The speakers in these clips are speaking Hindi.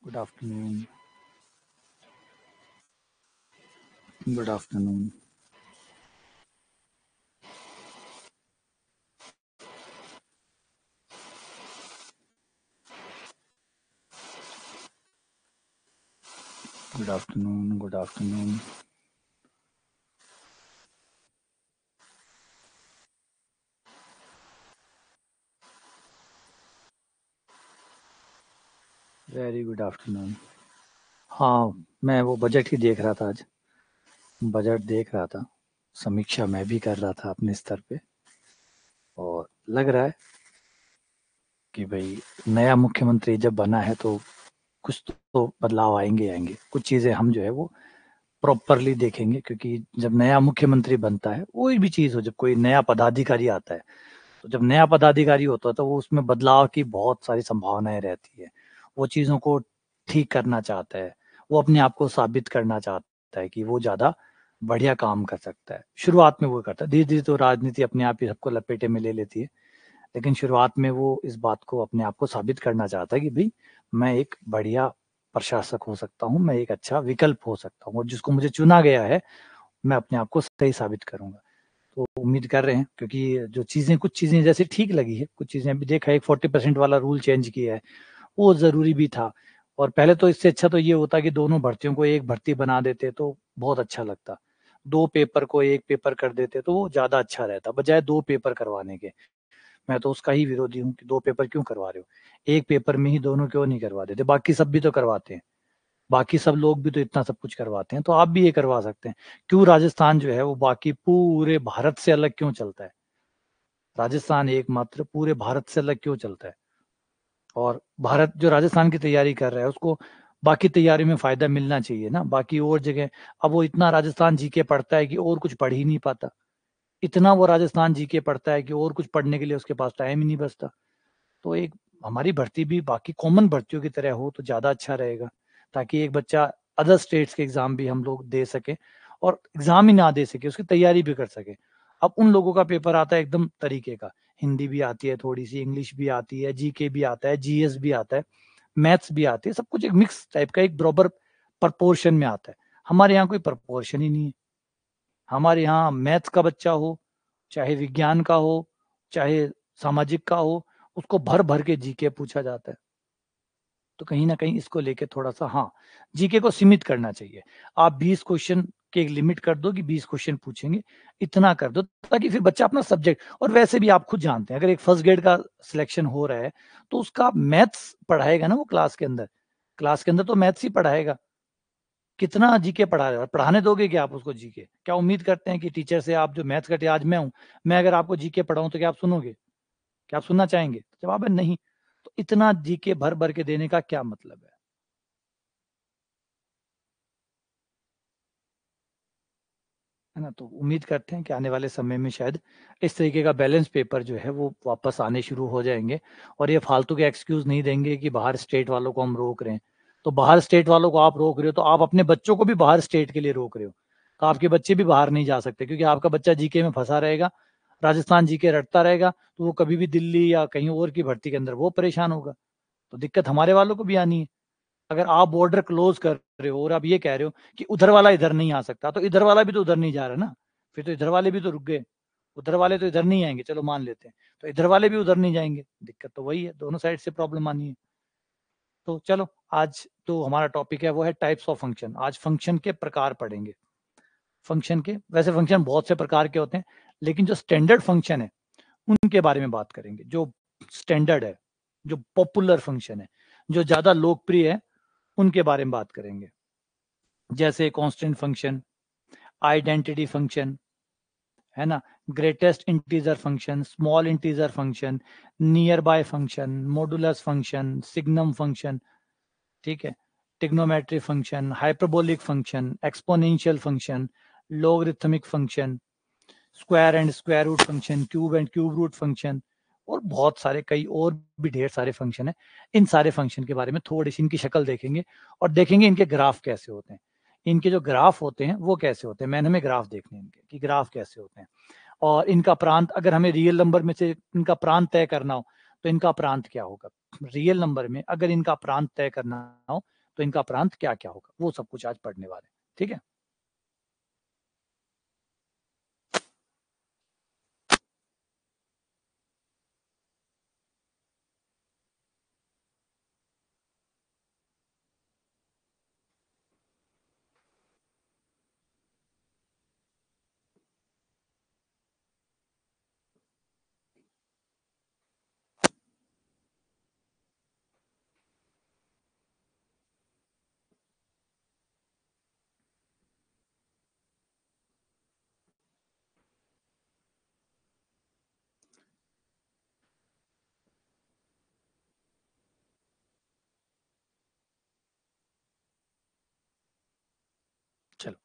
Good afternoon. Good afternoon. Good afternoon. Good afternoon. Very good afternoon. हाँ, मैं वो बजट ही देख रहा था आज। बजट देख रहा था, समीक्षा मैं भी कर रहा था अपने स्तर पे, और लग रहा है कि भाई नया मुख्यमंत्री जब बना है तो कुछ तो बदलाव आएंगे आएंगे। कुछ चीज़ें हम जो है वो प्रॉपरली देखेंगे, क्योंकि जब नया मुख्यमंत्री बनता है, कोई भी चीज़ हो, जब कोई नया पदाधिकारी आता है, तो जब नया पदाधिकारी होता है तो वो उसमें बदलाव की बहुत सारी संभावनाएं रहती है। वो चीज़ों को ठीक करना चाहता है, वो अपने आप को साबित करना चाहता है कि वो ज़्यादा बढ़िया काम कर सकता है। शुरुआत में वो करता है, धीरे-धीरे तो राजनीति अपने आप ही सबको लपेटे में ले लेती है। लेकिन शुरुआत में वो इस बात को अपने आप को साबित करना चाहता है कि भई मैं एक बढ़िया प्रशासक हो सकता हूँ, मैं एक अच्छा विकल्प हो सकता हूँ, और जिसको मुझे चुना गया है, मैं अपने आप को सही साबित करूँगा। तो उम्मीद कर रहे हैं, क्योंकि जो चीज़ें कुछ चीज़ें जैसे ठीक लगी है, कुछ चीज़ें अभी देखा है 40% वाला रूल चेंज किया है, वो ज़रूरी भी था। और पहले तो इससे अच्छा तो ये होता कि दोनों भर्तियों को एक भर्ती बना देते तो बहुत अच्छा लगता। 2 पेपर को 1 पेपर कर देते तो वो ज़्यादा अच्छा रहता, बजाय 2 पेपर करवाने के। मैं तो उसका ही विरोधी हूँ कि 2 पेपर क्यों करवा रहे हो? 1 पेपर में ही दोनों क्यों नहीं करवा देते? बाकी सब भी तो करवाते हैं। बाकी सब लोग भी तो इतना सब कुछ करवाते हैं, तो आप भी ये करवा सकते हैं। क्यों राजस्थान जो है वो बाकी पूरे भारत से अलग क्यों चलता है? राजस्थान एकमात्र पूरे भारत से अलग क्यों चलता है? और भारत जो राजस्थान की तैयारी कर रहा है, उसको बाकी तैयारी में फ़ायदा मिलना चाहिए ना, बाकी और जगह। अब वो इतना राजस्थान जीके पढ़ता है कि और कुछ पढ़ ही नहीं पाता। इतना वो राजस्थान जीके पढ़ता है कि और कुछ पढ़ने के लिए उसके पास टाइम ही नहीं बचता। तो एक हमारी भर्ती भी बाकी कॉमन भर्तियों की तरह हो तो ज़्यादा अच्छा रहेगा, ताकि एक बच्चा अदर स्टेट्स के एग्ज़ाम भी हम लोग दे सकें, और एग्ज़ाम ही ना दे सके, उसकी तैयारी भी कर सके। अब उन लोगों का पेपर आता है एकदम तरीके का, हिंदी भी आती है थोड़ी-सी, इंग्लिश भी आती है, जीके भी आता है, जीएस भी आता है, मैथ्स भी आती है, सब कुछ एक मिक्स टाइप का एक बराबर प्रोपोर्शन में आता है। हमारे यहाँ कोई प्रोपोर्शन ही नहीं है। हमारे यहाँ मैथ्स का बच्चा हो, चाहे विज्ञान का हो, चाहे सामाजिक का हो, उसको भर-भर के जीके पूछा जाता है। तो कहीं न कहीं इसको लेके थोड़ा-सा, हाँ, जीके को सीमित करना चाहिए। आप 20 क्वेश्चन की एक लिमिट कर दो कि 20 क्वेश्चन पूछेंगे, इतना कर दो, ताकि फिर बच्चा अपना सब्जेक्ट, और वैसे भी आप खुद जानते हैं, अगर एक फर्स्ट ग्रेड का सिलेक्शन हो रहा है, तो उसका मैथ्स पढ़ाएगा ना वो क्लास के अंदर। क्लास के अंदर तो मैथ्स ही पढ़ाएगा। कितना जीके पढ़ा रहा है, पढ़ाने दोगे क्या आप उसको जीके? क्या उम्मीद करते हैं कि टीचर से आप जो मैथ्स का आज मैं हूँ, मैं अगर आपको जीके पढ़ाऊँ तो क्या आप सुनोगे? क्या आप सुनना चाहेंगे? जवाब है नहीं। तो इतना जीके भर-भर के देने का क्या मतलब है? है ना? तो उम्मीद करते हैं कि आने वाले समय में शायद इस तरीके का बैलेंस पेपर जो है वो वापस आने शुरू हो जाएँगे, और ये फालतू के एक्सक्यूज़ नहीं देंगे कि बाहर स्टेट वालों को हम रोक रहे हैं। तो बाहर स्टेट वालों को आप रोक रहे हो, तो आप अपने बच्चों को भी बाहर स्टेट के लिए रोक रहे हो। तो आपके बच्चे भी बाहर नहीं जा सकते, क्योंकि आपका बच्चा जीके में फँसा रहेगा, राजस्थान जीके रटता रहेगा, तो वो कभी भी दिल्ली या कहीं और की भर्ती के अंदर वो परेशान होगा। तो दिक्कत हमारे वालों को भी आनी है। अगर आप बॉर्डर क्लोज कर रहे हो और आप ये कह रहे हो कि उधर वाला इधर नहीं आ सकता, तो इधर वाला भी तो उधर नहीं जा रहा ना। फिर तो इधर वाले भी तो रुक गए। उधर वाले तो इधर नहीं आएँगे, चलो मान लेते हैं। तो इधर वाले भी उधर नहीं जाएँगे। दिक्कत तो वही है, दोनों साइड से प्रॉब्लम आनी है। तो चलो, आज तो हमारा टॉपिक है वो है टाइप्स ऑफ फंक्शन। आज फंक्शन के प्रकार पढ़ेंगे। फंक्शन के, वैसे फंक्शन बहुत से प्रकार के होते हैं, लेकिन जो स्टैंडर्ड फंक्शन है, उनके बारे में बात करेंगे। जो स्टैंडर्ड है, जो पॉपुलर फंक्शन है, जो ज़्यादा लोकप्रिय है, उनके बारे में बात करेंगे। जैसे कांस्टेंट फंक्शन, आइडेंटिटी फंक्शन, है ना, greatest integer function, small integer function, near by function, modulus function, signum function, ठीक है, trigonometry function, hyperbolic function, exponential function, logarithmic function, square and square root function, cube and cube root function, और बहुत सारे कई और भी ढेर सारे फंक्शन है। इन सारे फंक्शन के बारे में थोड़ी सी इनकी शक्ल देखेंगे, और देखेंगे इनके ग्राफ कैसे होते हैं। इनके जो ग्राफ होते हैं वो कैसे होते हैं, मैंने हमें ग्राफ देखने हैं इनके कि ग्राफ कैसे होते हैं। और इनका प्रांत, अगर हमें रियल नंबर में से इनका प्रांत तय करना हो, तो इनका प्रांत क्या होगा। रियल नंबर में अगर इनका प्रांत तय करना हो, तो इनका प्रांत क्या क्या होगा, वो सब कुछ आज पढ़ने वाले हैं। ठीक है, चलो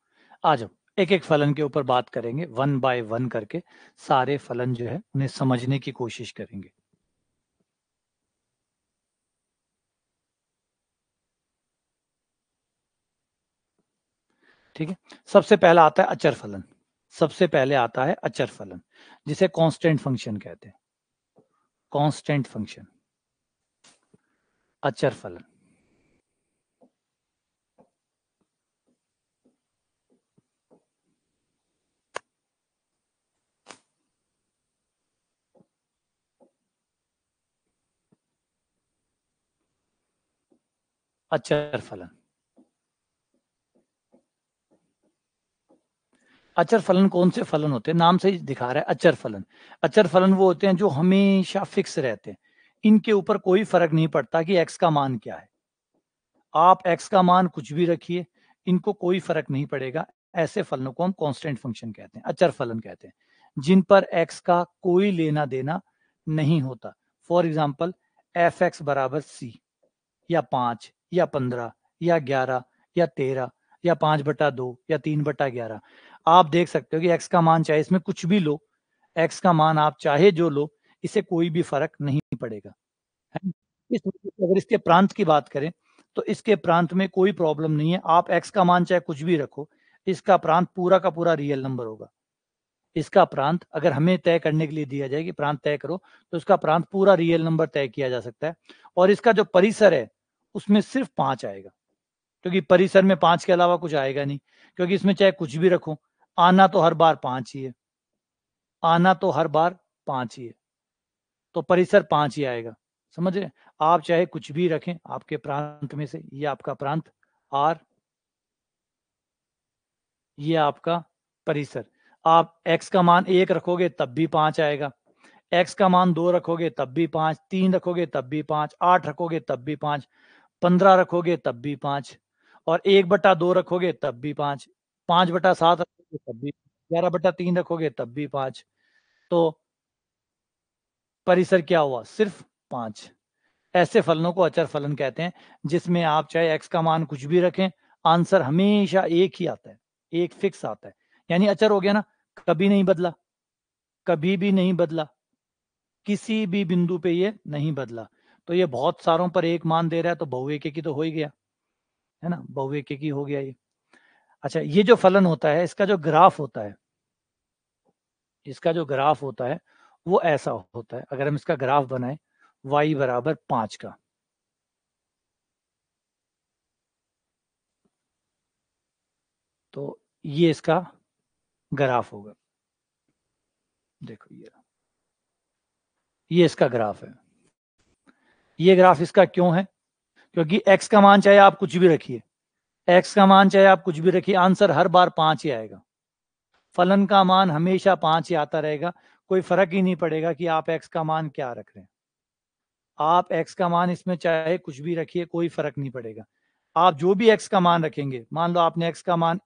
आ जाओ, एक एक फलन के ऊपर बात करेंगे, 1 बाय 1 करके सारे फलन जो है उन्हें समझने की कोशिश करेंगे। ठीक है, सबसे पहला आता है अचर फलन। सबसे पहले आता है अचर फलन, जिसे कांस्टेंट फंक्शन कहते हैं। कांस्टेंट फंक्शन, अचर फलन। अचर फलन, अचर फलन कौन से फलन होते हैं, नाम से ही दिखा रहा है अचर फलन। अचर फलन वो होते हैं जो हमेशा फिक्स रहते हैं, इनके ऊपर कोई फर्क नहीं पड़ता कि एक्स का मान क्या है। आप एक्स का मान कुछ भी रखिए, इनको कोई फर्क नहीं पड़ेगा। ऐसे फलनों को हम कांस्टेंट फंक्शन कहते हैं, अचर फलन कहते हैं, जिन पर एक्स का कोई लेना देना नहीं होता। फॉर एग्जाम्पल एफ एक्स बराबर सी, या 5 या 15 या 11 या 13 या 5/2 या 3/11। आप देख सकते हो कि एक्स का मान चाहे इसमें कुछ भी लो, एक्स का मान आप चाहे जो लो, इसे कोई भी फर्क नहीं पड़ेगा। है? अगर इसके प्रांत की बात करें तो इसके प्रांत में कोई प्रॉब्लम नहीं है, आप एक्स का मान चाहे कुछ भी रखो, इसका प्रांत पूरा का पूरा रियल नंबर होगा। इसका प्रांत अगर हमें तय करने के लिए दिया जाए कि प्रांत तय करो, तो इसका प्रांत पूरा रियल नंबर तय किया जा सकता है। और इसका जो परिसर है उसमें सिर्फ 5 आएगा, क्योंकि परिसर में 5 के अलावा कुछ आएगा नहीं, क्योंकि इसमें चाहे कुछ भी रखो, आना तो हर बार 5 ही है, आना तो हर बार 5 ही है, तो परिसर 5 ही आएगा। समझ रहे, आप चाहे कुछ भी रखें आपके प्रांत में से, ये आपका प्रांत आर, ये आपका परिसर। आप x का मान 1 रखोगे तब भी 5 आएगा, x का मान 2 रखोगे तब भी 5, 3 रखोगे तब भी 5, 8 रखोगे तब भी 5, 15 रखोगे तब भी 5, और 1/2 रखोगे तब भी 5, 5/7 रखोगे तब भी, 11/3 रखोगे तब भी 5। तो परिसर क्या हुआ, सिर्फ 5। ऐसे फलनों को अचर फलन कहते हैं, जिसमें आप चाहे x का मान कुछ भी रखें, आंसर हमेशा एक ही आता है, एक फिक्स आता है। यानी अचर हो गया ना, कभी नहीं बदला, कभी भी नहीं बदला, किसी भी बिंदु पे ये नहीं बदला। तो ये बहुत सारों पर एक मान दे रहा है, तो बहुएकेकी तो हो ही गया, है ना, बहुएकेकी हो गया ये। अच्छा, ये जो फलन होता है इसका जो ग्राफ होता है, इसका जो ग्राफ होता है वो ऐसा होता है। अगर हम इसका ग्राफ बनाए y बराबर 5 का, तो ये इसका ग्राफ होगा। देखो ये इसका ग्राफ है। ये ग्राफ इसका क्यों है, क्योंकि x का मान चाहे आप कुछ भी रखिए, x का मान चाहे आप कुछ भी रखिए, आंसर हर बार 5 ही आएगा। फलन का मान हमेशा 5 ही आता रहेगा, कोई फर्क ही नहीं पड़ेगा कि आप x का मान क्या रख रहे हैं। आप x का मान इसमें चाहे कुछ भी रखिए, कोई फर्क नहीं पड़ेगा। आप जो भी x का मान रखेंगे, मान लो आपने x का मान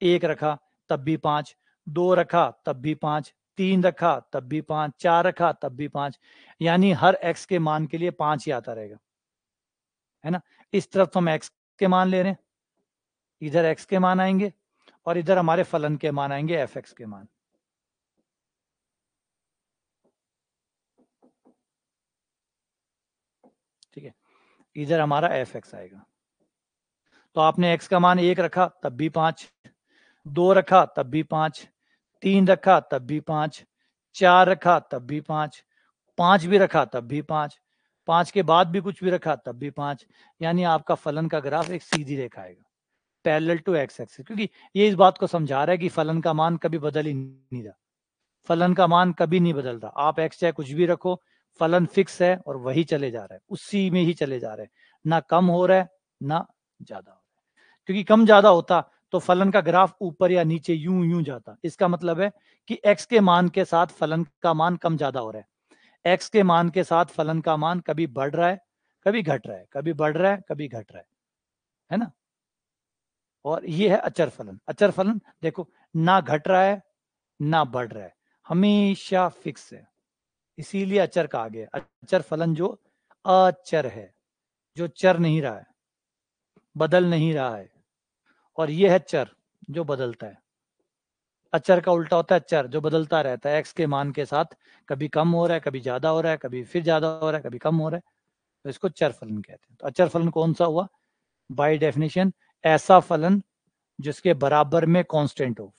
1 रखा तब भी 5, 2 रखा तब भी 5, 3 रखा तब भी 5, 4 रखा तब भी 5, यानी हर x के मान के लिए 5 ही आता रहेगा, है ना। इस तरफ तो हम x के मान ले रहे हैं, इधर x के मान आएंगे, और इधर हमारे फलन के मान आएंगे, एफ एक्स के मान। ठीक है, इधर हमारा एफ एक्स आएगा। तो आपने x का मान 1 रखा तब भी 5, 2 रखा तब भी 5, 3 रखा तब भी 5, 4 रखा तब भी 5, 5 भी रखा तब भी 5, 5 के बाद भी कुछ भी रखा तब भी 5, यानी आपका फलन का ग्राफ एक सीधी रेखा आएगा पैरेलल टू एक्स एक्सिस, क्योंकि ये इस बात को समझा रहा है कि फलन का मान कभी बदल ही नहीं रहा, फलन का मान कभी नहीं बदल रहा। आप एक्स चाहे कुछ भी रखो, फलन फिक्स है और वही चले जा रहा है, उसी में ही चले जा रहे हैं, ना कम हो रहा है ना ज्यादा हो रहा है। क्योंकि कम ज्यादा होता तो फलन का ग्राफ ऊपर या नीचे यूं यूं जाता। इसका मतलब है कि एक्स के मान के साथ फलन का मान कम ज्यादा हो रहा है। एक्स के मान के साथ फलन का मान कभी बढ़ रहा है कभी घट रहा है, कभी बढ़ रहा है कभी घट रहा है ना। और ये है अचर फलन। अचर फलन देखो, ना घट रहा है ना बढ़ रहा है, हमेशा फिक्स है, इसीलिए अचर कहा गया। अचर फलन जो अचर है, जो चर नहीं रहा है, बदल नहीं रहा है, और ये है चर जो बदलता है। अचर का उल्टा होता है चर, जो बदलता रहता है एक्स के मान के साथ, कभी कम हो रहा है कभी ज्यादा हो रहा है, कभी फिर ज्यादा हो रहा है कभी कम हो रहा है, तो इसको चर फलन कहते हैं। तो अचर फलन कौन सा हुआ? बाय डेफिनेशन ऐसा फलन जिसके बराबर में कांस्टेंट हो,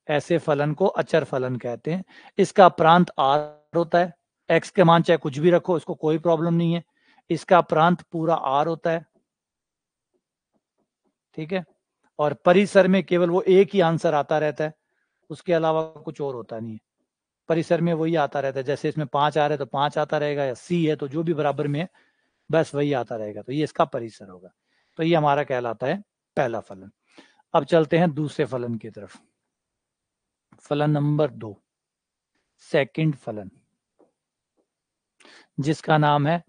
ऐसे फलन को अचर फलन कहते हैं। इसका प्रांत आर होता है, एक्स के मान चाहे कुछ भी रखो इसको कोई प्रॉब्लम नहीं है, इसका प्रांत पूरा आर होता है, ठीक है। और परिसर में केवल वो एक ही आंसर आता रहता है, उसके अलावा कुछ और होता नहीं है। परिसर में वही आता रहता है, जैसे इसमें 5 आ रहे तो 5 आता रहेगा, या सी है तो जो भी बराबर में है बस वही आता रहेगा, तो ये इसका परिसर होगा। तो ये हमारा कहलाता है पहला फलन। अब चलते हैं दूसरे फलन की तरफ। फलन नंबर 2, सेकंड फलन, जिसका नाम है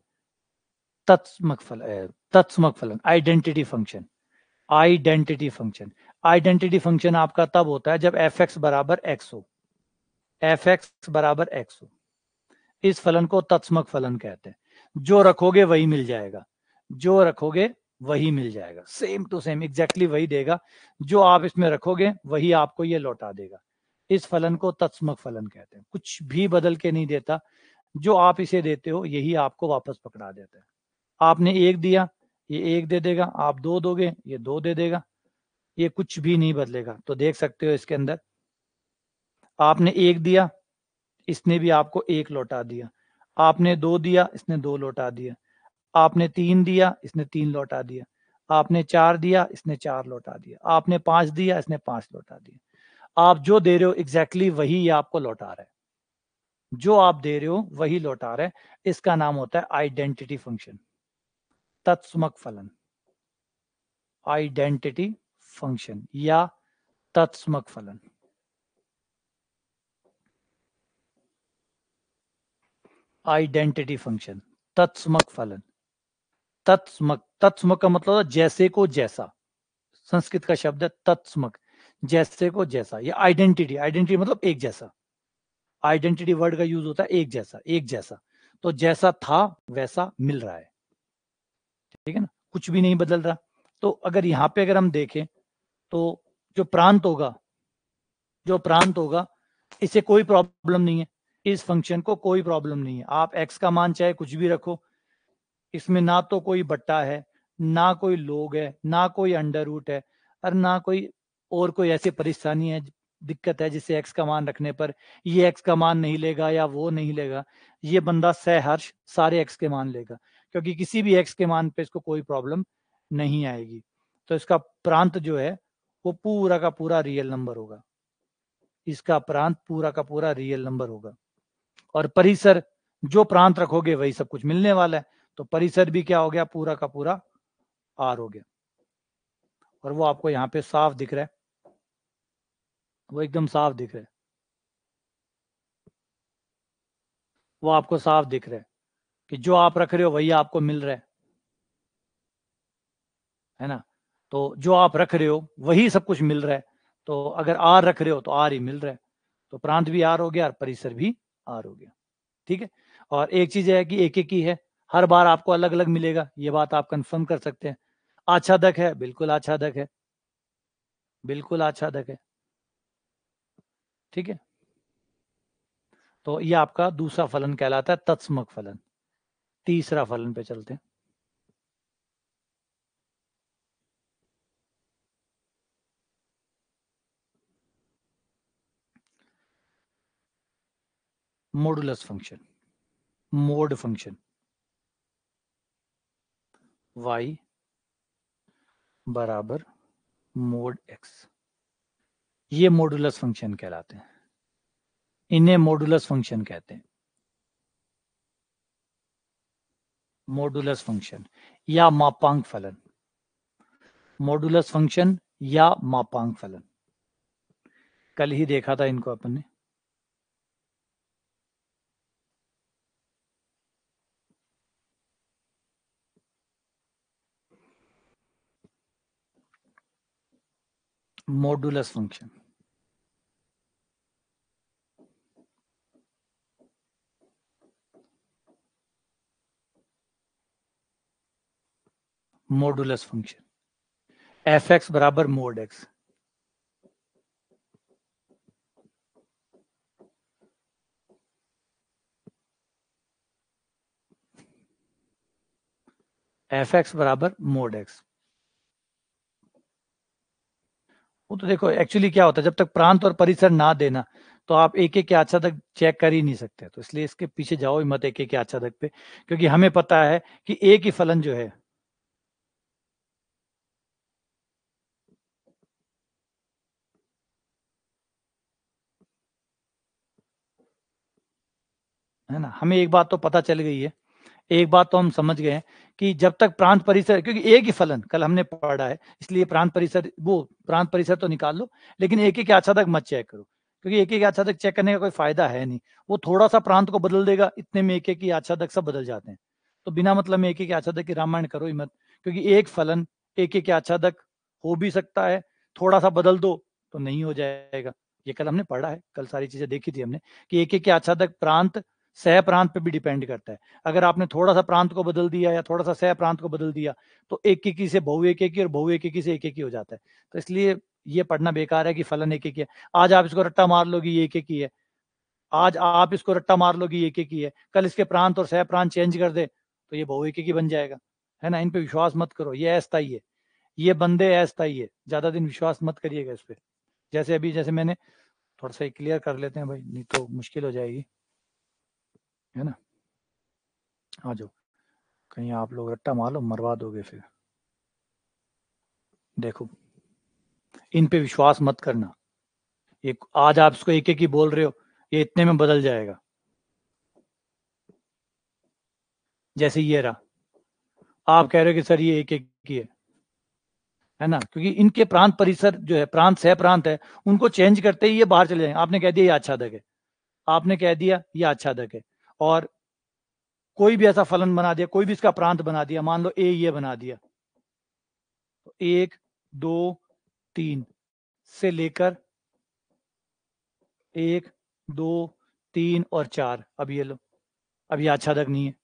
तत्समक फलन। तत्समक फलन, identity function. Identity function, identity function आपका तब होता है जब एफ एक्स बराबर एक्स हो, एफ एक्स बराबर एक्स हो। इस फलन को तत्समक फलन कहते हैं। जो रखोगे वही मिल जाएगा, जो रखोगे वही मिल जाएगा, सेम टू सेम एग्जैक्टली वही देगा, जो आप इसमें रखोगे वही आपको ये लौटा देगा। इस फलन को तत्समक फलन कहते हैं, कुछ भी बदल के नहीं देता, जो आप इसे देते हो यही आपको वापस पकड़ा देता है। आपने एक दिया ये एक दे देगा, आप दो दोगे ये दो दे देगा, ये कुछ भी नहीं बदलेगा। तो देख सकते हो इसके अंदर, आपने एक दिया इसने भी आपको एक लौटा दिया, आपने दो दिया इसने दो लौटा दिया, आपने तीन दिया इसने तीन लौटा दिया, आपने चार दिया इसने चार लौटा दिया, आपने 5 दिया इसने 5 लौटा दिया। आप जो दे रहे हो एग्जैक्टली वही ये आपको लौटा रहा है, जो आप दे रहे हो वही लौटा रहा है। इसका नाम होता है आइडेंटिटी फंक्शन, तत्समक फलन, आइडेंटिटी फंक्शन या तत्समक फलन। आइडेंटिटी फंक्शन, तत्समक फलन। तत्समक, तत्समक का मतलब है जैसे को जैसा, संस्कृत का शब्द है तत्समक, जैसे को जैसा। ये आइडेंटिटी, आइडेंटिटी मतलब एक जैसा, आइडेंटिटी वर्ड का यूज होता है एक जैसा, एक जैसा। तो जैसा था वैसा मिल रहा है, ठीक है ना, कुछ भी नहीं बदल रहा। तो अगर यहाँ पे अगर हम देखें तो जो प्रांत होगा, जो प्रांत होगा इसे कोई प्रॉब्लम नहीं है, इस फंक्शन को कोई प्रॉब्लम नहीं है। आप एक्स का मान चाहे कुछ भी रखो, इसमें ना तो कोई बट्टा है ना कोई लोग है ना कोई अंडर रूट है, और ना कोई और कोई ऐसी परेशानी है, दिक्कत है जिससे एक्स का मान रखने पर ये एक्स का मान नहीं लेगा या वो नहीं लेगा। ये बंदा सहर्ष सारे एक्स के मान लेगा, क्योंकि किसी भी एक्स के मान पे इसको कोई प्रॉब्लम नहीं आएगी। तो इसका प्रांत जो है वो पूरा का पूरा रियल नंबर होगा, इसका प्रांत पूरा का पूरा रियल नंबर होगा। और परिसर, जो प्रांत रखोगे वही सब कुछ मिलने वाला है, तो परिसर भी क्या हो गया, पूरा का पूरा आर हो गया। और वो आपको यहाँ पे साफ दिख रहा है, वो एकदम साफ दिख रहा है, वो आपको साफ दिख रहा है कि जो आप रख रहे हो वही आपको मिल रहा है ना। तो जो आप रख रहे हो वही सब कुछ मिल रहा है, तो अगर आर रख रहे हो तो आर ही मिल रहा है, तो प्रांत भी आर हो गया और परिसर भी आर हो गया, ठीक है। और एक चीज है कि एक एक ही है, हर बार आपको अलग अलग मिलेगा, ये बात आप कंफर्म कर सकते हैं। आच्छादक है, बिल्कुल आच्छादक है, बिल्कुल आच्छादक है, ठीक है। तो ये आपका दूसरा फलन कहलाता है तत्समक फलन। तीसरा फलन पे चलते हैं। Modulus function, mode function y बराबर मोड x, ये मॉडुलस फंक्शन कहलाते हैं, इन्हें मॉडुलस फंक्शन कहते हैं। मॉडुलस फंक्शन या मापांक फलन, मॉडुलस फंक्शन या मापांक फलन, कल ही देखा था इनको अपन ने। Modulus function, modulus function F x बराबर मोड एक्स, एफ एक्स बराबर मोड एक्स। वो तो देखो एक्चुअली क्या होता है, जब तक प्रांत और परिसर ना देना तो आप एक एक के आच्छादक चेक कर ही नहीं सकते, तो इसलिए इसके पीछे जाओ ही मत एक एक के आच्छादक पे, क्योंकि हमें पता है कि एक ही फलन जो है ना, हमें एक बात तो पता चल गई है, एक बात तो हम समझ गए हैं कि जब तक प्रांत परिसर, क्योंकि एक ही फलन कल हमने पढ़ा है, इसलिए प्रांत परिसर, वो प्रांत परिसर तो निकाल लो, लेकिन एक एक आच्छादक मत चेक करो, क्योंकि एक एक आच्छादक चेक करने का कोई फायदा है नहीं। वो थोड़ा सा प्रांत को बदल देगा, इतने में एक एक की आच्छादक सब बदल जाते हैं। तो बिना मतलब में एक एक आच्छादक की रामायण करो ही मत, क्योंकि एक फलन एक एक आच्छादक हो भी सकता है, थोड़ा सा बदल दो तो नहीं हो जाएगा। ये कल हमने पढ़ा है, कल सारी चीजें देखी थी हमने कि एक एक के आच्छादक प्रांत सह प्रांत पे भी डिपेंड करता है। अगर आपने थोड़ा सा प्रांत को बदल दिया या थोड़ा सा सह प्रांत को बदल दिया तो एक एक से बहु एक और बहु एक से एक हो जाता है। तो इसलिए ये पढ़ना बेकार है कि फलन एक है। आज आप इसको रट्टा मार लो कि ये एक है, आज आप इसको रट्टा मार लो कि ये एक है, कल इसके प्रांत और सह प्रांत चेंज कर दे तो ये बहु एक बन जाएगा, है ना। इन पे विश्वास मत करो, ये अस्थाई है, ये बंदे अस्थाई है, ज्यादा दिन विश्वास मत करिएगा इस पे। जैसे अभी जैसे मैंने थोड़ा सा क्लियर कर लेते हैं भाई, नहीं तो मुश्किल हो जाएगी, है ना। आ जाओ, कहीं आप लोग रट्टा मार लो मरवा दोगे फिर। देखो, इन पे विश्वास मत करना, ये आज आप इसको एक एक ही बोल रहे हो, ये इतने में बदल जाएगा। जैसे ये रहा, आप कह रहे हो कि सर ये एक एक ही है ना, क्योंकि इनके प्रांत परिसर जो है, प्रांत सह प्रांत है, उनको चेंज करते ही ये बाहर चले जाएंगे। आपने कह दिया ये आच्छादक है, आपने कह दिया ये आच्छादक है, और कोई भी ऐसा फलन बना दिया, कोई भी इसका प्रांत बना दिया, मान लो ए ये बना दिया, तो 1 2 3 से लेकर 1 2 3 और 4, अब ये लो, अब ये आच्छादक नहीं है।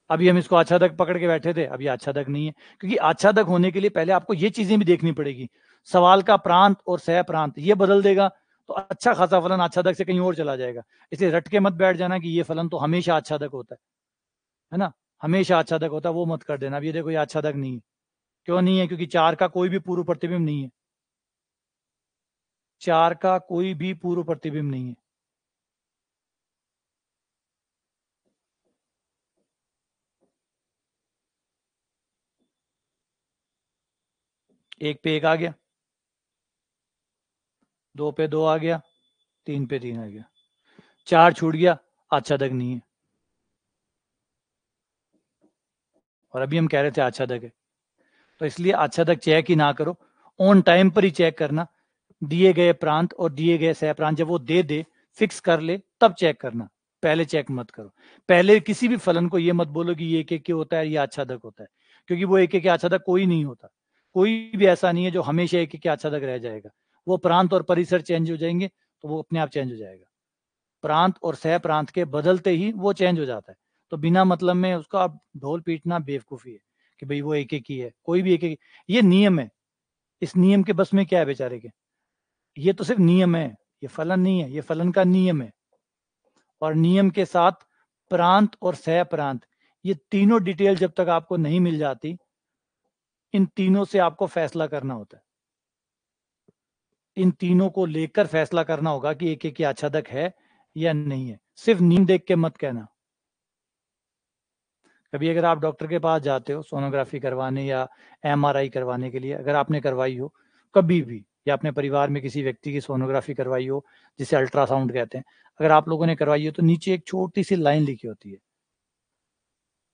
अभी हम इसको आच्छादक पकड़ के बैठे थे, अभी आच्छादक नहीं है, क्योंकि आच्छादक होने के लिए पहले आपको ये चीजें भी देखनी पड़ेगी, सवाल का प्रांत और सह प्रांत ये बदल देगा तो अच्छा खासा फलन आच्छादक से कहीं और चला जाएगा। इसलिए रट के मत बैठ जाना कि ये फलन तो हमेशा आच्छादक होता है ना, हमेशा आच्छादक होता है, वो मत कर देना। अब ये देखो ये आच्छादक नहीं है, क्यों नहीं है, क्योंकि 4 का कोई भी पूर्व प्रतिबिंब नहीं है, 4 का कोई भी पूर्व प्रतिबिंब नहीं है। एक पे एक आ गया, 2 पे 2 आ गया, 3 पे 3 आ गया, 4 छूट गया, आच्छादक नहीं है। और अभी हम कह रहे थे आच्छादक है, तो इसलिए आच्छादक चेक ही ना करो, ऑन टाइम पर ही चेक करना। दिए गए प्रांत और दिए गए सह प्रांत जब वो दे फिक्स कर ले तब चेक करना, पहले चेक मत करो। पहले किसी भी फलन को ये मत बोलो कि ये एक एक होता है, ये आच्छादक होता है, क्योंकि वो एक एक आच्छादक कोई नहीं होता, कोई भी ऐसा नहीं है जो हमेशा एक एक आच्छादक रह जाएगा। वो प्रांत और परिसर चेंज हो जाएंगे तो वो अपने आप चेंज हो जाएगा, प्रांत और सह प्रांत के बदलते ही वो चेंज हो जाता है। तो बिना मतलब में उसका ढोल पीटना बेवकूफ़ी है कि भाई वो एक एक ही है, कोई भी एक एक, ये नियम है, इस नियम के बस में क्या है बेचारे के, ये तो सिर्फ नियम है, ये फलन नहीं है, ये फलन का नियम है। और नियम के साथ प्रांत और सह प्रांत, ये तीनों डिटेल जब तक आपको नहीं मिल जाती, इन तीनों से आपको फैसला करना होता है, इन तीनों को लेकर फैसला करना होगा कि एक एक आच्छादक है या नहीं है। सिर्फ नियम देख के मत कहना, कभी अगर आप डॉक्टर के पास जाते हो सोनोग्राफी करवाने या MRI करवाने के लिए, अगर आपने करवाई हो कभी भी, या अपने परिवार में किसी व्यक्ति की सोनोग्राफी करवाई हो जिसे अल्ट्रासाउंड कहते हैं, अगर आप लोगों ने करवाई हो तो नीचे एक छोटी सी लाइन लिखी होती है,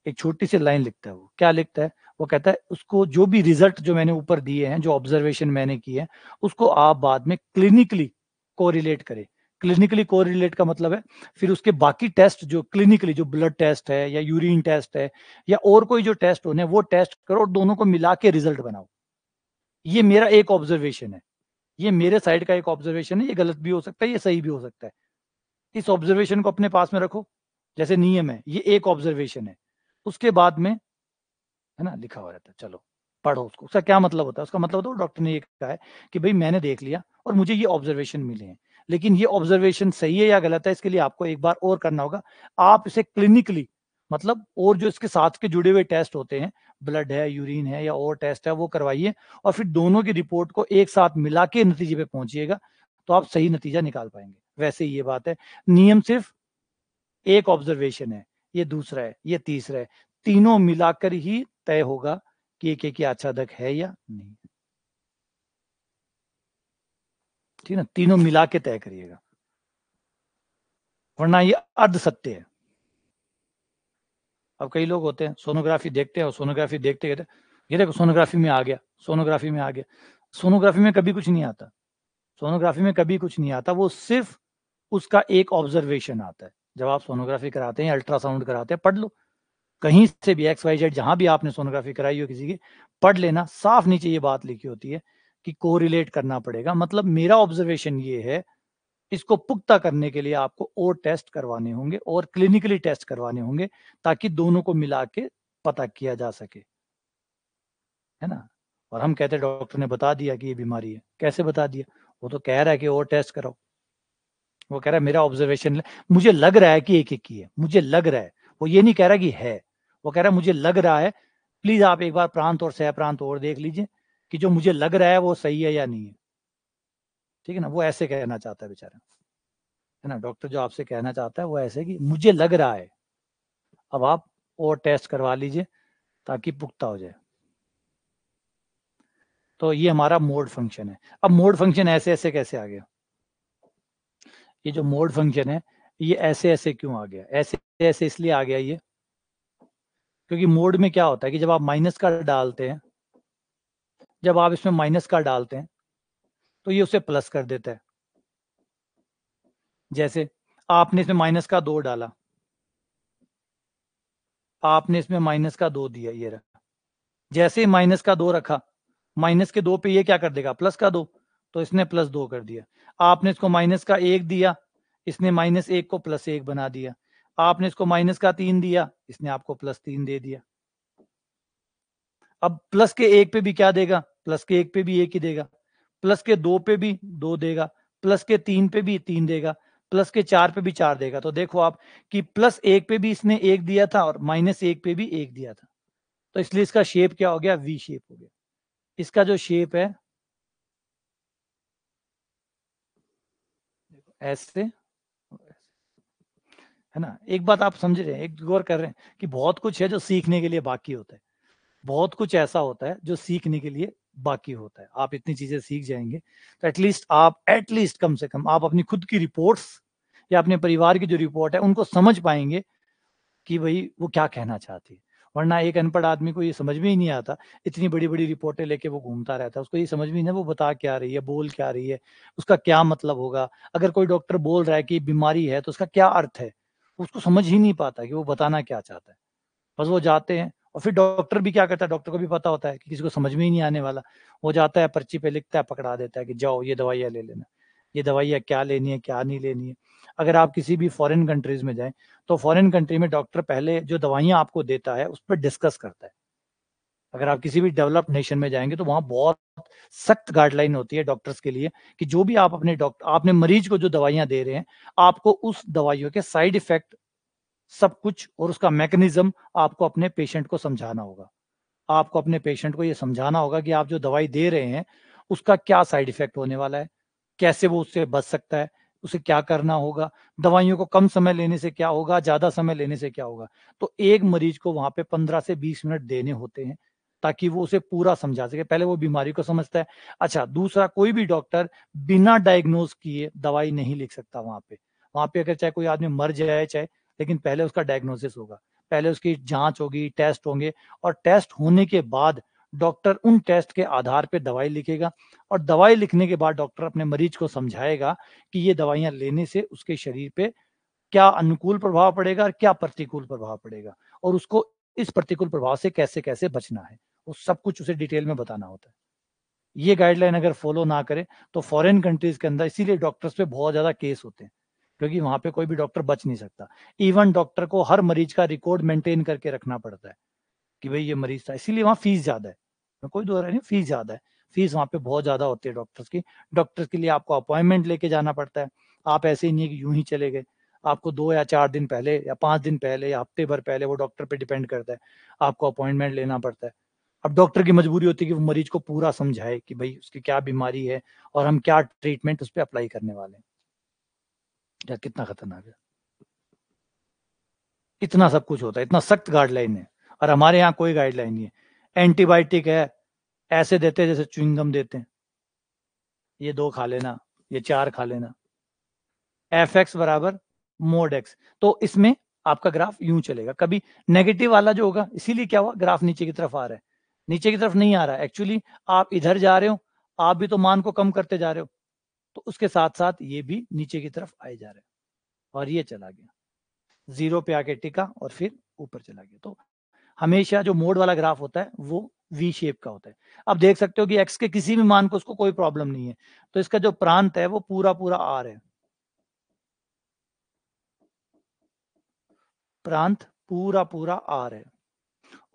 एक छोटी सी लाइन लिखता है। वो क्या लिखता है? वो कहता है उसको जो भी रिजल्ट जो मैंने ऊपर दिए हैं, जो ऑब्जर्वेशन मैंने किए हैं, उसको आप बाद में क्लिनिकली कोरिलेट करें। क्लिनिकली कोरिलेट का मतलब है फिर उसके बाकी टेस्ट जो क्लिनिकली, जो ब्लड टेस्ट है या यूरिन टेस्ट है या और कोई जो टेस्ट होने, वो टेस्ट करो और दोनों को मिला के रिजल्ट बनाओ। ये मेरा एक ऑब्जर्वेशन है, ये मेरे साइड का एक ऑब्जर्वेशन है। ये गलत भी हो सकता है, ये सही भी हो सकता है। इस ऑब्जर्वेशन को अपने पास में रखो, जैसे नियम है, ये एक ऑब्जर्वेशन है। उसके बाद में है ना लिखा हुआ रहता है, चलो पढ़ो उसको। उसका क्या मतलब होता है? उसका मतलब होता है डॉक्टर ने ये कहा है कि भाई मैंने देख लिया और मुझे ये ऑब्जर्वेशन मिले हैं, लेकिन ये ऑब्जर्वेशन सही है या गलत है इसके लिए आपको एक बार और करना होगा। आप इसे क्लिनिकली, मतलब और जो इसके साथ के जुड़े हुए टेस्ट होते हैं, ब्लड है, यूरिन है या और टेस्ट है, वो करवाइए और फिर दोनों की रिपोर्ट को एक साथ मिला के नतीजे पे पहुंचिएगा, तो आप सही नतीजा निकाल पाएंगे। वैसे ही ये बात है, नियम सिर्फ एक ऑब्जर्वेशन है, ये दूसरा है, ये तीसरा है, तीनों मिलाकर ही तय होगा कि एक एक आच्छादक है या नहीं। ठीक है ना, तीनों मिला के तय करिएगा, वरना ये अर्ध सत्य है। अब कई लोग होते हैं सोनोग्राफी देखते हैं और सोनोग्राफी देखते कहते ये देखो सोनोग्राफी में आ गया, सोनोग्राफी में आ गया। सोनोग्राफी में कभी कुछ नहीं आता, सोनोग्राफी में कभी कुछ नहीं आता, वो सिर्फ उसका एक ऑब्जर्वेशन आता है। जब आप सोनोग्राफी कराते हैं, अल्ट्रासाउंड कराते हैं, पढ़ लो कहीं से भी, XYZ जहां भी आपने सोनोग्राफी कराई हो किसी की, पढ़ लेना, साफ नीचे ये बात लिखी होती है कि कोरिलेट करना पड़ेगा। मतलब मेरा ऑब्जर्वेशन ये है, इसको पुख्ता करने के लिए आपको और टेस्ट करवाने होंगे और क्लिनिकली टेस्ट करवाने होंगे, ताकि दोनों को मिला के पता किया जा सके, है ना। और हम कहते हैं डॉक्टर ने बता दिया कि ये बीमारी है। कैसे बता दिया? वो तो कह रहा है कि और टेस्ट कराओ। वो कह रहा है मेरा ऑब्जर्वेशन, मुझे लग रहा है कि एक एक की है, मुझे लग रहा है। वो ये नहीं कह रहा कि है, वो कह रहा है मुझे लग रहा है, प्लीज आप एक बार प्रांत और सह प्रांत और देख लीजिए कि जो मुझे लग रहा है वो सही है या नहीं है। ठीक है ना, वो ऐसे कहना चाहता है बेचारा, है ना। डॉक्टर जो आपसे कहना चाहता है वो ऐसे कि मुझे लग रहा है, अब आप और टेस्ट करवा लीजिए ताकि पुख्ता हो जाए। तो ये हमारा मोड फंक्शन है। अब मोड फंक्शन ऐसे ऐसे कैसे आ गया? ये जो मोड फंक्शन है, ये ऐसे ऐसे क्यों आ गया? ऐसे ऐसे इसलिए आ गया ये, क्योंकि मोड में क्या होता है कि जब आप माइनस का डालते हैं, जब आप इसमें माइनस का डालते हैं तो ये उसे प्लस कर देता है। जैसे आपने इसमें माइनस का 2 डाला, आपने इसमें माइनस का 2 दिया, ये रहा। जैसे ही माइनस का 2 रखा, माइनस के 2 पे ये क्या कर देगा? प्लस का 2, तो इसने +2 कर दिया। आपने इसको माइनस का 1 दिया, इसने -1 को +1 बना दिया। आपने इसको माइनस का 3 दिया, इसने आपको +3 दे दिया। अब प्लस के 1 पे भी क्या देगा? प्लस के 1 पे भी 1 ही देगा, प्लस के 2 पे भी 2 देगा, प्लस के 3 पे भी 3 देगा, प्लस के 4 पे भी 4 देगा। तो देखो आप कि +1 पे भी इसने 1 दिया था और -1 पे भी 1 दिया था। तो इसलिए इसका शेप क्या हो गया? वी शेप हो गया। इसका जो शेप है ऐसे, है ना। एक बात आप समझ रहे हैं, एक गौर कर रहे हैं कि बहुत कुछ है जो सीखने के लिए बाकी होता है। बहुत कुछ ऐसा होता है जो सीखने के लिए बाकी होता है। आप इतनी चीजें सीख जाएंगे तो एटलीस्ट आप, एटलीस्ट कम से कम आप अपनी खुद की रिपोर्ट्स या अपने परिवार की जो रिपोर्ट है उनको समझ पाएंगे कि भाई वो क्या कहना चाहती है। वरना एक अनपढ़ आदमी को ये समझ में ही नहीं आता, इतनी बड़ी बड़ी रिपोर्टें लेके वो घूमता रहता है, उसको ये समझ में नहीं, वो बता क्या रही है, बोल क्या रही है, उसका क्या मतलब होगा। अगर कोई डॉक्टर बोल रहा है कि बीमारी है तो उसका क्या अर्थ है, उसको समझ ही नहीं पाता कि वो बताना क्या चाहता है। बस वो जाते हैं और फिर डॉक्टर भी क्या करता है, डॉक्टर को भी पता होता है कि किसी को समझ में ही नहीं आने वाला। वो जाता है, पर्ची पे लिखता है, पकड़ा देता है कि जाओ ये दवाइयाँ ले लेना। ये दवाइयाँ क्या लेनी है, क्या नहीं लेनी है। अगर आप किसी भी फॉरेन कंट्रीज में जाएं तो फॉरेन कंट्री में डॉक्टर पहले जो दवाइयाँ आपको देता है उस पर डिस्कस करता है। अगर आप किसी भी डेवलप्ड नेशन में जाएंगे तो वहां बहुत सख्त गाइडलाइन होती है डॉक्टर्स के लिए कि जो भी आप अपने डॉक्टर, आपने मरीज को जो दवाइयाँ दे रहे हैं, आपको उस दवाइयों के साइड इफेक्ट सब कुछ और उसका मैकेनिज्म आपको अपने पेशेंट को समझाना होगा। आपको अपने पेशेंट को ये समझाना होगा कि आप जो दवाई दे रहे हैं उसका क्या साइड इफेक्ट होने वाला है, कैसे वो उससे बच सकता है, उसे क्या करना होगा, दवाइयों को कम समय लेने से क्या होगा, ज्यादा समय लेने से क्या होगा। तो एक मरीज को वहां पे 15 से 20 मिनट देने होते हैं ताकि वो उसे पूरा समझा सके। पहले वो बीमारी को समझता है। अच्छा, दूसरा, कोई भी डॉक्टर बिना डायग्नोज किए दवाई नहीं लिख सकता। वहां पे अगर चाहे कोई आदमी मर जाए चाहे, लेकिन पहले उसका डायग्नोसिस होगा, पहले उसकी जांच होगी, टेस्ट होंगे, और टेस्ट होने के बाद डॉक्टर उन टेस्ट के आधार पर दवाई लिखेगा। और दवाई लिखने के बाद डॉक्टर अपने मरीज को समझाएगा कि ये दवाइयां लेने से उसके शरीर पे क्या अनुकूल प्रभाव पड़ेगा और क्या प्रतिकूल प्रभाव पड़ेगा, और उसको इस प्रतिकूल प्रभाव से कैसे कैसे बचना है, वो सब कुछ उसे डिटेल में बताना होता है। ये गाइडलाइन अगर फॉलो ना करे तो फॉरेन कंट्रीज के अंदर इसीलिए डॉक्टर्स पे बहुत ज्यादा केस होते हैं, क्योंकि वहां पे कोई भी डॉक्टर बच नहीं सकता। इवन डॉक्टर को हर मरीज का रिकॉर्ड मेंटेन करके रखना पड़ता है कि भाई ये मरीज था, इसीलिए वहाँ फीस ज्यादा है। कोई दो राय नहीं, फीस ज्यादा है। फीस वहाँ पे बहुत ज्यादा होती है डॉक्टर्स की। डॉक्टर्स के लिए आपको अपॉइंटमेंट लेके जाना पड़ता है। आप ऐसे ही नहीं कि यूं ही चले गए, आपको 2 या 4 दिन पहले या 5 दिन पहले या हफ्ते भर पहले, वो डॉक्टर पे डिपेंड करता है, आपको अपॉइंटमेंट लेना पड़ता है। अब डॉक्टर की मजबूरी होती है कि वो मरीज को पूरा समझाए कि भाई उसकी क्या बीमारी है और हम क्या ट्रीटमेंट उस पर अप्लाई करने वाले हैं। क्या कितना खतरनाक है, इतना सब कुछ होता है, इतना सख्त गाइडलाइन है। और हमारे यहाँ कोई गाइडलाइन नहीं है। एंटीबायोटिक है, ऐसे देते हैं जैसे च्युइंगम देते हैं, ये 2 खा लेना, ये 4 खा लेना। एफ एक्स बराबर मोड एक्स, तो इसमें आपका ग्राफ यूं चलेगा। कभी नेगेटिव वाला जो होगा, इसीलिए क्या हुआ, ग्राफ नीचे की तरफ आ रहा है। नीचे की तरफ नहीं आ रहा है, एक्चुअली आप इधर जा रहे हो, आप भी तो मान को कम करते जा रहे हो, तो उसके साथ साथ ये भी नीचे की तरफ आए जा रहे हैं। और ये चला गया, 0 पे आके टिका और फिर ऊपर चला गया। तो हमेशा जो मोड वाला ग्राफ होता है वो वी शेप का होता है। अब देख सकते हो कि एक्स के किसी भी मान को उसको कोई प्रॉब्लम नहीं है, तो इसका जो प्रांत है वो पूरा पूरा आर है। प्रांत पूरा पूरा आर है।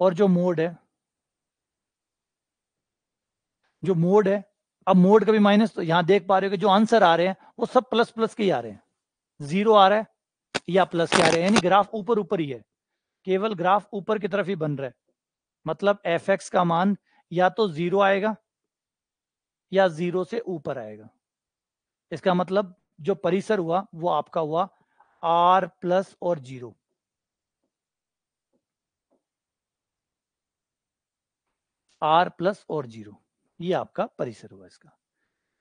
और जो मोड है, जो मोड है, अब मोड का भी माइनस, तो यहां देख पा रहे हो कि जो आंसर आ रहे हैं वो सब प्लस प्लस के ही आ रहे हैं। 0 आ रहा है या प्लस के आ रहे हैं, यानी ग्राफ ऊपर ऊपर ही है। केवल ग्राफ ऊपर की तरफ ही बन रहा है। मतलब एफ एक्स का मान या तो 0 आएगा या 0 से ऊपर आएगा। इसका मतलब जो परिसर हुआ वो आपका हुआ आर प्लस और 0। आर प्लस और 0, ये आपका परिसर हुआ इसका,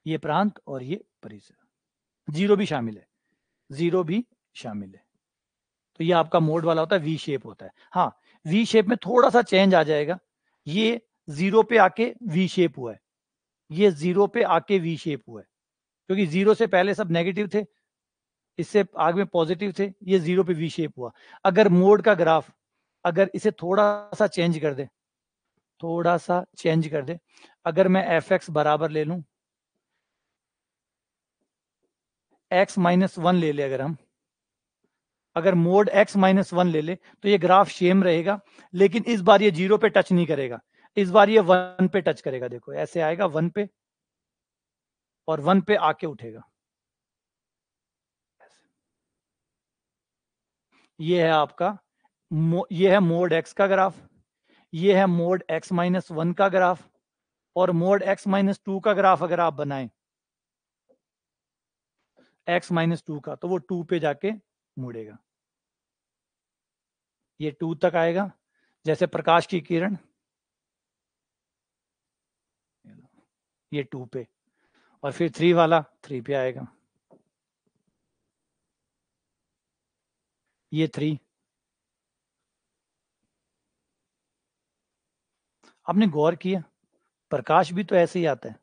ये प्रांत और ये परिसर। 0 भी शामिल है, 0 भी शामिल है। तो ये आपका मोड वाला होता है, वी शेप होता है। हाँ, वी शेप में थोड़ा सा चेंज आ जाएगा। ये 0 पे आके वी शेप हुआ है, ये 0 पे आके वी शेप हुआ है, क्योंकि 0 से पहले सब नेगेटिव थे, इससे आगे में पॉजिटिव थे, ये 0 पे वी शेप हुआ। अगर मोड का ग्राफ, अगर इसे थोड़ा सा चेंज कर दे, थोड़ा सा चेंज कर दे, अगर मैं एफ एक्स बराबर ले लूं, एक्स माइनस वन ले ले, अगर मोड x माइनस वन ले ले, तो ये ग्राफ सेम रहेगा, लेकिन इस बार ये 0 पे टच नहीं करेगा, इस बार ये 1 पे टच करेगा। देखो ऐसे आएगा 1 पे और 1 पे आके उठेगा। ये है आपका ये है मोड x का ग्राफ, ये है मोड x माइनस वन का ग्राफ, और मोड x माइनस टू का ग्राफ अगर आप बनाएं, x माइनस टू का, तो वो 2 पे जाके मुड़ेगा, ये 2 तक आएगा, जैसे प्रकाश की किरण, ये 2 पे, और फिर 3 वाला 3 पे आएगा, ये 3। आपने गौर किया, प्रकाश भी तो ऐसे ही आता है,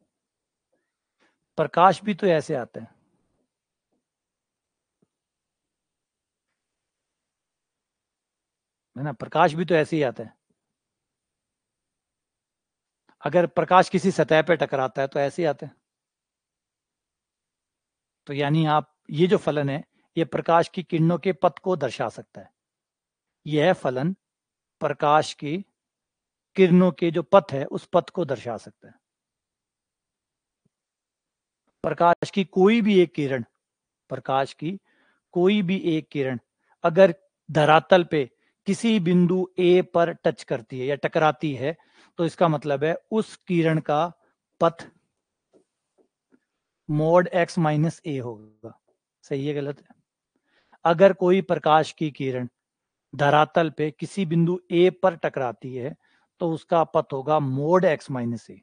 प्रकाश भी तो ऐसे आता है ना, प्रकाश भी तो ऐसे ही आता है। अगर प्रकाश किसी सतह पे टकराता है तो ऐसे ही आता है। तो यानी आप, ये जो फलन है, ये प्रकाश की किरणों के पथ को दर्शा सकता है। यह फलन प्रकाश की किरणों के जो पथ है उस पथ को दर्शा सकता है। प्रकाश की कोई भी एक किरण, प्रकाश की कोई भी एक किरण अगर धरातल पे किसी बिंदु ए पर टच करती है या टकराती है, तो इसका मतलब है उस किरण का पथ मोड x माइनस ए होगा। सही है गलत है? अगर कोई प्रकाश की किरण धरातल पे किसी बिंदु ए पर टकराती है तो उसका पथ होगा मोड एक्स माइनस ए।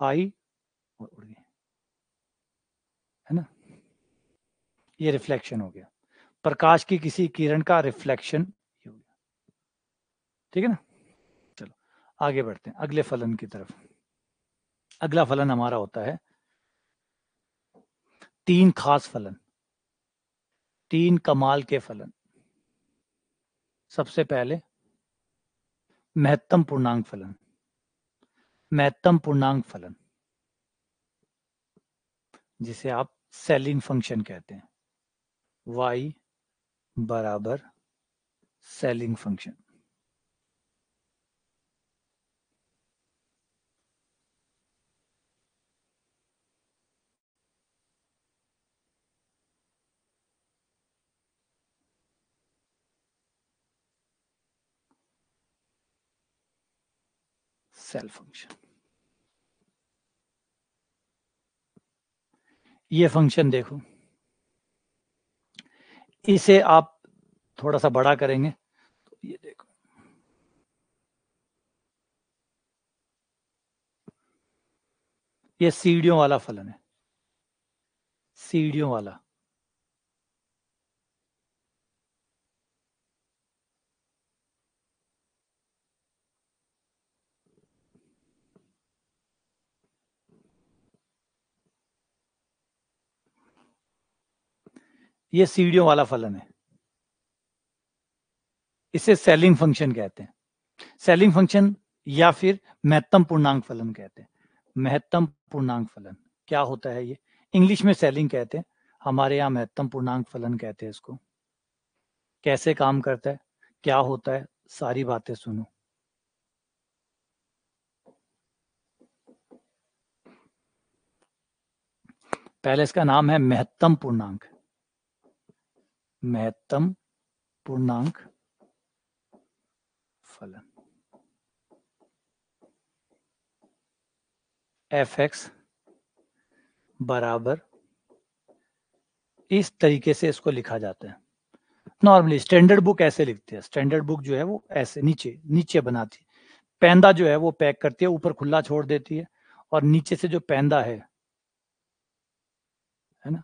आई और उड़ गई, है ना? ये रिफ्लेक्शन हो गया, प्रकाश की किसी किरण का रिफ्लेक्शन हो गया। ठीक है ना? चलो आगे बढ़ते हैं अगले फलन की तरफ। अगला फलन हमारा होता है 3 खास फलन, 3 कमाल के फलन। सबसे पहले महत्तम पूर्णांक फलन। महत्तम पूर्णांक फलन जिसे आप सेलिंग फंक्शन कहते हैं, y बराबर सेलिंग फंक्शन। सेल फंक्शन, ये फंक्शन देखो, इसे आप थोड़ा सा बड़ा करेंगे तो ये देखो, ये सीढ़ियों वाला फलन है, सीढ़ियों वाला। ये सीढ़ियों वाला फलन है, इसे सेलिंग फंक्शन कहते हैं। सेलिंग फंक्शन या फिर महत्तम पूर्णांक फलन कहते हैं। महत्तम पूर्णांक फलन क्या होता है? ये इंग्लिश में सेलिंग कहते हैं, हमारे यहाँ महत्तम पूर्णांक फलन कहते हैं इसको। कैसे काम करता है, क्या होता है, सारी बातें सुनो। पहले इसका नाम है महत्तम पूर्णांक। महत्तम पूर्णांक फलन एफ एक्स बराबर, इस तरीके से इसको लिखा जाता है। नॉर्मली स्टैंडर्ड बुक ऐसे लिखते हैं, स्टैंडर्ड बुक जो है वो ऐसे नीचे नीचे बनाती है। पैंदा जो है वो पैक करती है, ऊपर खुला छोड़ देती है, और नीचे से जो पैंदा है ना,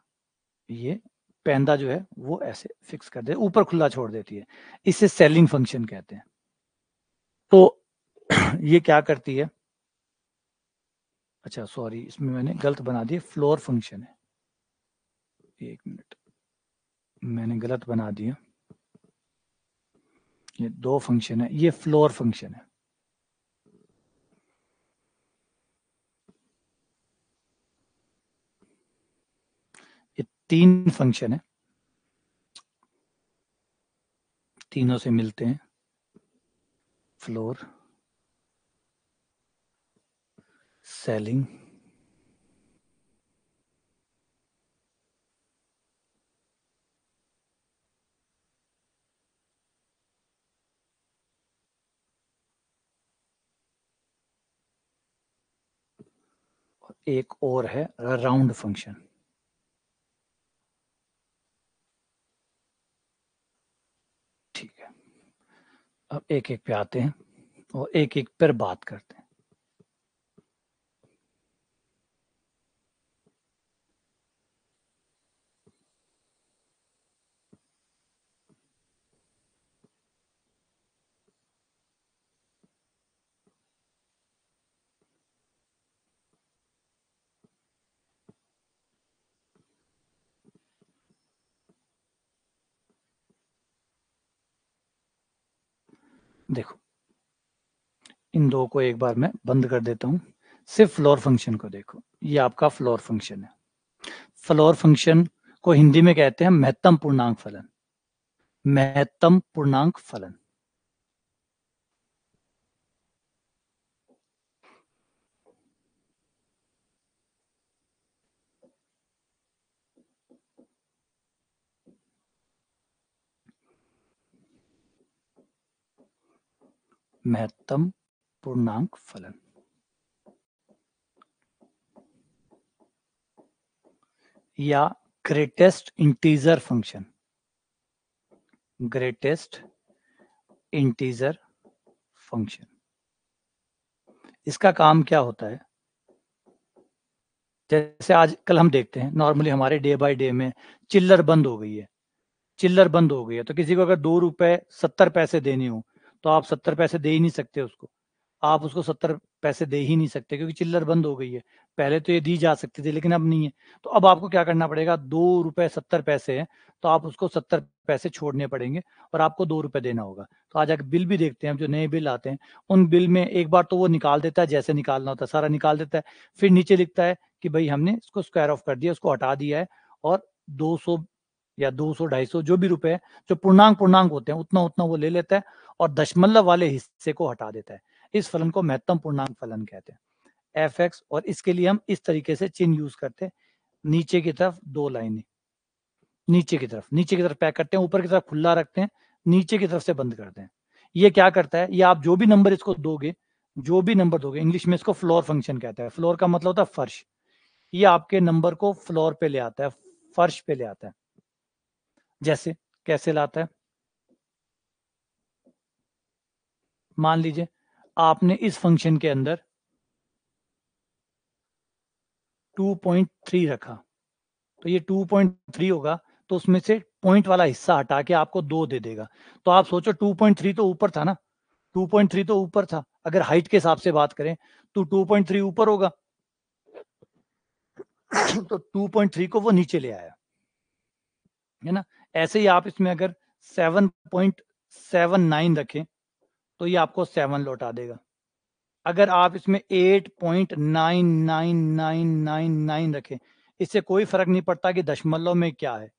ये पैंदा जो है वो ऐसे फिक्स कर दे, ऊपर खुला छोड़ देती है। इसे सेलिंग फंक्शन कहते हैं। तो ये क्या करती है, अच्छा सॉरी इसमें मैंने गलत बना दिया, फ्लोर फंक्शन है। एक मिनट, मैंने गलत बना दिया, ये 2 फंक्शन है, ये फ्लोर फंक्शन है। ये 3 फंक्शन है, तीनों से मिलते हैं, फ्लोर, सेलिंग, और एक और है राउंड फंक्शन। ठीक है, अब एक एक पे आते हैं और एक एक पर बात करते हैं। देखो इन दो को एक बार मैं बंद कर देता हूं, सिर्फ फ्लोर फंक्शन को देखो, ये आपका फ्लोर फंक्शन है। फ्लोर फंक्शन को हिंदी में कहते हैं महत्तम पूर्णांक फलन। महत्तम पूर्णांक फलन, महत्तम पूर्णांक फलन या greatest integer function, greatest integer function, इसका काम क्या होता है? जैसे आजकल हम देखते हैं नॉर्मली हमारे डे बाय डे में चिल्लर बंद हो गई है, चिल्लर बंद हो गई है, तो किसी को अगर 2 रुपए 70 पैसे देने हो तो आप 70 पैसे दे ही नहीं सकते उसको, आप उसको 70 पैसे दे ही नहीं सकते क्योंकि चिल्लर बंद हो गई है। पहले तो ये दी जा सकती थी लेकिन अब नहीं है, तो अब आपको क्या करना पड़ेगा, 2 रुपए 70 पैसे है तो आप उसको 70 पैसे छोड़ने पड़ेंगे और आपको 2 रुपए देना होगा। तो आज अगर बिल भी देखते हैं, जो नए बिल आते हैं उन बिल में एक बार तो वो निकाल देता है, जैसे निकालना होता है सारा निकाल देता है, फिर नीचे लिखता है कि भाई हमने इसको स्क्वायर ऑफ कर दिया, उसको हटा दिया है, और 200 या 200 250 जो भी रुपए है जो पूर्णांक पूर्णांक होते हैं उतना उतना वो ले लेता है और दशमलव वाले हिस्से को हटा देता है। इस फलन को महत्तम पूर्णांक फलन कहते हैं, एफ एक्स। और इसके लिए हम इस तरीके से चिन्ह यूज करते हैं, नीचे की तरफ 2 लाइनें, नीचे की तरफ पैक करते हैं, ऊपर की तरफ खुला रखते हैं, नीचे की तरफ से बंद करते हैं। ये क्या करता है, ये आप जो भी नंबर इसको दोगे, जो भी नंबर दोगे, इंग्लिश में इसको फ्लोर फंक्शन कहता है। फ्लोर का मतलब होता है फर्श, ये आपके नंबर को फ्लोर पे ले आता है, फर्श पे ले आता है। जैसे कैसे लाता है, मान लीजिए आपने इस फंक्शन के अंदर 2.3 रखा, तो ये 2.3 होगा, तो उसमें से पॉइंट वाला हिस्सा हटा के आपको 2 दे देगा। तो आप सोचो 2.3 तो ऊपर था ना, 2.3 तो ऊपर था, अगर हाइट के हिसाब से बात करें तो 2.3 ऊपर होगा तो 2.3 को वो नीचे ले आया, है ना। ऐसे ही आप इसमें अगर 7.79 रखें तो ये आपको 7 लौटा देगा। अगर आप इसमें 8.99999 रखें, इससे कोई फर्क नहीं पड़ता कि दशमलव में क्या है,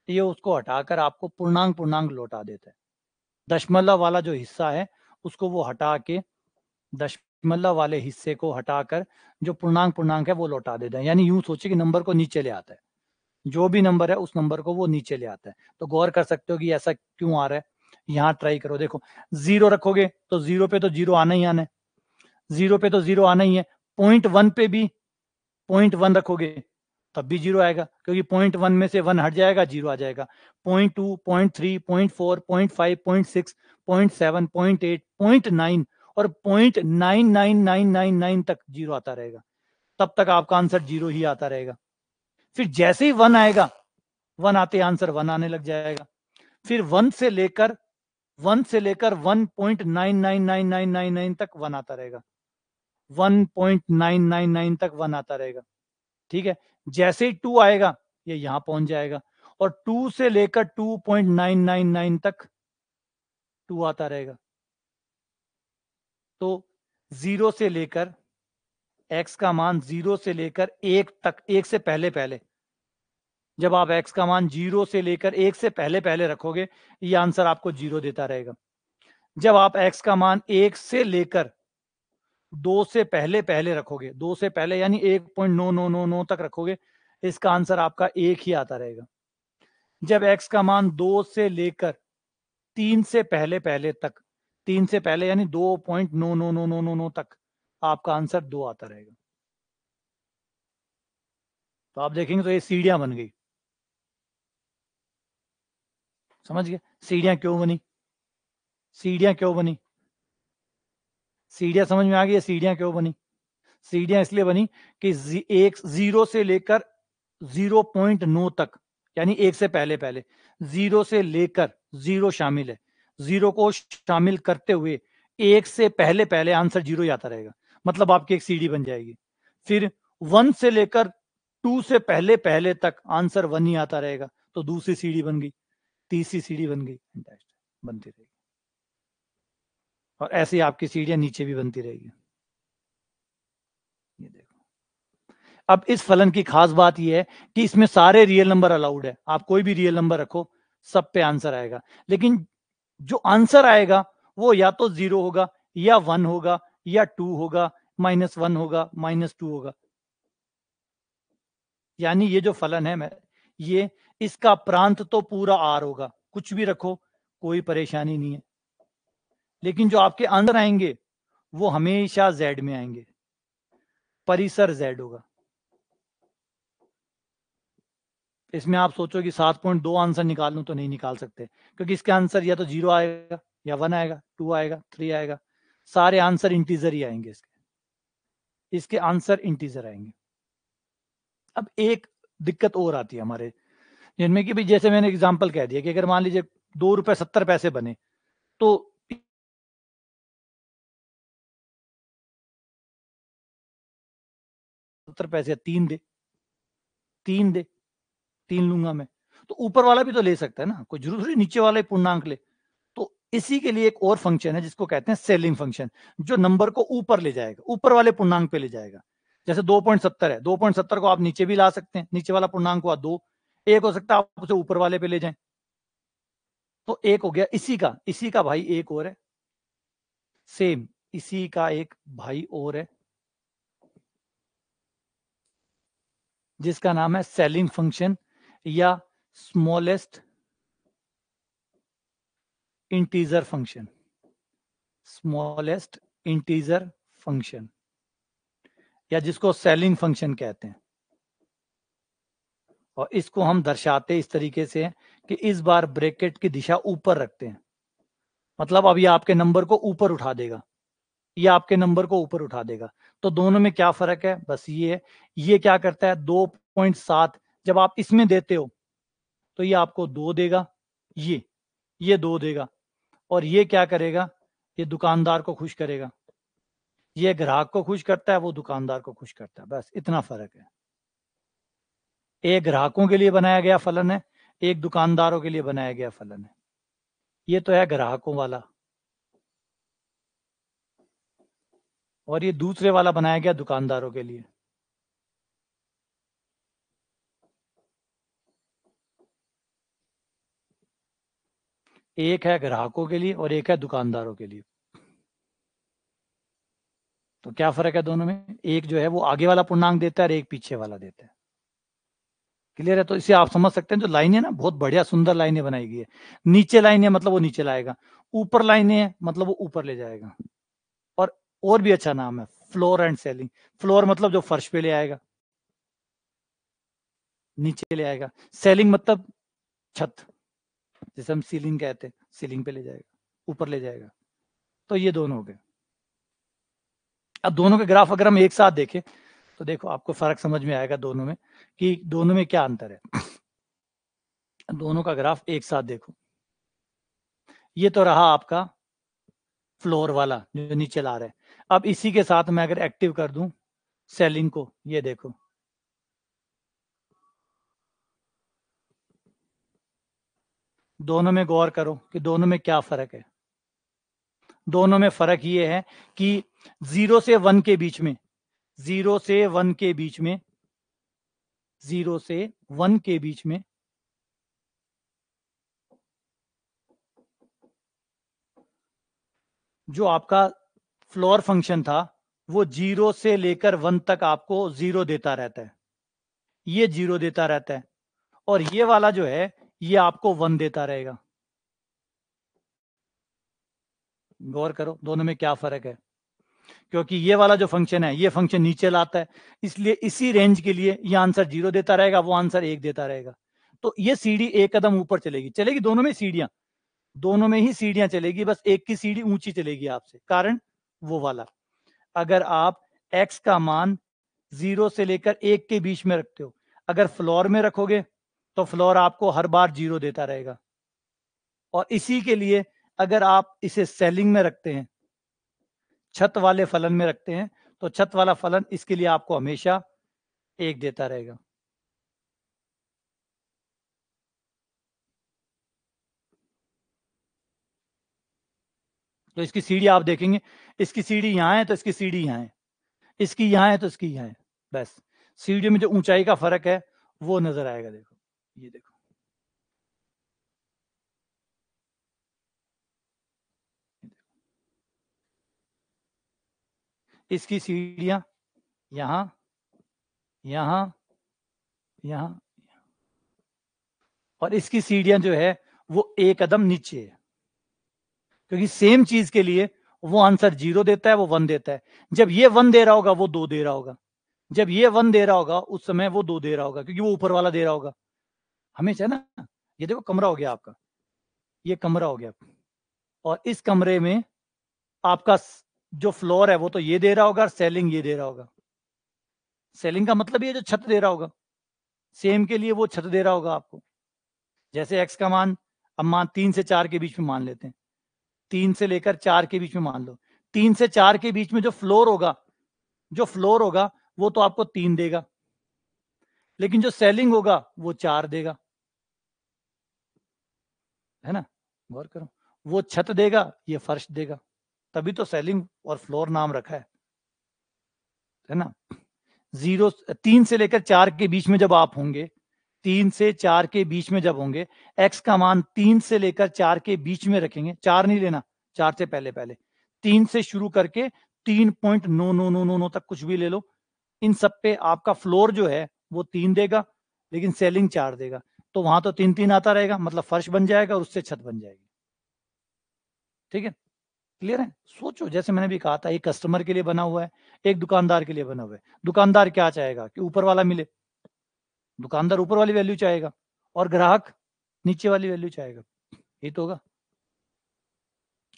ये उसको हटाकर आपको पूर्णांक पूर्णांक लौटा देता है। दशमलव वाला जो हिस्सा है उसको वो हटा के, दशमलव वाले हिस्से को हटाकर जो पूर्णांक पूर्णांक है वो लौटा देता है। यानी यूं सोचिए कि नंबर को नीचे ले आता है, जो भी नंबर है उस नंबर को वो नीचे ले आता है। तो गौर कर सकते हो कि ऐसा क्यों आ रहा है, यहाँ ट्राई करो, देखो 0 रखोगे तो 0 पे तो 0 आना ही आना है, 0 पे तो 0 आना ही है। 0.1 पे भी 0.1 रखोगे तब भी 0 आएगा, क्योंकि 0.1 में से 1 हट जाएगा, 0 आ जाएगा। 0.2, 0.3, 0.4, 0.5, 0.6, 0.7, 0.8, 0.9 और 0.99999 तक 0 आता रहेगा, तब तक आपका आंसर 0 ही आता रहेगा। फिर जैसे ही 1 आएगा, 1 आते आंसर 1 आने लग जाएगा। फिर 1 से लेकर 1.9999999 तक 1 आता रहेगा, 1.999 तक 1 आता रहेगा, ठीक है। जैसे ही 2 आएगा ये यहां पहुंच जाएगा, और 2 से लेकर 2.999 तक 2 आता रहेगा। तो 0 से लेकर x का मान 0 से लेकर 1 तक, 1 से पहले पहले, जब आप x का मान 0 से लेकर 1 से पहले पहले रखोगे ये आंसर आपको 0 देता रहेगा। जब आप x का मान 1 से लेकर 2 से पहले पहले रखोगे, 2 से पहले यानी 1.9999 तक रखोगे, इसका आंसर आपका 1 ही आता रहेगा। जब x का मान 2 से लेकर 3 से पहले पहले तक, 3 से पहले यानी 2.99999 तक, आपका आंसर 2 आता रहेगा। तो आप देखेंगे तो ये सीढ़ियां बन गई, समझ गए सीढ़ियां क्यों बनी, सीढ़ियां क्यों बनी, सीढ़ियां समझ में आ गई, सीढ़ियां क्यों बनी। सीढ़ियां इसलिए बनी कि 0 से लेकर 0.9 तक, यानी 1 से पहले पहले, 0 से लेकर, 0 शामिल है, 0 को शामिल करते हुए 1 से पहले पहले आंसर 0 ही आता रहेगा, मतलब आपकी एक सीढ़ी बन जाएगी। फिर 1 से लेकर 2 से पहले पहले तक आंसर 1 ही आता रहेगा, तो दूसरी सीढ़ी बन गई, तीसरी सीढ़ी बन गई, बनती रहेगी, और ऐसे ही आपकी सीढ़ियां नीचे भी बनती रहेगी। ये देखो, अब इस फलन की खास बात यह है कि इसमें सारे रियल नंबर अलाउड है, आप कोई भी रियल नंबर रखो सब पे आंसर आएगा, लेकिन जो आंसर आएगा वो या तो 0 होगा, या 1 होगा, या 2 होगा, -1 होगा, -2 होगा। यानी ये जो फलन है, ये इसका प्रांत तो पूरा R होगा, कुछ भी रखो कोई परेशानी नहीं है, लेकिन जो आपके आंसर आएंगे वो हमेशा Z में आएंगे, परिसर Z होगा। इसमें आप सोचो कि 7.2 आंसर निकाल लूं तो नहीं निकाल सकते, क्योंकि इसके आंसर या तो 0 आएगा, या 1 आएगा, 2 आएगा, 3 आएगा, सारे आंसर इंटीजर ही आएंगे इसके आंसर इंटीजर आएंगे। अब एक दिक्कत और आती है हमारे, जिनमें कि भाई जैसे मैंने एग्जांपल कह दिया कि अगर मान लीजिए 2 रुपए 70 पैसे बने, तो 70 पैसे 3 दे, 3 दे, 3 लूंगा मैं, तो ऊपर वाला भी तो ले सकता है ना, कोई जरूरी नीचे वाला ही पूर्णांक ले। तो इसी के लिए एक और फंक्शन है जिसको कहते हैं सेलिंग फंक्शन, जो नंबर को ऊपर ले जाएगा, ऊपर वाले पूर्णांक पे ले जाएगा। जैसे 2.70 है, 2.70 को आप नीचे भी ला सकते हैं, नीचे वाला पूर्णांक हुआ 2, एक हो सकता है आप उसे ऊपर वाले पे ले जाएं, तो एक हो गया। इसी का भाई एक और है, सेम इसी का एक भाई और है, जिसका नाम है सेलिंग फंक्शन या smallest integer function, smallest integer function, या जिसको सेलिंग फंक्शन कहते हैं। और इसको हम दर्शाते इस तरीके से कि इस बार ब्रैकेट की दिशा ऊपर रखते हैं, मतलब अब ये आपके नंबर को ऊपर उठा देगा, ये आपके नंबर को ऊपर उठा देगा। तो दोनों में क्या फर्क है, बस ये क्या करता है, 2.7 जब आप इसमें देते हो तो ये आपको 2 देगा, ये 2 देगा, और ये क्या करेगा, ये दुकानदार को खुश करेगा, ये ग्राहक को खुश करता है, वो दुकानदार को खुश करता है, बस इतना फर्क है। एक ग्राहकों के लिए बनाया गया फलन है, एक दुकानदारों के लिए बनाया गया फलन है। ये तो है ग्राहकों वाला, और ये दूसरे वाला बनाया गया दुकानदारों के लिए। एक है ग्राहकों के लिए और एक है दुकानदारों के लिए। तो क्या फर्क है दोनों में, एक जो है वो आगे वाला पूर्णांक देता है और एक पीछे वाला देता है। क्लियर है? तो इसे आप समझ सकते हैं, जो लाइनें ना बहुत बढ़िया सुंदर लाइनें बनाई गई है। नीचे लाइन है मतलब वो नीचे लाएगा, ऊपर लाइनें है मतलब वो ऊपर ले जाएगा। और भी अच्छा नाम है फ्लोर एंड सेलिंग। फ्लोर मतलब जो फर्श पे ले आएगा, नीचे ले आएगा। सेलिंग मतलब छत, जैसे हम सीलिंग कहते हैं, सीलिंग पे ले जाएगा, ऊपर ले जाएगा। तो ये दोनों हो गए। अब दोनों के ग्राफ अगर हम एक साथ देखें तो देखो आपको फर्क समझ में आएगा दोनों में, कि दोनों में क्या अंतर है। दोनों का ग्राफ एक साथ देखो, ये तो रहा आपका फ्लोर वाला जो नीचे ला रहा है। अब इसी के साथ मैं अगर एक्टिव कर दूं सेलिंग को, ये देखो, दोनों में गौर करो कि दोनों में क्या फर्क है। दोनों में फर्क ये है कि 0 से 1 के बीच में, 0 से 1 के बीच में, 0 से 1 के बीच में जो आपका फ्लोर फंक्शन था वो 0 से लेकर 1 तक आपको 0 देता रहता है, ये 0 देता रहता है, और ये वाला जो है ये आपको 1 देता रहेगा। गौर करो दोनों में क्या फर्क है, क्योंकि ये वाला जो फंक्शन है ये फंक्शन नीचे लाता है, इसलिए इसी रेंज के लिए ये आंसर 0 देता रहेगा, वो आंसर 1 देता रहेगा। तो ये सीढ़ी एक कदम ऊपर चलेगी दोनों में सीढ़ियां, दोनों में ही सीढ़ियां चलेगी, बस एक की सीढ़ी ऊंची चलेगी आपसे, कारण वो वाला। अगर आप x का मान 0 से लेकर 1 के बीच में रखते हो, अगर फ्लोर में रखोगे तो फ्लोर आपको हर बार 0 देता रहेगा, और इसी के लिए अगर आप इसे सेलिंग में रखते हैं, छत वाले फलन में रखते हैं, तो छत वाला फलन इसके लिए आपको हमेशा 1 देता रहेगा। तो इसकी सीढ़ी आप देखेंगे, इसकी सीढ़ी यहां है तो इसकी सीढ़ी यहां है, इसकी यहां है तो इसकी यहां है, बस सीढ़ी में जो ऊंचाई का फर्क है वो नजर आएगा। देखो ये देखो, इसकी सीढ़ियां यहां, यहां, यहां, और इसकी सीढ़ियां जो है वो एक कदम नीचे है, क्योंकि सेम चीज के लिए वो आंसर 0 देता है, वो 1 देता है। जब ये 1 दे रहा होगा वो 2 दे रहा होगा, जब ये 1 दे रहा होगा उस समय वो 2 दे रहा होगा, क्योंकि वो ऊपर वाला दे रहा होगा। हमेशा ना, ये देखो कमरा हो गया आपका, ये कमरा हो गया, और इस कमरे में आपका जो फ्लोर है वो तो ये दे रहा होगा, सेलिंग ये दे रहा होगा। सेलिंग का मतलब ये जो छत दे रहा होगा, सेम के लिए वो छत दे रहा होगा आपको। जैसे एक्स का मान अब मान 3 से 4 के बीच में मान लेते हैं, 3 से लेकर 4 के बीच में मान लो, 3 से 4 के बीच में जो फ्लोर होगा, जो फ्लोर होगा वो तो आपको 3 देगा, लेकिन जो सेलिंग होगा वो 4 देगा, है ना। गौर करो, वो छत देगा, ये फर्श देगा, तभी तो सेलिंग और फ्लोर नाम रखा है ना। 3 से लेकर 4 के बीच में जब आप होंगे, 3 से 4 के बीच में जब होंगे, एक्स का मान 3 से लेकर 4 के बीच में रखेंगे, 4 नहीं लेना, 4 से पहले पहले 3 से शुरू करके 3.9999 तक कुछ भी ले लो, इन सब पे आपका फ्लोर जो है वो 3 देगा, लेकिन सेलिंग 4 देगा, तो वहां तो 3 3 आता रहेगा, मतलब फर्श बन जाएगा और उससे छत बन जाएगी। ठीक है, क्लियर है। सोचो, जैसे मैंने भी कहा था, एक कस्टमर के लिए बना हुआ है, एक दुकानदार के लिए बना हुआ है। दुकानदार क्या चाहेगा कि ऊपर वाला मिले, दुकानदार ऊपर वाली वैल्यू चाहेगा, और ग्राहक नीचे वाली वैल्यू चाहेगा, ये तो होगा।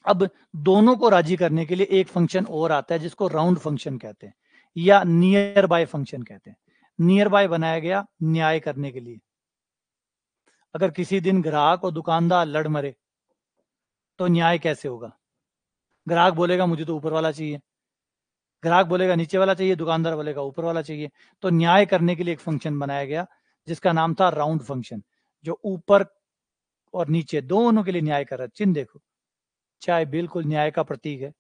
अब दोनों को राजी करने के लिए एक फंक्शन और आता है जिसको राउंड फंक्शन कहते हैं, या नियर बाय फंक्शन कहते हैं। नियर बाय बनाया गया न्याय करने के लिए। अगर किसी दिन ग्राहक और दुकानदार लड़ मरे तो न्याय कैसे होगा? ग्राहक बोलेगा मुझे तो ऊपर वाला चाहिए, ग्राहक बोलेगा नीचे वाला चाहिए, दुकानदार बोलेगा ऊपर वाला चाहिए। तो न्याय करने के लिए एक फंक्शन बनाया गया जिसका नाम था राउंड फंक्शन, जो ऊपर और नीचे दोनों के लिए न्याय कर रहा है। चिन्ह देखो, चाहे बिल्कुल न्याय का प्रतीक है,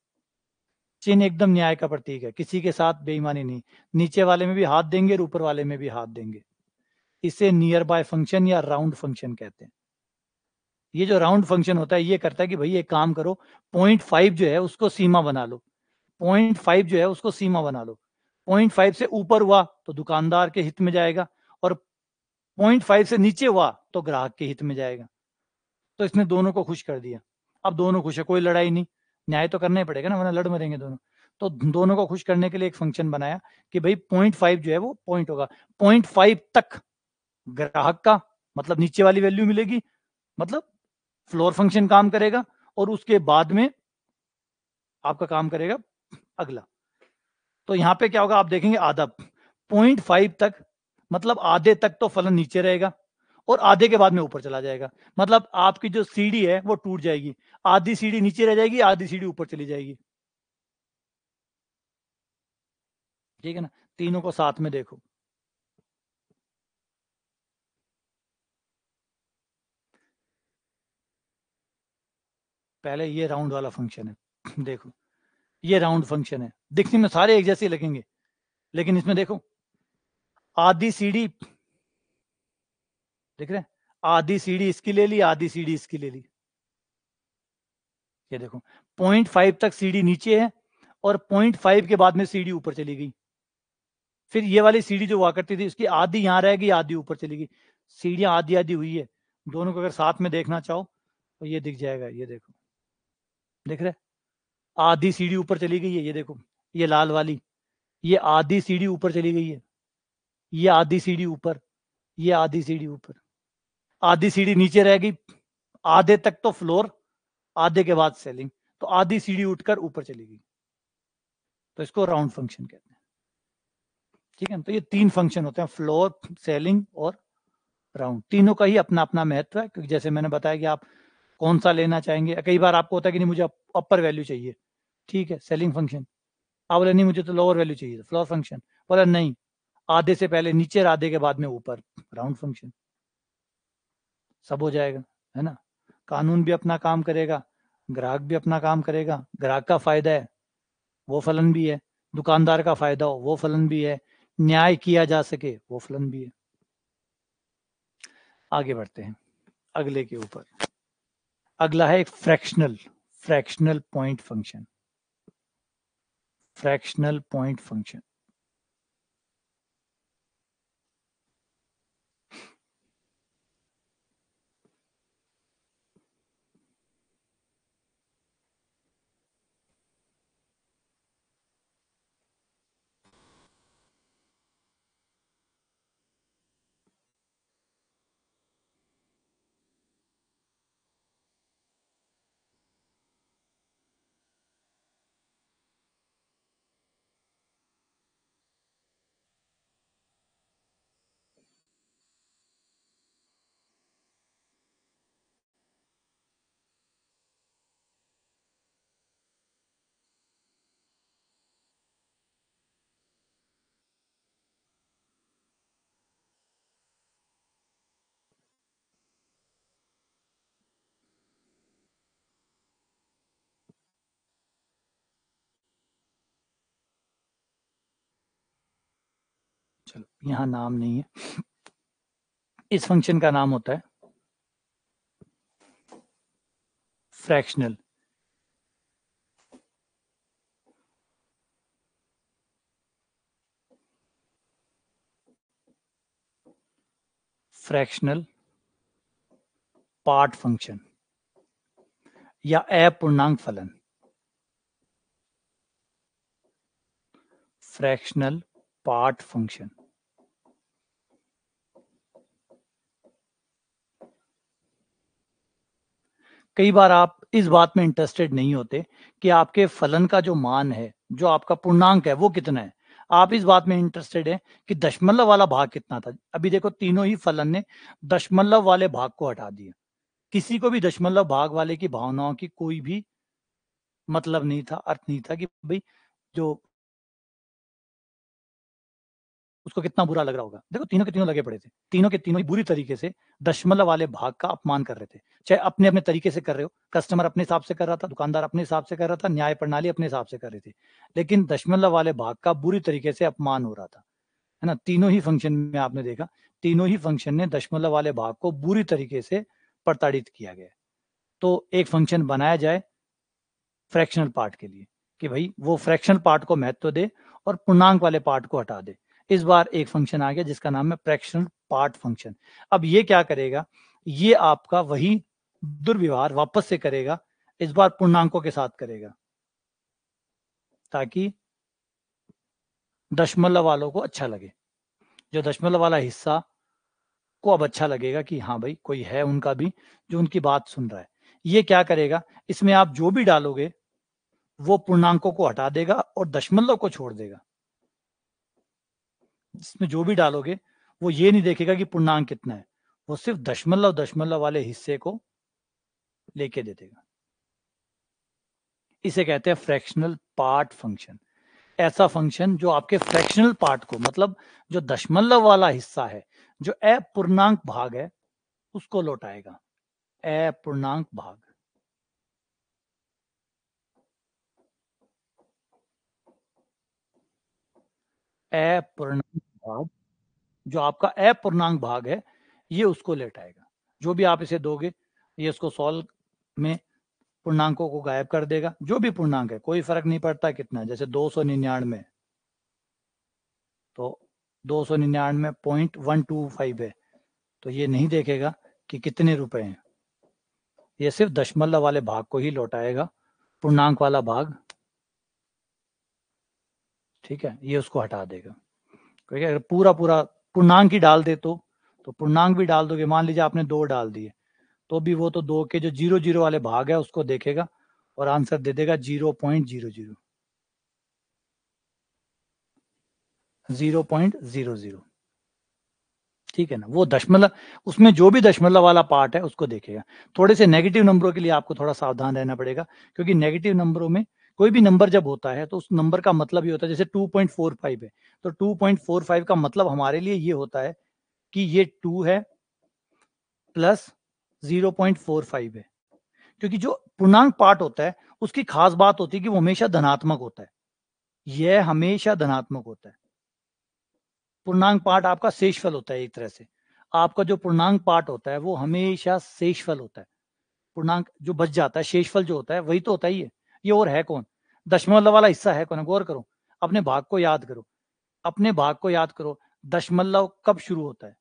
चिन्ह एकदम न्याय का प्रतीक है, किसी के साथ बेईमानी नहीं, नीचे वाले में भी हाथ देंगे और ऊपर वाले में भी हाथ देंगे। इसे नियर बाय फंक्शन या राउंड फंक्शन कहते हैं। ये जो राउंड फंक्शन होता है ये करता है कि भाई एक काम करो, 0.5 जो है उसको सीमा बना लो, 0.5 जो है उसको सीमा बना लो, 0.5 से ऊपर हुआ तो दुकानदार के हित में जाएगा, और 0.5 से नीचे हुआ तो ग्राहक के हित में जाएगा। तो इसने दोनों को खुश कर दिया। अब दोनों खुश है, कोई लड़ाई नहीं, न्याय तो करना ही पड़ेगा ना, वरना लड़ मरेंगे दोनों। तो दोनों को खुश करने के लिए एक फंक्शन बनाया कि भाई 0.5 जो है वो पॉइंट होगा, 0.5 तक ग्राहक का, मतलब नीचे वाली वैल्यू मिलेगी, मतलब फ्लोर फंक्शन काम करेगा, और उसके बाद में आपका काम करेगा अगला। तो यहां पे क्या होगा आप देखेंगे, आधा 0.5 तक, मतलब आधे तक तो फलन नीचे रहेगा, और आधे के बाद में ऊपर चला जाएगा, मतलब आपकी जो सीढ़ी है वो टूट जाएगी, आधी सीढ़ी नीचे रह जाएगी, आधी सीढ़ी ऊपर चली जाएगी। ठीक है ना, तीनों को साथ में देखो। पहले ये राउंड वाला फंक्शन है देखो, ये राउंड फंक्शन है, दिखने में सारे एक जैसे लगेंगे, लेकिन इसमें देखो, आधी सीढ़ी, देख रहे हैं, आधी सीढ़ी इसकी ले ली, आधी सीढ़ी इसकी ले ली। ये देखो, 0.5 तक सीढ़ी नीचे है, और 0.5 के बाद में सीढ़ी ऊपर चली गई। फिर ये वाली सीढ़ी जो हुआ करती थी उसकी आधी यहां रहेगी, आधी ऊपर चली गई, सीढ़ियां आधी आधी हुई है। दोनों को अगर साथ में देखना चाहो तो ये दिख जाएगा, ये देखो, देख रहे, आधी सीढ़ी ऊपर चली गई है, ये देखो, ये लाल वाली, ये आधी सीढ़ी ऊपर चली गई है, ये आधी सीढ़ी ऊपर, ये आधी सीढ़ी ऊपर, आधी सीढ़ी नीचे रह गई, आधे तक तो फ्लोर, आधे के बाद सेलिंग, तो आधी सीढ़ी उठकर ऊपर चली गई, तो इसको राउंड फंक्शन कहते हैं। ठीक है, तो ये 3 फंक्शन होते हैं, फ्लोर, सेलिंग और राउंड। तीनों का ही अपना अपना महत्व है, क्योंकि जैसे मैंने बताया कि आप कौन सा लेना चाहेंगे। कई बार आपको होता है कि नहीं मुझे अपर वैल्यू चाहिए, ठीक है, सेलिंग फंक्शन। आप बोले नहीं मुझे तो लोअर वैल्यू चाहिए, फ्लोर फंक्शन। बोला नहीं, आधे से पहले नीचे, आधे के बाद में ऊपर, राउंड फंक्शन। सब हो जाएगा, है ना। कानून भी अपना काम करेगा, ग्राहक भी अपना काम करेगा, ग्राहक का फायदा है वो फलन भी है, दुकानदार का फायदा हो वो फलन भी है, न्याय किया जा सके वो फलन भी है। आगे बढ़ते हैं अगले के ऊपर। अगला है एक fractional, fractional point function, fractional point function. चलो यहाँ नाम नहीं है। इस फंक्शन का नाम होता है फ्रैक्शनल। फ्रैक्शनल पार्ट फंक्शन या अपूर्णांक फलन। Fractional part function. कई बार आप इस बात में इंटरेस्टेड नहीं होते कि आपके फलन का जो मान है, जो आपका पूर्णांक है, वो कितना है। आप इस बात में इंटरेस्टेड है कि दशमलव वाला भाग कितना था। अभी देखो तीनों ही फलन ने दशमलव वाले भाग को हटा दिया। किसी को भी दशमलव भाग वाले की भावनाओं की कोई भी मतलब नहीं था, अर्थ नहीं था कि भाई जो उसको कितना बुरा लग रहा होगा। देखो तीनों के तीनों लगे पड़े थे, तीनों के तीनों ही बुरी तरीके से दशमलव वाले भाग का अपमान कर रहे थे। चाहे अपने अपने तरीके से कर रहे हो, कस्टमर अपने हिसाब से कर रहा था, दुकानदार अपने हिसाब से कर रहा था, न्याय प्रणाली अपने हिसाब से कर रही थी, लेकिन दशमलव वाले भाग का बुरी तरीके से अपमान हो रहा था, है ना। तीनों ही फंक्शन में आपने देखा, तीनों ही फंक्शन ने दशमलव वाले भाग को बुरी तरीके से प्रताड़ित किया गया। तो एक फंक्शन बनाया जाए फ्रैक्शनल पार्ट के लिए कि भाई वो फ्रैक्शनल पार्ट को महत्व दे और पूर्णांक वाले पार्ट को हटा दे। इस बार एक फंक्शन आ गया जिसका नाम है फ्रैक्शनल पार्ट फंक्शन। अब ये क्या करेगा, ये आपका वही दुर्व्यवहार वापस से करेगा, इस बार पूर्णांकों के साथ करेगा, ताकि दशमलव वालों को अच्छा लगे। जो दशमलव वाला हिस्सा को अब अच्छा लगेगा कि हाँ भाई कोई है उनका भी जो उनकी बात सुन रहा है। ये क्या करेगा, इसमें आप जो भी डालोगे वो पूर्णांकों को हटा देगा और दशमलव को छोड़ देगा। इसमें जो भी डालोगे वो ये नहीं देखेगा कि पूर्णांक कितना है, वो सिर्फ दशमलव दशमलव वाले हिस्से को लेके दे देगा। इसे कहते हैं फ्रैक्शनल पार्ट फंक्शन। ऐसा फंक्शन जो आपके फ्रैक्शनल पार्ट को, मतलब जो दशमलव वाला हिस्सा है, जो अपूर्णांक भाग है, उसको लौटाएगा। अपूर्णांक भाग, अपूर्णांक भाग, जो आपका अपूर्णांक भाग है, ये उसको लौटाएगा। जो भी आप इसे दोगे ये उसको सॉल्व में पूर्णांकों को गायब कर देगा। जो भी पूर्णांक है, कोई फर्क नहीं पड़ता कितना है। जैसे 299 तो 299.125 है, तो ये नहीं देखेगा कि कितने रुपए हैं, ये सिर्फ दशमलव वाले भाग को ही लौटाएगा, पूर्णांक वाला भाग, ठीक है, ये उसको हटा देगा। क्योंकि अगर पूरा पूरा पूर्णांक ही डाल दे तो पूर्णांक भी डाल दोगे, मान लीजिए आपने 2 डाल दिए, तो भी वो तो 2 के जो 0 0 वाले भाग है उसको देखेगा और आंसर दे देगा 0.00, 0.00, ठीक है ना। वो दशमलव, उसमें जो भी दशमलव वाला पार्ट है उसको देखेगा। थोड़े से नेगेटिव नंबरों के लिए आपको थोड़ा सावधान रहना पड़ेगा, क्योंकि नेगेटिव नंबरों में कोई भी नंबर जब होता है तो उस नंबर का मतलब ये होता है, जैसे 2.45 है तो 2.45 का मतलब हमारे लिए ये होता है कि ये 2 है प्लस 0.45 है। क्योंकि जो पूर्णांक पार्ट होता है उसकी खास बात होती है कि वो हमेशा धनात्मक होता है, यह हमेशा धनात्मक होता है। पूर्णांक पार्ट आपका शेषफल होता है। एक तरह से आपका जो पूर्णांक पार्ट होता है वो हमेशा शेषफल होता है। पूर्णांक जो बच जाता है, शेषफल जो होता है वही तो होता ही है। ये और है कौन, दशमलव वाला हिस्सा है कौन। गौर करो, अपने भाग को याद करो, अपने भाग को याद करो। दशमलव कब शुरू होता है,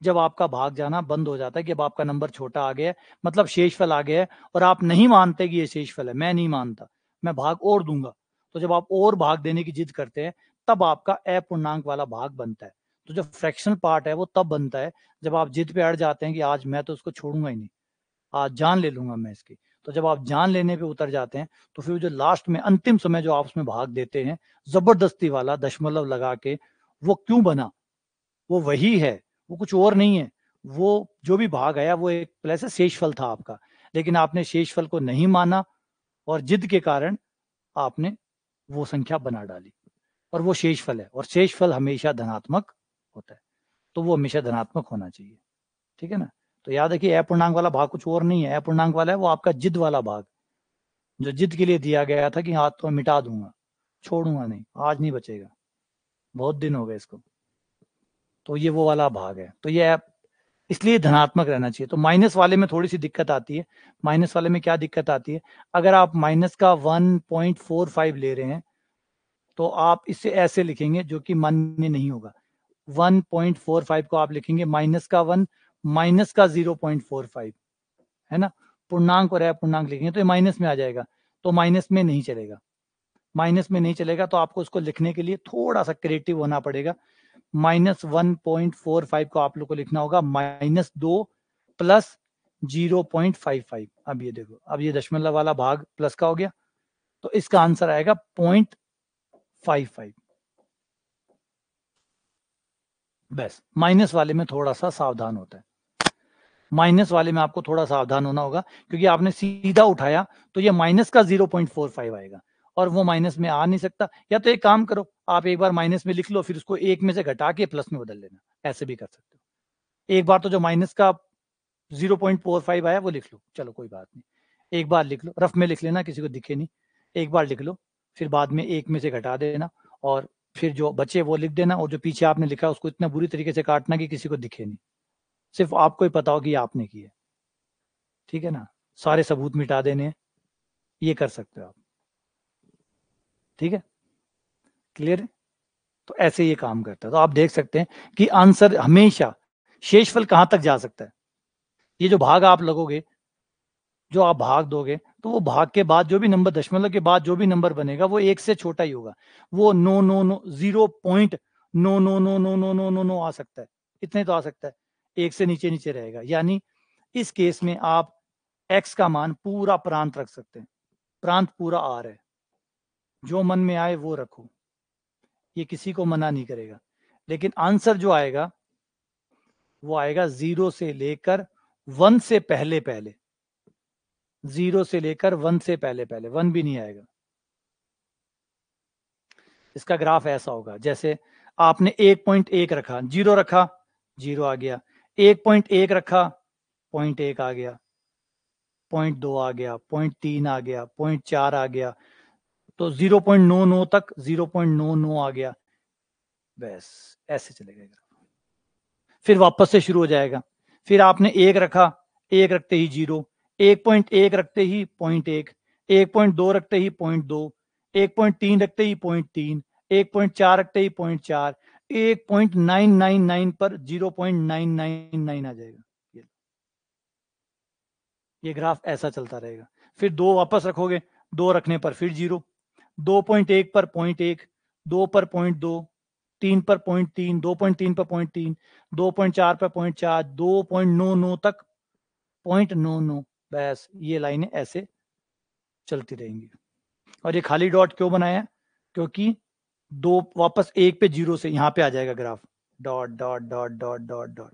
जब आपका भाग जाना बंद हो जाता है, कि अब आपका नंबर छोटा आ गया है, मतलब शेषफल आ गया है, और आप नहीं मानते कि ये शेषफल है। मैं नहीं मानता, मैं भाग और दूंगा। तो जब आप और भाग देने की जिद करते हैं तब आपका अपूर्णांक वाला भाग बनता है। तो जो फ्रैक्शनल पार्ट है वो तब बनता है जब आप जिद पे अड़ जाते हैं कि आज मैं तो उसको छोड़ूंगा ही नहीं, आज जान ले लूंगा मैं इसकी। तो जब आप जान लेने पे उतर जाते हैं तो फिर जो लास्ट में अंतिम समय जो आप उसमें भाग देते हैं जबरदस्ती वाला दशमलव लगा के, वो क्यों बना, वो वही है, वो कुछ और नहीं है। वो जो भी भाग आया वो एक प्लस शेषफल था आपका, लेकिन आपने शेषफल को नहीं माना और जिद के कारण आपने वो संख्या बना डाली, और वो शेषफल है, और शेषफल हमेशा धनात्मक होता है, तो वो हमेशा धनात्मक होना चाहिए, ठीक है ना। तो याद रखिए अपूर्णांक वाला भाग कुछ और नहीं है, अपूर्णांक वाला है वो आपका जिद वाला भाग, जो जिद के लिए दिया गया था कि आज तो मिटा दूंगा, छोड़ूंगा नहीं, आज नहीं बचेगा, बहुत दिन हो गए इसको। तो ये वो वाला भाग है, तो ये इसलिए धनात्मक रहना चाहिए। तो माइनस वाले में थोड़ी सी दिक्कत आती है। माइनस वाले में क्या दिक्कत आती है, अगर आप माइनस का 1.45 ले रहे हैं तो आप इसे ऐसे लिखेंगे जो कि मान्य नहीं होगा। 1.45 को आप लिखेंगे माइनस का 1 माइनस का 0.45, है ना, पूर्णांक और अपूर्णांक लिखेंगे तो ये माइनस में आ जाएगा, तो माइनस में नहीं चलेगा। माइनस में नहीं चलेगा तो आपको उसको लिखने के लिए थोड़ा सा क्रिएटिव होना पड़ेगा। -1.45 को आप लोग को लिखना होगा -2 प्लस 0.55। अब ये देखो, अब ये दशमलव वाला भाग प्लस का हो गया, तो इसका आंसर आएगा 0.55। बस माइनस वाले में थोड़ा सा सावधान होता है, माइनस वाले में आपको थोड़ा सावधान होना होगा, क्योंकि आपने सीधा उठाया तो ये माइनस का 0.45 आएगा और वो माइनस में आ नहीं सकता। या तो एक काम करो, आप एक बार माइनस में लिख लो, फिर उसको एक में से घटा के प्लस में बदल लेना, ऐसे भी कर सकते हो। एक बार तो जो माइनस का 0.45 आया वो लिख लो, चलो कोई बात नहीं, एक बार लिख लो, रफ में लिख लेना, किसी को दिखे नहीं, एक बार लिख लो, फिर बाद में एक में से घटा देना और फिर जो बचे वो लिख देना, और जो पीछे आपने लिखा उसको इतना बुरी तरीके से काटना कि किसी को दिखे नहीं, सिर्फ आपको ही पता हो कि आपने किया। ठीक है ना, सारे सबूत मिटा देने, ये कर सकते हो आप। ठीक है, क्लियर है। तो ऐसे ये काम करता है। तो आप देख सकते हैं कि आंसर हमेशा शेषफल कहां तक जा सकता है। ये जो भाग आप लगोगे, जो आप भाग दोगे, तो वो भाग के बाद जो भी नंबर, दशमलव के बाद जो भी नंबर बनेगा वो एक से छोटा ही होगा। वो नो नो नो 0.नो आ सकता है, इतने तो आ सकता है, एक से नीचे नीचे रहेगा। यानी इस केस में आप x का मान पूरा प्रांत रख सकते हैं, प्रांत पूरा r है, जो मन में आए वो रखो, ये किसी को मना नहीं करेगा। लेकिन आंसर जो आएगा वो आएगा 0 से लेकर 1 से पहले पहले, 0 से लेकर 1 से पहले पहले, 1 भी नहीं आएगा। इसका ग्राफ ऐसा होगा, जैसे आपने 1.1 रखा, 0 रखा, 0 आ गया, 1.1 रखा, 0.1 आ गया, 0.2 आ गया, 0.3 आ गया, 0.4 आ गया, तो 0.99 तक 0.99 आ गया। बस ऐसे चलेगा, फिर वापस से शुरू हो जाएगा। फिर आपने 1 रखा, 1 रखते ही 0, 1.1 रखते ही 0.1, 1.2 रखते ही 0.2, 1.3 रखते ही 0.3, 1.4 रखते ही 0.4, 1.999 पर 0.999 आ जाएगा। ये ग्राफ ऐसा चलता रहेगा। फिर 2 वापस रखोगे, 2 रखने पर फिर 0, 2.1 पर 0.1, 2 पर 0.2, 3 पर 0.3, 2.3 पर 0.3, 2.4 पर 0.4, 2.99 तक 0.99। बस ये लाइनें ऐसे चलती रहेंगी। और ये खाली डॉट क्यों बनाया, क्योंकि 2 वापस 1 पे 0 से यहाँ पे आ जाएगा graph, dot dot dot dot dot dot.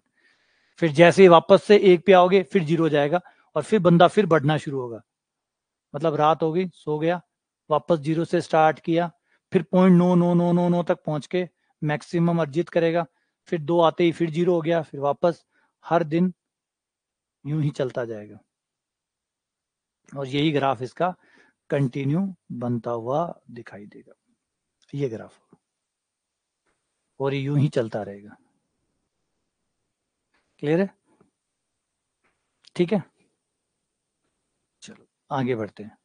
फिर जैसे ही वापस से 1 पे आओगे फिर 0 हो जाएगा, और फिर बंदा फिर बढ़ना शुरू होगा। मतलब रात हो गई, सो गया, वापस 0 से स्टार्ट किया, फिर 0.9999 तक पहुंच के मैक्सिमम अर्जित करेगा, फिर 2 आते ही फिर 0 हो गया, फिर वापस, हर दिन यूं ही चलता जाएगा। और यही ग्राफ इसका कंटिन्यू बनता हुआ दिखाई देगा, ये ग्राफ, और यूं ही चलता रहेगा। क्लियर है, ठीक है, चलो आगे बढ़ते हैं।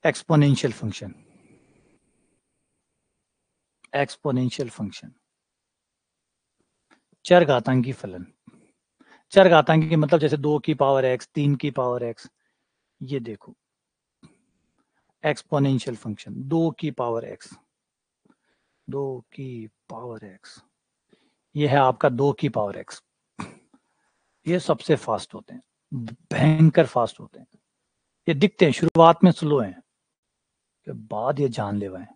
एक्सपोनेंशियल फंक्शन, एक्सपोनेंशियल फंक्शन, चरघातांकी फलन। चरघातांकी मतलब जैसे 2 की पावर x, 3 की पावर x, ये देखो एक्सपोनेंशियल फंक्शन 2 की पावर x, 2 की पावर x, ये है आपका 2 की पावर x। ये सबसे फास्ट होते हैं, भयंकर फास्ट होते हैं। ये दिखते हैं शुरुआत में स्लो हैं, के बाद ये जानलेवा है।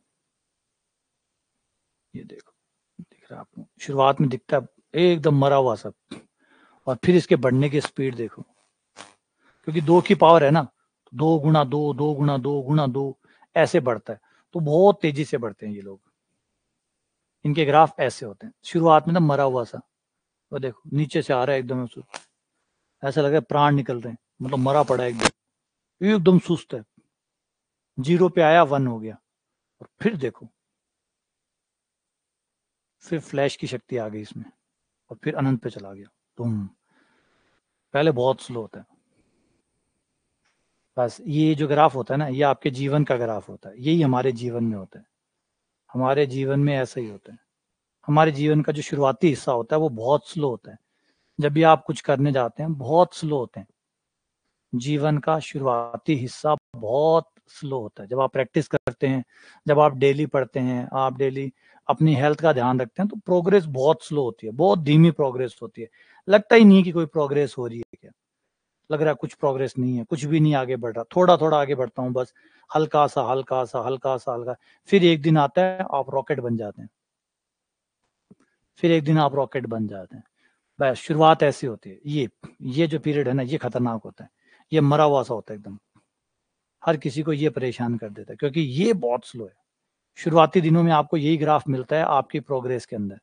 ये देखो, दिख रहा है आपको, शुरुआत में दिखता है एकदम मरा हुआ सब, और फिर इसके बढ़ने की स्पीड देखो, क्योंकि 2 की पावर है ना, 2 गुणा 2, 2 गुणा 2 गुणा 2 ऐसे बढ़ता है, तो बहुत तेजी से बढ़ते हैं ये लोग। इनके ग्राफ ऐसे होते हैं, शुरुआत में ना मरा हुआ सा, वो देखो नीचे से आ रहा है एकदम, ऐसा लग रहा है प्राण निकल रहे हैं, मतलब मरा पड़ा है एकदम, एकदम सुस्त है। 0 पे आया 1 हो गया, और फिर देखो फिर फ्लैश की शक्ति आ गई इसमें और फिर अनंत पे चला गया तुम। पहले बहुत स्लो होता है। बस ये जो ग्राफ होता है ना, ये आपके जीवन का ग्राफ होता है, यही हमारे जीवन में होता है। हमारे जीवन में ऐसा ही होता है। हमारे जीवन का जो शुरुआती हिस्सा होता है वो बहुत स्लो होता है। जब भी आप कुछ करने जाते हैं बहुत स्लो होते हैं। जीवन का शुरुआती हिस्सा बहुत स्लो होता है। जब आप प्रैक्टिस करते हैं, जब आप डेली पढ़ते हैं, आप डेली अपनी हेल्थ का ध्यान रखते हैं, तो प्रोग्रेस बहुत स्लो होती है, बहुत धीमी प्रोग्रेस होती है। लगता ही नहीं कि कोई प्रोग्रेस हो रही है। क्या लग रहा है? कुछ प्रोग्रेस नहीं है, कुछ भी नहीं आगे बढ़ रहा, थोड़ा थोड़ा आगे बढ़ता हूँ बस, हल्का सा हल्का सा हल्का सा हल्का। फिर एक दिन आता है आप रॉकेट बन जाते हैं। फिर एक दिन आप रॉकेट बन जाते हैं। बस शुरुआत ऐसी होती है। ये जो पीरियड है ना, ये खतरनाक होता है। ये मरा हुआ सा होता है एकदम। हर किसी को ये परेशान कर देता है, क्योंकि ये बहुत स्लो है। शुरुआती दिनों में आपको यही ग्राफ मिलता है आपकी प्रोग्रेस के अंदर।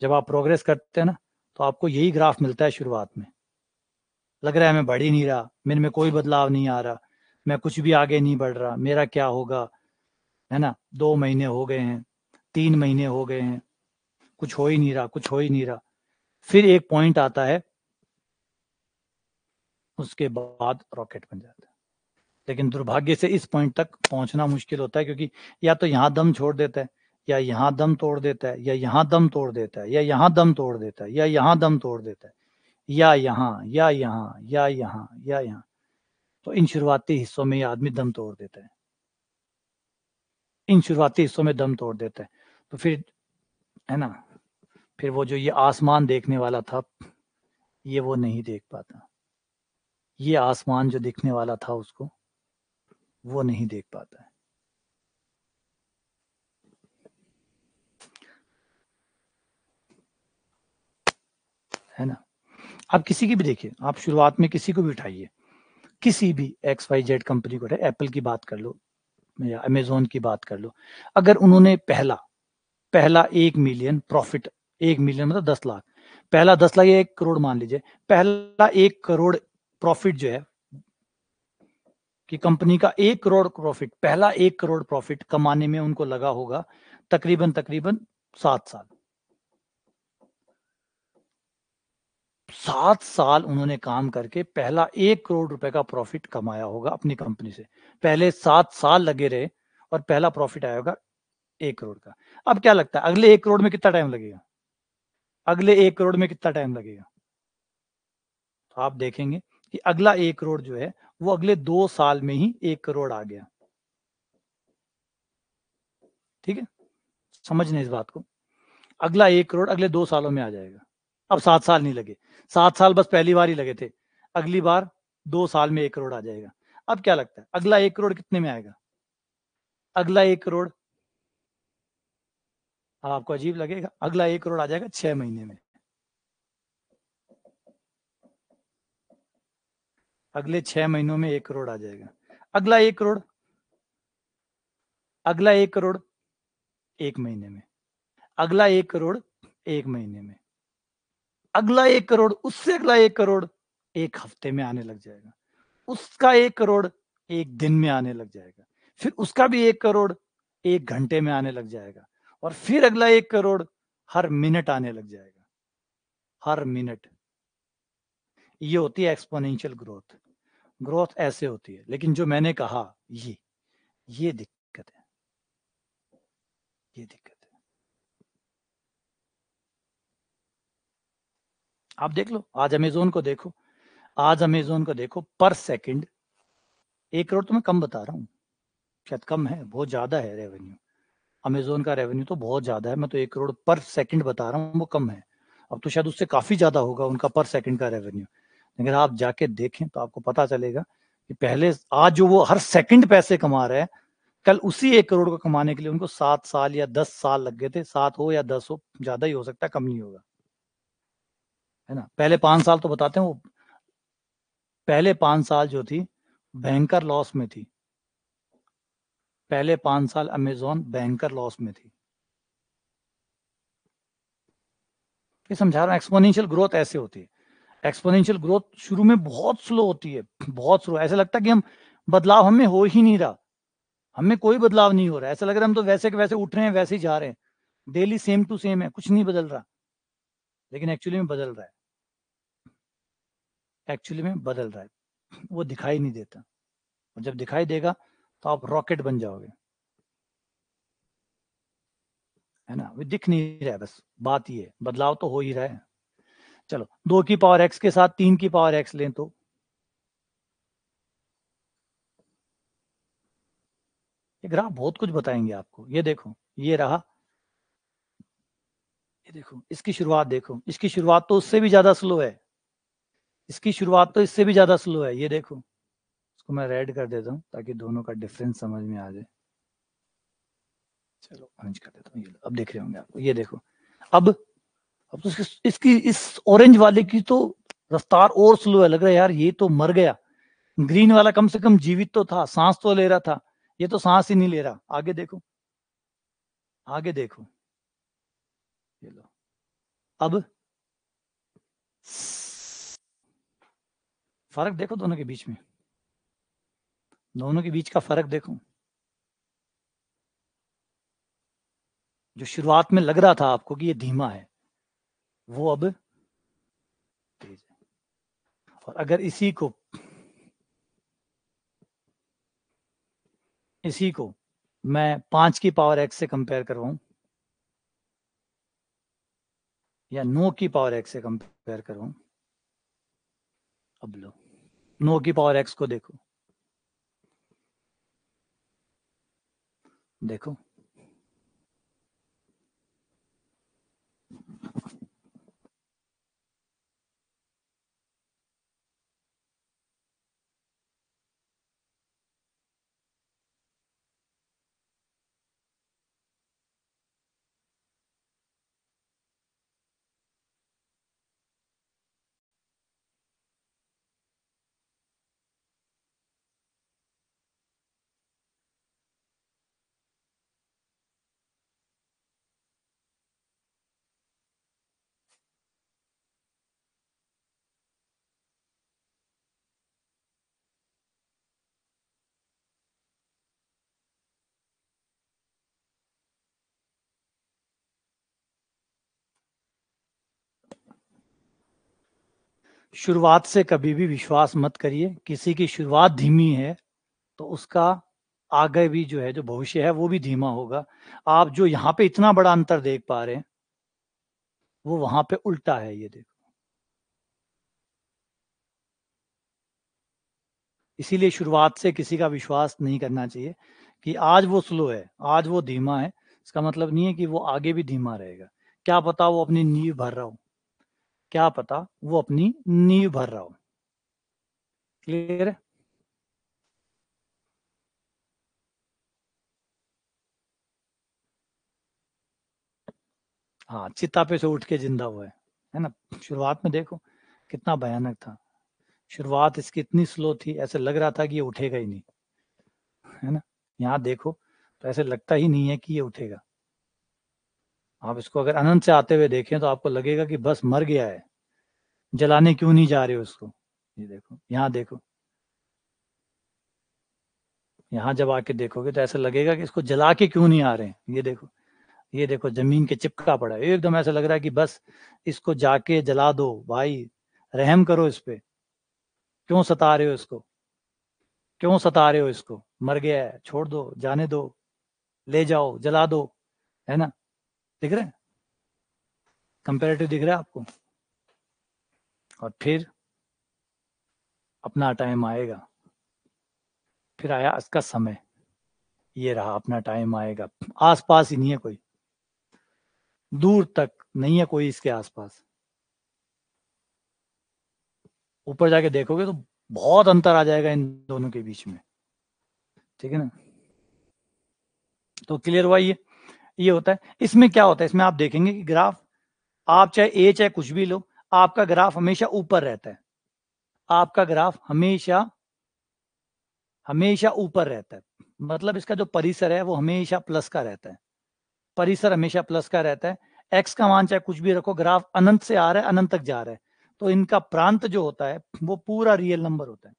जब आप प्रोग्रेस करते हैं ना, तो आपको यही ग्राफ मिलता है शुरुआत में। लग रहा है मैं बढ़ ही नहीं रहा, मेरे में कोई बदलाव नहीं आ रहा, मैं कुछ भी आगे नहीं बढ़ रहा, मेरा क्या होगा, है ना। 2 महीने हो गए हैं, 3 महीने हो गए हैं, कुछ हो ही नहीं रहा, कुछ हो ही नहीं रहा। फिर एक पॉइंट आता है, उसके बाद रॉकेट बन जाता है। लेकिन दुर्भाग्य से इस पॉइंट तक पहुंचना मुश्किल होता है, क्योंकि या तो यहाँ दम छोड़ देता है, या यहाँ दम तोड़ देता है, या यहाँ दम तोड़ देता है, या यहाँ दम तोड़ देता है, या यहाँ दम तोड़ देता है, या यहाँ या यहाँ या यहाँ या यहाँ। तो इन शुरुआती हिस्सों में ये आदमी दम तोड़ देता है। इन शुरुआती हिस्सों में दम तोड़ देता है। तो फिर, है ना, फिर वो जो ये आसमान देखने वाला था, ये वो नहीं देख पाता। ये आसमान जो दिखने वाला था उसको, वो नहीं देख पाता है ना। आप किसी की भी देखिए, आप शुरुआत में किसी को भी उठाइए, किसी भी XYZ कंपनी को, एप्पल की बात कर लो या अमेजोन की बात कर लो। अगर उन्होंने पहला पहला 1 मिलियन प्रॉफिट, 1 मिलियन मतलब 10 लाख, पहला 10 लाख या 1 करोड़ मान लीजिए, पहला 1 करोड़ प्रॉफिट जो है कि कंपनी का 1 करोड़ प्रॉफिट, पहला 1 करोड़ प्रॉफिट कमाने में उनको लगा होगा तकरीबन तकरीबन 7 साल। 7 साल उन्होंने काम करके पहला 1 करोड़ रुपए का प्रॉफिट कमाया होगा अपनी कंपनी से। पहले 7 साल लगे रहे और पहला प्रॉफिट आया होगा 1 करोड़ का। अब क्या लगता है अगले 1 करोड़ में कितना टाइम लगेगा? अगले 1 करोड़ में कितना टाइम लगेगा? तो आप देखेंगे कि अगला 1 करोड़ जो है वो अगले 2 साल में ही 1 करोड़ आ गया। ठीक है, समझने इस बात को। अगला 1 करोड़ अगले 2 सालों में आ जाएगा। अब 7 साल नहीं लगे, 7 साल बस पहली बार ही लगे थे, अगली बार 2 साल में 1 करोड़ आ जाएगा। अब क्या लगता है अगला 1 करोड़ कितने में आएगा? अगला 1 करोड़, अब आपको अजीब लगेगा, अगला 1 करोड़ आ जाएगा 6 महीने में। अगले 6 महीनों में 1 करोड़ आ जाएगा। अगला 1 करोड़, अगला 1 करोड़ 1 महीने में, अगला 1 करोड़ 1 महीने में, अगला 1 करोड़, उससे अगला 1 करोड़ 1 हफ्ते में आने लग जाएगा, उसका 1 करोड़ 1 दिन में आने लग जाएगा, फिर उसका भी 1 करोड़ 1 घंटे में आने लग जाएगा, और फिर अगला 1 करोड़ हर मिनट आने लग जाएगा, हर मिनट। ये होती है एक्सपोनेंशियल ग्रोथ। ग्रोथ ऐसे होती है। लेकिन जो मैंने कहा, ये दिक्कत है, ये दिक्कत है। आप देख लो, आज अमेजोन को देखो, आज अमेजोन को देखो, पर सेकंड 1 करोड़ तो मैं कम बता रहा हूँ, शायद कम है, बहुत ज्यादा है रेवेन्यू। अमेजोन का रेवेन्यू तो बहुत ज्यादा है, मैं तो 1 करोड़ पर सेकंड बता रहा हूँ, वो कम है। अब तो शायद उससे काफी ज्यादा होगा उनका पर सेकंड का रेवेन्यू। अगर आप जाके देखें तो आपको पता चलेगा कि पहले, आज जो वो हर सेकंड पैसे कमा रहे हैं, कल उसी 1 करोड़ को कमाने के लिए उनको 7 साल या 10 साल लग गए थे। 7 हो या 10 हो, ज्यादा ही हो सकता है, कम नहीं होगा, है ना। पहले 5 साल तो बताते हैं वो, पहले 5 साल जो थी भयंकर लॉस में थी। पहले 5 साल अमेजोन भयंकर लॉस में थी। ये समझा रहा हूँ, एक्सपोनेंशियल ग्रोथ ऐसे होती है। एक्सपोनेंशियल ग्रोथ शुरू में बहुत स्लो होती है, बहुत स्लो। ऐसा लगता है कि हम, बदलाव हमें हो ही नहीं रहा, हमें कोई बदलाव नहीं हो रहा है, ऐसा लग रहा है हम तो वैसे के वैसे उठ रहे हैं, वैसे ही जा रहे हैं। डेली सेम टू सेम है, कुछ नहीं बदल रहा, लेकिन एक्चुअली में बदल रहा है, एक्चुअली में बदल रहा है, वो दिखाई नहीं देता, और जब दिखाई देगा तो आप रॉकेट बन जाओगे, है ना। वो दिख नहीं रहा है, बस बात ये है, बदलाव तो हो ही रहा है। चलो 2 की पावर x के साथ 3 की पावर x लें तो ये ग्राफ बहुत कुछ बताएंगे आपको। ये देखो, ये रहा, ये देखो, इसकी शुरुआत देखो, इसकी शुरुआत तो उससे भी ज्यादा स्लो है, इसकी शुरुआत तो इससे भी ज्यादा स्लो है। ये देखो, इसको मैं रेड कर देता हूँ ताकि दोनों का डिफरेंस समझ में आ जाए। चलो ऑरेंज कर देता हूँ, ये अब देख रहे होंगे आपको। ये देखो, अब तो इसकी इस ऑरेंज वाले की तो रफ्तार और स्लो है, लग रहा है यार ये तो मर गया। ग्रीन वाला कम से कम जीवित तो था, सांस तो ले रहा था, ये तो सांस ही नहीं ले रहा। आगे देखो, आगे देखो, ये लो, अब फर्क देखो दोनों के बीच में, दोनों के बीच का फर्क देखो। जो शुरुआत में लग रहा था आपको कि ये धीमा है, वो अब तेज है। और अगर इसी को मैं 5 की पावर x से कंपेयर करवाऊं, या 9 की पावर x से कंपेयर करवाऊं, अब लो 9 की पावर x को देखो, देखो शुरुआत से कभी भी विश्वास मत करिए। किसी की शुरुआत धीमी है तो उसका आगे भी जो है, जो भविष्य है वो भी धीमा होगा। आप जो यहाँ पे इतना बड़ा अंतर देख पा रहे हैं, वो वहां पे उल्टा है। ये देखो, इसीलिए शुरुआत से किसी का विश्वास नहीं करना चाहिए कि आज वो स्लो है, आज वो धीमा है। इसका मतलब नहीं है कि वो आगे भी धीमा रहेगा। क्या पता वो अपनी नींव भर रहा हो, क्या पता वो अपनी नींव भर रहा हो। क्लियर है? हाँ, चिता पे से उठ के जिंदा हुआ है ना। शुरुआत में देखो कितना भयानक था, शुरुआत इसकी इतनी स्लो थी, ऐसे लग रहा था कि ये उठेगा ही नहीं, है ना। यहाँ देखो तो ऐसे लगता ही नहीं है कि ये उठेगा। आप इसको अगर अनंत से आते हुए देखें तो आपको लगेगा कि बस मर गया है, जलाने क्यों नहीं जा रहे हो उसको। ये देखो, यहाँ देखो, यहाँ जब आके देखोगे तो ऐसा लगेगा कि इसको जला के क्यों नहीं आ रहे हैं। ये देखो, ये देखो, जमीन के चिपका पड़ा है एकदम, ऐसा लग रहा है कि बस इसको जाके जला दो भाई, रहम करो इस पे, क्यों सता रहे हो इसको, क्यों सता रहे हो इसको, मर गया है, छोड़ दो, जाने दो, ले जाओ, जला दो, है ना। दिख रहा है, कंपेरेटिव दिख रहा है आपको। और फिर अपना टाइम आएगा, फिर आया इसका समय, ये रहा अपना टाइम आएगा। आसपास ही नहीं है कोई, दूर तक नहीं है कोई इसके आसपास। ऊपर जाके देखोगे तो बहुत अंतर आ जाएगा इन दोनों के बीच में, ठीक है ना। तो क्लियर हुआ ये होता है। इसमें क्या होता है, इसमें आप देखेंगे कि ग्राफ, आप चाहे ए चाहे कुछ भी लो, आपका ग्राफ हमेशा ऊपर रहता है, आपका ग्राफ हमेशा हमेशा ऊपर रहता है। मतलब इसका जो परिसर है वो हमेशा प्लस का रहता है, परिसर हमेशा प्लस का रहता है। एक्स का मान चाहे कुछ भी रखो, ग्राफ अनंत से आ रहा है, अनंत तक जा रहा है, तो इनका प्रांत जो होता है वो पूरा रियल नंबर होता है,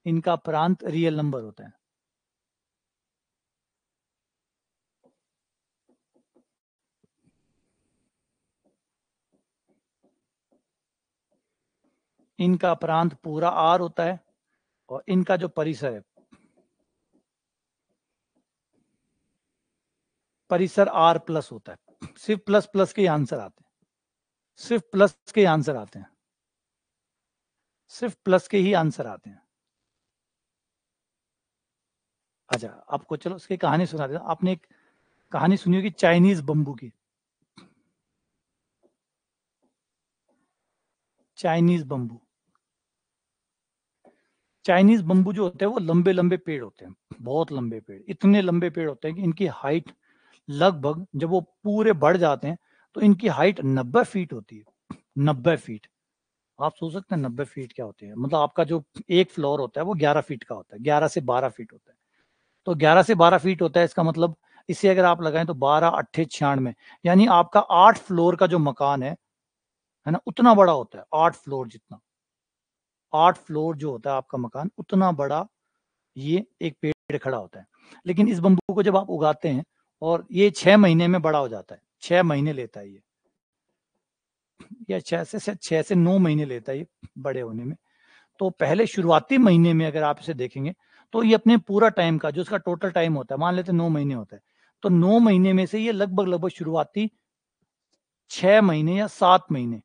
इनका प्रांत रियल नंबर होता है। इनका प्रांत पूरा आर होता है और इनका जो परिसर है, परिसर आर प्लस होता है। सिर्फ प्लस प्लस के आंसर आते हैं, सिर्फ प्लस के आंसर आते हैं, सिर्फ प्लस के ही आंसर आते हैं। अच्छा, आपको चलो उसकी कहानी सुना देता हूं। आपने एक कहानी सुनी होगी चाइनीज बम्बू की। चाइनीज बम्बू, चाइनीज बम्बू जो होते हैं वो लंबे लंबे पेड़ होते हैं, बहुत लंबे पेड़, इतने लंबे पेड़ होते हैं कि इनकी हाइट लगभग, जब वो पूरे बढ़ जाते हैं तो इनकी हाइट 90 फीट होती है। 90 फीट। आप सोच सकते हैं 90 फीट क्या होती है? मतलब आपका जो एक फ्लोर होता है वो 11 फीट का होता है, 11 से 12 फीट होता है। तो 11 से 12 फीट होता है, इसका मतलब इसे अगर आप लगाएं तो 12 अट्ठे 96, यानी आपका 8 फ्लोर का जो मकान है ना, उतना बड़ा होता है। 8 फ्लोर जितना, 8 फ्लोर जो होता है आपका मकान, उतना बड़ा ये एक पेड़ खड़ा होता है। लेकिन इस बम्बू को जब आप उगाते हैं और ये 6 महीने में बड़ा हो जाता है, 6 महीने लेता है ये, या 6 से 9 महीने लेता है ये बड़े होने में। तो पहले शुरुआती महीने में अगर आप इसे देखेंगे तो ये अपने पूरा टाइम का, जो इसका टोटल टाइम होता है, मान लेते 9 महीने होता है, तो 9 महीने में से ये लगभग लगभग शुरुआती 6 महीने या 7 महीने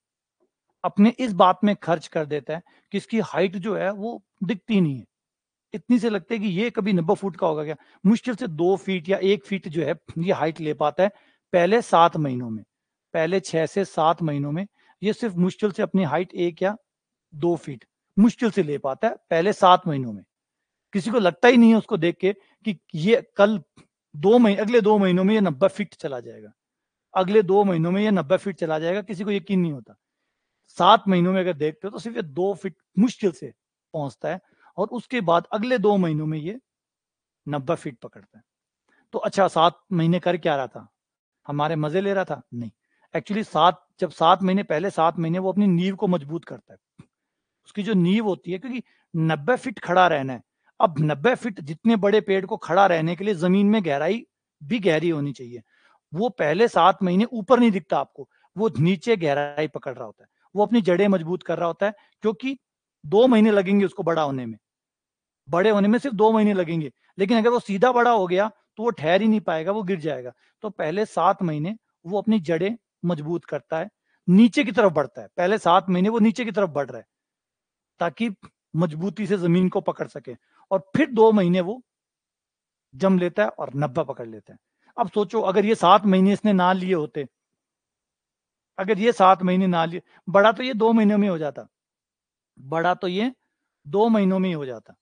अपने इस बात में खर्च कर देता है कि इसकी हाइट जो है वो दिखती नहीं है। इतनी से लगता है कि ये कभी 90 फुट का होगा क्या? मुश्किल से 2 फीट या 1 फीट जो है ये हाइट ले पाता है पहले 7 महीनों में। पहले 6 से 7 महीनों में ये सिर्फ मुश्किल से अपनी हाइट 1 या 2 फीट मुश्किल से ले पाता है पहले 7 महीनों में। किसी को लगता ही नहीं है उसको देख के कि ये कल 2 महीने, अगले 2 महीनों में ये 90 फीट चला जाएगा, अगले 2 महीनों में ये 90 फीट चला जाएगा, किसी को यकीन नहीं होता। 7 महीनों में अगर देखते हो तो सिर्फ ये 2 फीट मुश्किल से पहुंचता है, और उसके बाद अगले 2 महीनों में ये 90 फीट पकड़ता है। तो अच्छा, 7 महीने कर क्या रहा था? हमारे मजे ले रहा था? नहीं। एक्चुअली जब 7 महीने, पहले 7 महीने वो अपनी नींव को मजबूत करता है। उसकी जो नींव होती है, क्योंकि 90 फीट खड़ा रहना है। अब 90 फीट जितने बड़े पेड़ को खड़ा रहने के लिए जमीन में गहराई भी गहरी होनी चाहिए। वो पहले 7 महीने ऊपर नहीं दिखता आपको, वो नीचे गहराई पकड़ रहा होता है, वो अपनी जड़ें मजबूत कर रहा होता है, क्योंकि 2 महीने लगेंगे उसको बड़ा होने में। बड़े होने में सिर्फ 2 महीने लगेंगे, लेकिन अगर वो सीधा बड़ा हो गया तो वो ठहर ही नहीं पाएगा, वो गिर जाएगा। तो पहले 7 महीने वो अपनी जड़ें मजबूत करता है, नीचे की तरफ बढ़ता है। पहले 7 महीने वो नीचे की तरफ बढ़ रहा है ताकि मजबूती से जमीन को पकड़ सके, और फिर 2 महीने वो जम लेता है और 90 पकड़ लेता है। अब सोचो, अगर ये 7 महीने इसने ना लिए होते, अगर ये 7 महीने ना लिए, बड़ा तो ये 2 महीनों में हो जाता, बड़ा तो ये 2 महीनों में ही हो जाता,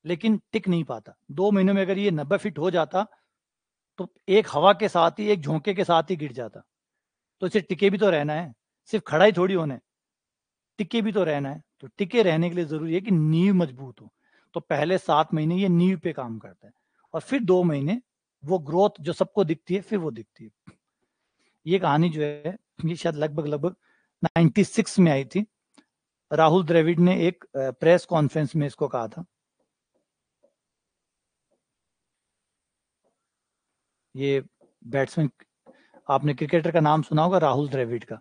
लेकिन टिक नहीं पाता। 2 महीनों में अगर ये 90 फीट हो जाता तो एक हवा के साथ ही, एक झोंके के साथ ही गिर जाता। तो इसे टिके भी तो रहना है, सिर्फ खड़ा ही थोड़ी होना है, टिके भी तो रहना है। तो टिके रहने के लिए जरूरी है कि नींव मजबूत हो। तो पहले 7 महीने ये नींव पे काम करता है, और फिर 2 महीने वो ग्रोथ जो सबको दिखती है, फिर वो दिखती है। ये कहानी जो है ये शायद लगभग लगभग 96 में आई थी। राहुल द्रविड़ ने एक प्रेस कॉन्फ्रेंस में इसको कहा था। ये बैट्समैन, आपने क्रिकेटर का नाम सुना होगा राहुल द्रविड़ का।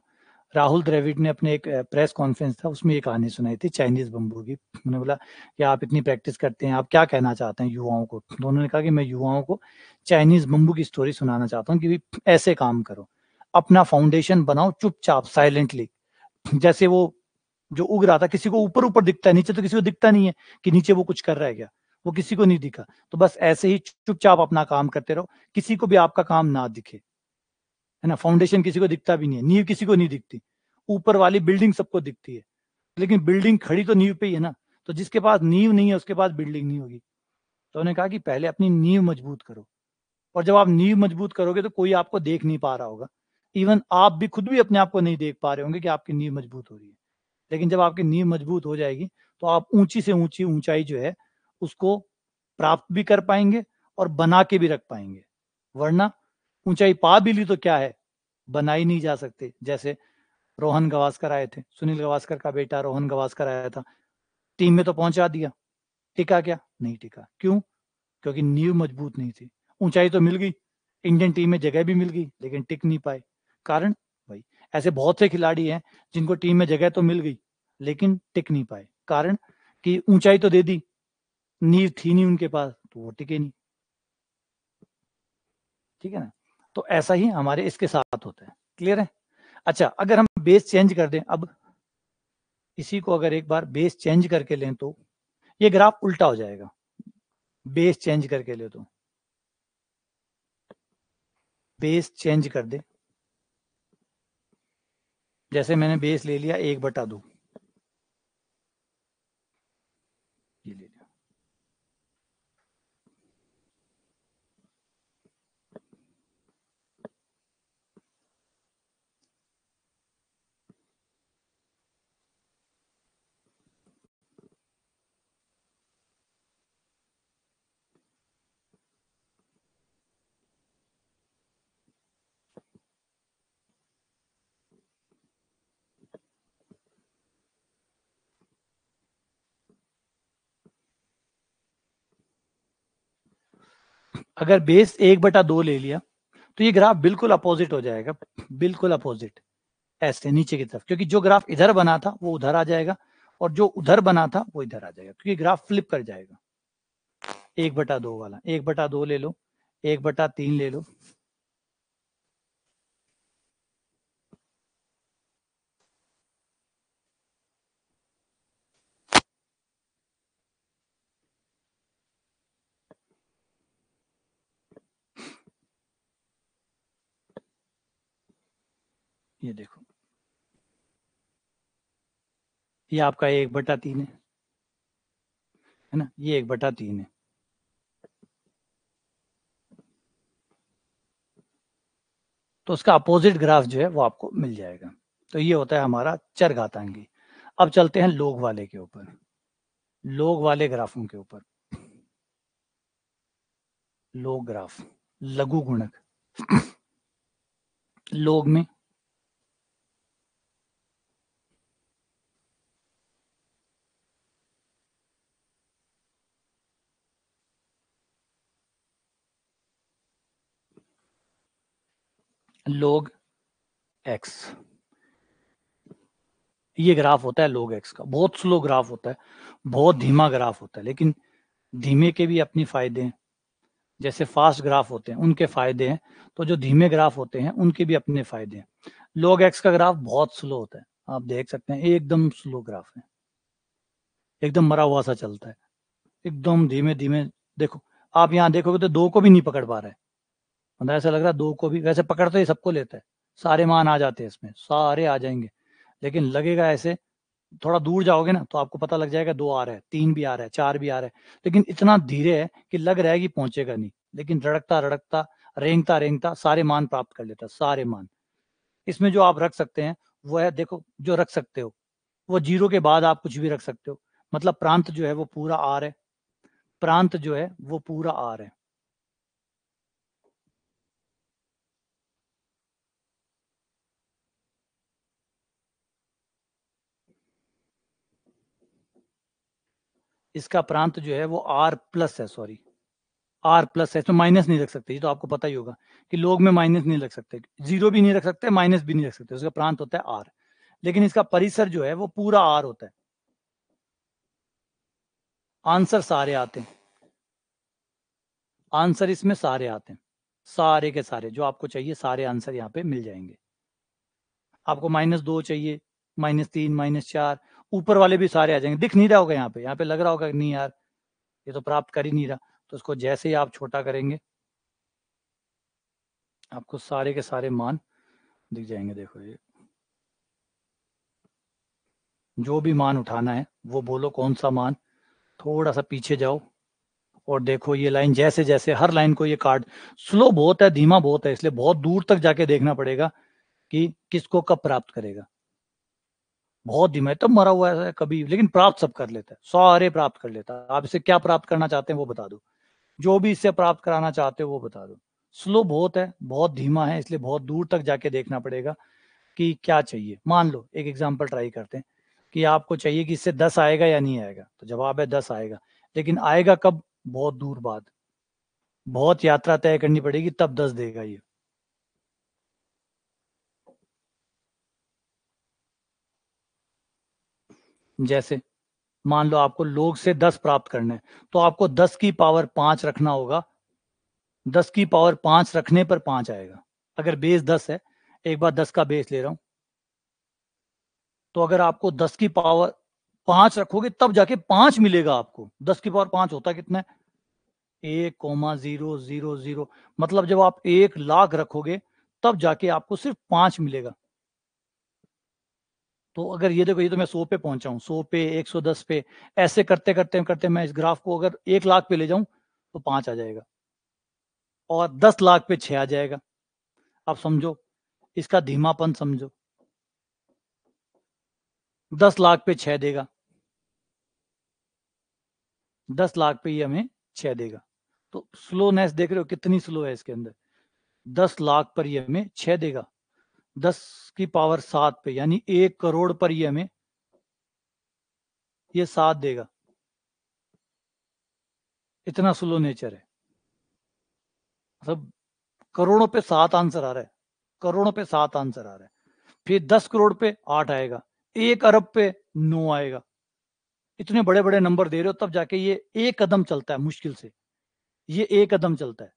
राहुल द्रविड़ ने अपने एक प्रेस कॉन्फ्रेंस था, उसमें ये कहानी सुनाई थी चाइनीज बम्बू की। उन्होंने बोला कि आप इतनी प्रैक्टिस करते हैं, आप क्या कहना चाहते हैं युवाओं को? तो उन्होंने कहा कि मैं युवाओं को चाइनीज बम्बू की स्टोरी सुनाना चाहता हूँ कि ऐसे काम करो, अपना फाउंडेशन बनाओ चुपचाप साइलेंटली। जैसे वो जो उग रहा था, किसी को ऊपर ऊपर दिखता है, नीचे तो किसी को दिखता नहीं है कि नीचे वो कुछ कर रहा है क्या, वो किसी को नहीं दिखा। तो बस ऐसे ही चुपचाप अपना काम करते रहो, किसी को भी आपका काम ना दिखे, है ना। फाउंडेशन किसी को दिखता भी नहीं है, नींव किसी को नहीं दिखती, ऊपर वाली बिल्डिंग सबको दिखती है, लेकिन बिल्डिंग खड़ी तो नींव पे ही है ना। तो जिसके पास नींव नहीं है उसके पास बिल्डिंग नहीं होगी। तो उन्होंने कहा कि पहले अपनी नींव मजबूत करो, और जब आप नींव मजबूत करोगे तो कोई आपको देख नहीं पा रहा होगा, इवन आप भी खुद भी अपने आप को नहीं देख पा रहे होंगे कि आपकी नींव मजबूत हो रही है। लेकिन जब आपकी नींव मजबूत हो जाएगी तो आप ऊंची से ऊंची ऊंचाई जो है उसको प्राप्त भी कर पाएंगे और बना के भी रख पाएंगे। वरना ऊंचाई पा भी ली तो क्या है, बना ही नहीं जा सकते। जैसे रोहन गवास्कर आए थे, सुनील गवास्कर का बेटा रोहन गवास्कर आया था, टीम में तो पहुंचा दिया, टिका क्या? नहीं टिका। क्यों? क्योंकि नींव मजबूत नहीं थी। ऊंचाई तो मिल गई, इंडियन टीम में जगह भी मिल गई, लेकिन टिक नहीं पाए। कारण वही, ऐसे बहुत से खिलाड़ी हैं जिनको टीम में जगह तो मिल गई लेकिन टिक नहीं पाए। कारण कि ऊंचाई तो दे दी, नींव थी नहीं उनके पास, तो वो टिके नहीं। ठीक है ना। तो ऐसा ही हमारे इसके साथ होता है। क्लियर है। अच्छा, अगर हम बेस चेंज कर दें, अब इसी को अगर एक बार बेस चेंज करके लें तो ये ग्राफ उल्टा हो जाएगा। बेस चेंज करके ले तो बेस चेंज कर दे, जैसे मैंने बेस ले लिया 1/2, ये ले लिया। अगर बेस 1/2 ले लिया तो ये ग्राफ बिल्कुल अपोजिट हो जाएगा, बिल्कुल अपोजिट, ऐसे नीचे की तरफ, क्योंकि जो ग्राफ इधर बना था वो उधर आ जाएगा और जो उधर बना था वो इधर आ जाएगा, क्योंकि ग्राफ फ्लिप कर जाएगा। 1/2 वाला, 1/2 ले लो, 1/3 ले लो, ये देखो, ये आपका 1/3 है ना, ये 1/3 है। तो उसका अपोजिट ग्राफ जो है वो आपको मिल जाएगा। तो ये होता है हमारा चरघातांकी। अब चलते हैं लोग वाले के ऊपर, लोग वाले ग्राफों के ऊपर। लोग ग्राफ, लघु गुणक, लोग में लोग एक्स, ये ग्राफ होता है लोग एक्स का। बहुत स्लो ग्राफ होता है, बहुत धीमा ग्राफ होता है, लेकिन धीमे के भी अपनी फायदे हैं। जैसे फास्ट ग्राफ होते हैं उनके फायदे हैं, तो जो धीमे ग्राफ होते हैं उनके भी अपने फायदे हैं। लॉग एक्स का ग्राफ बहुत स्लो होता है, आप देख सकते हैं एकदम स्लो ग्राफ है, एकदम मरा हुआ सा चलता है, एकदम धीमे धीमे। देखो, आप यहाँ देखोगे तो 2 को भी नहीं पकड़ पा रहा है, मतलब ऐसा लग रहा है 2 को भी, वैसे पकड़ तो ये सबको लेता है, सारे मान आ जाते हैं इसमें, सारे आ जाएंगे, लेकिन लगेगा ऐसे। थोड़ा दूर जाओगे ना तो आपको पता लग जाएगा 2 आ रहा है, 3 भी आ रहा है, 4 भी आ रहा है, लेकिन इतना धीरे है कि लग रहा है कि पहुंचेगा नहीं, लेकिन रड़कता रड़कता, रेंगता रेंगता सारे मान प्राप्त कर लेता है, सारे मान। इसमें जो आप रख सकते हैं वो है, देखो जो रख सकते हो, वो 0 के बाद आप कुछ भी रख सकते हो, मतलब प्रांत जो है वो पूरा आर है, प्रांत जो है वो पूरा आर है। इसका प्रांत जो है वो आर प्लस है, सॉरी, आर प्लस है, इसमें माइनस नहीं रख सकते, ये तो आपको पता ही होगा कि लोग में माइनस नहीं रख सकते, 0 भी नहीं रख सकते, माइनस भी नहीं रख सकते, उसका प्रांत होता है आर। लेकिन इसका परिसर जो है वो पूरा आर होता है। आंसर सारे आते हैं, आंसर इसमें सारे आते हैं, सारे के सारे जो आपको चाहिए सारे आंसर यहाँ पे मिल जाएंगे। आपको -2 चाहिए, -3, -4, ऊपर वाले भी सारे आ जाएंगे। दिख नहीं रहा होगा यहाँ पे, यहाँ पे लग रहा होगा नहीं यार ये तो प्राप्त कर ही नहीं रहा, तो उसको जैसे ही आप छोटा करेंगे आपको सारे के सारे मान दिख जाएंगे। देखो ये जो भी मान उठाना है वो बोलो कौन सा मान, थोड़ा सा पीछे जाओ और देखो ये लाइन, जैसे जैसे हर लाइन को ये काट, स्लो बहुत है, धीमा बहुत है, इसलिए बहुत दूर तक जाके देखना पड़ेगा कि किसको कब प्राप्त करेगा। बहुत धीमा है तब मरा हुआ है कभी, लेकिन प्राप्त सब कर लेता है, सारे प्राप्त कर लेता है। आप इसे क्या प्राप्त करना चाहते हैं वो बता दो, जो भी इससे प्राप्त कराना चाहते हो वो बता दो। स्लो बहुत है, बहुत धीमा है, इसलिए बहुत दूर तक जाके देखना पड़ेगा कि क्या चाहिए। मान लो एक एग्जांपल ट्राई करते हैं कि आपको चाहिए कि इससे 10 आएगा या नहीं आएगा, तो जवाब है 10 आएगा, लेकिन आएगा कब, बहुत दूर बाद, बहुत यात्रा तय करनी पड़ेगी तब 10 देगा ये। जैसे मान लो आपको log से 10 प्राप्त करना है, तो आपको 10 की पावर 5 रखना होगा। 10 की पावर 5 रखने पर 5 आएगा। अगर बेस 10 है, एक बार 10 का बेस ले रहा हूं, तो अगर आपको 10 की पावर 5 रखोगे तब जाके 5 मिलेगा आपको। 10 की पावर 5 होता कितना है? 1,000, मतलब जब आप 1,00,000 रखोगे तब जाके आपको सिर्फ 5 मिलेगा। तो अगर ये देखो, ये तो मैं 100 पे पहुंचा हूं, 100 पे, 110 पे, ऐसे करते करते करते मैं इस ग्राफ को अगर 1,00,000 पे ले जाऊं तो 5 आ जाएगा, और 10,00,000 पे 6 आ जाएगा। अब समझो इसका धीमापन, समझो 10,00,000 पे 6 देगा, 10,00,000 पे ये हमें 6 देगा। तो स्लोनेस देख रहे हो कितनी स्लो है इसके अंदर। 10,00,000 पर ये हमें 6 देगा, 10 की पावर 7 पे यानी 1 करोड़ पर ये हमें ये 7 देगा। इतना स्लो नेचर है। मतलब करोड़ों पे 7 आंसर आ रहा है, करोड़ों पे 7 आंसर आ रहा है। फिर 10 करोड़ पे 8 आएगा, 1 अरब पे 9 आएगा। इतने बड़े बड़े नंबर दे रहे हो तब जाके ये एक कदम चलता है, मुश्किल से ये एक कदम चलता है।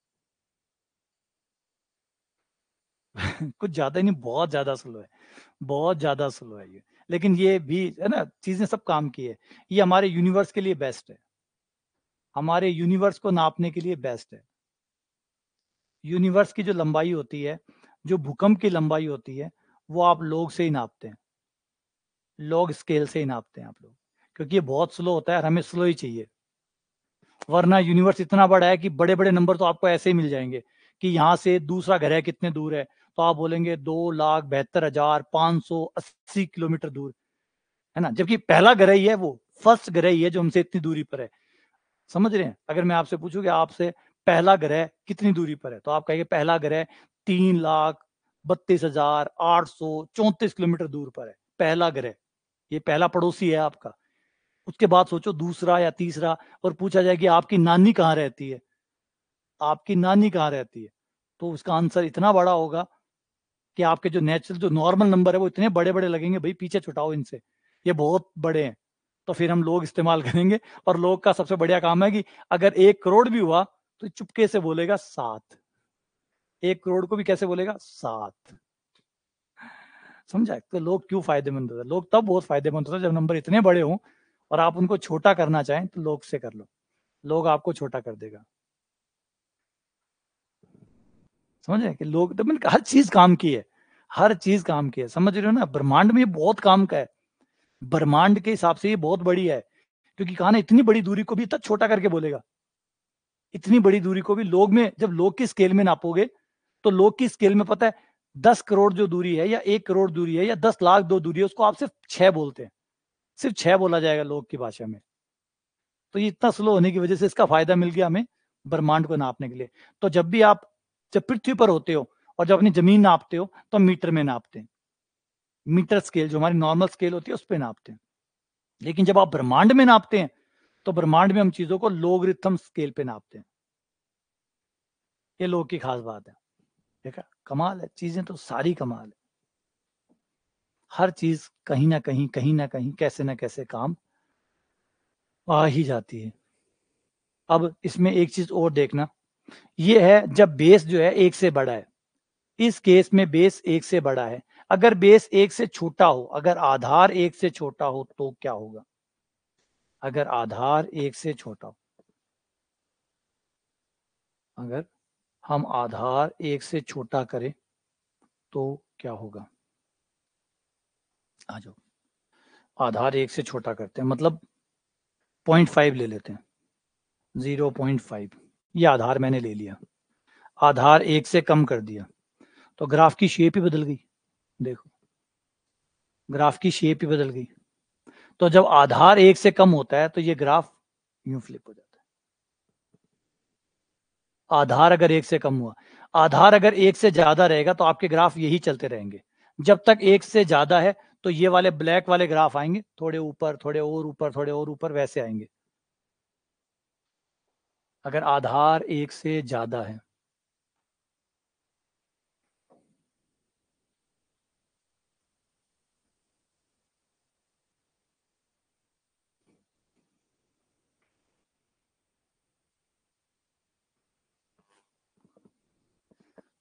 कुछ ज्यादा ही नहीं, बहुत ज्यादा स्लो है, बहुत ज्यादा स्लो है ये। लेकिन ये भी है ना, चीजें सब काम की है। ये हमारे यूनिवर्स के लिए बेस्ट है, हमारे यूनिवर्स को नापने के लिए बेस्ट है। यूनिवर्स की जो लंबाई होती है, जो भूकंप की लंबाई होती है, वो आप लोग से ही नापते हैं, लॉग स्केल से ही नापते हैं आप लोग, क्योंकि ये बहुत स्लो होता है और हमें स्लो ही चाहिए। वरना यूनिवर्स इतना बड़ा है कि बड़े बड़े नंबर तो आपको ऐसे ही मिल जाएंगे कि यहाँ से दूसरा ग्रह कितने दूर है, तो आप बोलेंगे 2,72,580 किलोमीटर दूर, है ना, जबकि पहला ग्रह ही है, वो फर्स्ट ग्रह ही है जो हमसे इतनी दूरी पर है। समझ रहे हैं? अगर मैं आपसे पूछूं कि आपसे पहला ग्रह कितनी दूरी पर है, तो आप कहेंगे पहला ग्रह 3,32,834 किलोमीटर दूर पर है, पहला ग्रह। ये पहला पड़ोसी है आपका। उसके बाद सोचो दूसरा या तीसरा, और पूछा जाए कि आपकी नानी कहाँ रहती है, आपकी नानी कहाँ रहती है, तो उसका आंसर इतना बड़ा होगा कि आपके जो नेचुरल, जो नॉर्मल नंबर है, वो इतने बड़े बड़े लगेंगे, भाई पीछे छुटाओ इनसे, ये बहुत बड़े हैं। तो फिर हम लोग इस्तेमाल करेंगे, और लोग का सबसे बढ़िया काम है कि अगर 1 करोड़ भी हुआ तो चुपके से बोलेगा 7। 1 करोड़ को भी कैसे बोलेगा? 7। समझा? तो लोग क्यों फायदेमंद होता है? लोग तब बहुत फायदेमंद होता है जब नंबर इतने बड़े हों और आप उनको छोटा करना चाहें तो लोग से कर लो, लोग आपको छोटा कर देगा। समझ रहे कि लोग तो हर चीज काम की है, हर चीज काम की है, समझ रहे हो ना? ब्रह्मांड में बहुत काम का है, ब्रह्मांड के हिसाब से ये बहुत बड़ी है, क्योंकि कहा ना इतनी बड़ी दूरी को भी इतना छोटा करके बोलेगा। इतनी बड़ी दूरी को भी लोग में, जब लोग की स्केल में नापोगे तो लोग की स्केल में पता है 10 करोड़ जो दूरी है या 1 करोड़ दूरी है या 10 लाख दो दूरी है, उसको आप सिर्फ 6 बोलते हैं, सिर्फ 6 बोला जाएगा लोग की भाषा में। तो ये इतना स्लो होने की वजह से इसका फायदा मिल गया हमें ब्रह्मांड को नापने के लिए। तो जब भी आप, जब पृथ्वी पर होते हो और जब अपनी जमीन नापते हो तो मीटर में नापते हैं, मीटर स्केल जो हमारी नॉर्मल स्केल होती है उस पर नापते हैं। लेकिन जब आप ब्रह्मांड में नापते हैं तो ब्रह्मांड में हम चीजों को लोगरिथम स्केल पे नापते हैं। ये लोग की खास बात है। देखा, कमाल है, चीजें तो सारी कमाल है। हर चीज कहीं ना कहीं कैसे ना कैसे काम आ ही जाती है। अब इसमें एक चीज और देखना, ये है जब बेस जो है 1 से बड़ा है, इस केस में बेस 1 से बड़ा है। अगर बेस 1 से छोटा हो, अगर आधार 1 से छोटा हो तो क्या होगा? अगर आधार 1 से छोटा हो, अगर हम आधार 1 से छोटा करें तो क्या होगा? आ जाओ, आधार 1 से छोटा करते हैं, मतलब 0.5 ले लेते हैं, 0.5। ये आधार मैंने ले लिया, आधार 1 से कम कर दिया, तो ग्राफ की शेप ही बदल गई। देखो, ग्राफ की शेप ही बदल गई। तो जब आधार 1 से कम होता है तो ये ग्राफ यूं फ्लिप हो जाता है। आधार अगर 1 से कम हुआ, आधार अगर 1 से ज्यादा रहेगा तो आपके ग्राफ यही चलते रहेंगे। जब तक 1 से ज्यादा है तो ये वाले ब्लैक वाले ग्राफ आएंगे, थोड़े ऊपर, थोड़े और ऊपर, थोड़े और ऊपर, वैसे आएंगे। अगर आधार 1 से ज्यादा है,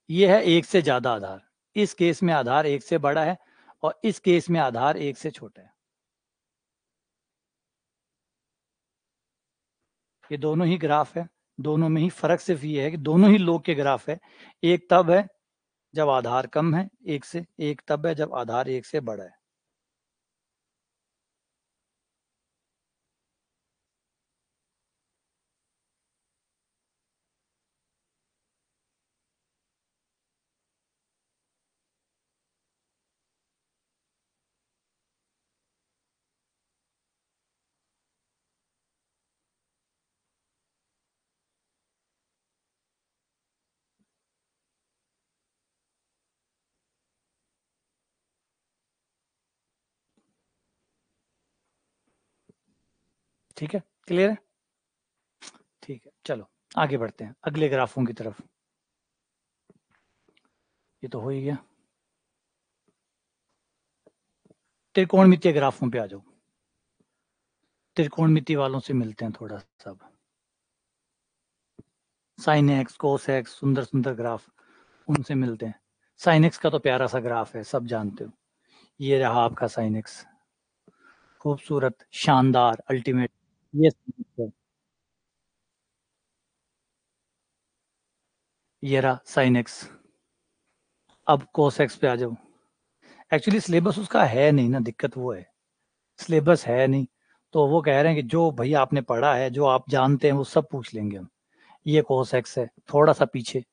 ये है एक से ज्यादा आधार। इस केस में आधार एक से बड़ा है और इस केस में आधार एक से छोटा है। ये दोनों ही ग्राफ है, दोनों में ही फर्क सिर्फ ये है कि दोनों ही लोग के ग्राफ है। एक तब है जब आधार कम है एक से, एक तब है जब आधार एक से बड़ा है। ठीक है, क्लियर है? ठीक है, चलो आगे बढ़ते हैं अगले ग्राफों की तरफ। ये तो हो ही गया। त्रिकोणमितीय ग्राफों पे आ जाओ। त्रिकोणमिति वालों से मिलते हैं थोड़ा सा। साइन एक्स, कोस एक्स, सुंदर सुंदर ग्राफ, उनसे मिलते हैं। साइन एक्स का तो प्यारा सा ग्राफ है, सब जानते हो। ये रहा आपका साइन एक्स, खूबसूरत, शानदार, अल्टीमेट। ये sin X है। ये रहा साइन एक्स। अब कोस एक्स पे आ जाओ। एक्चुअली सिलेबस उसका है नहीं ना, दिक्कत वो है, सिलेबस है नहीं। तो वो कह रहे हैं कि जो भैया आपने पढ़ा है, जो आप जानते हैं, वो सब पूछ लेंगे हम। ये कोस एक्स है, थोड़ा सा पीछे,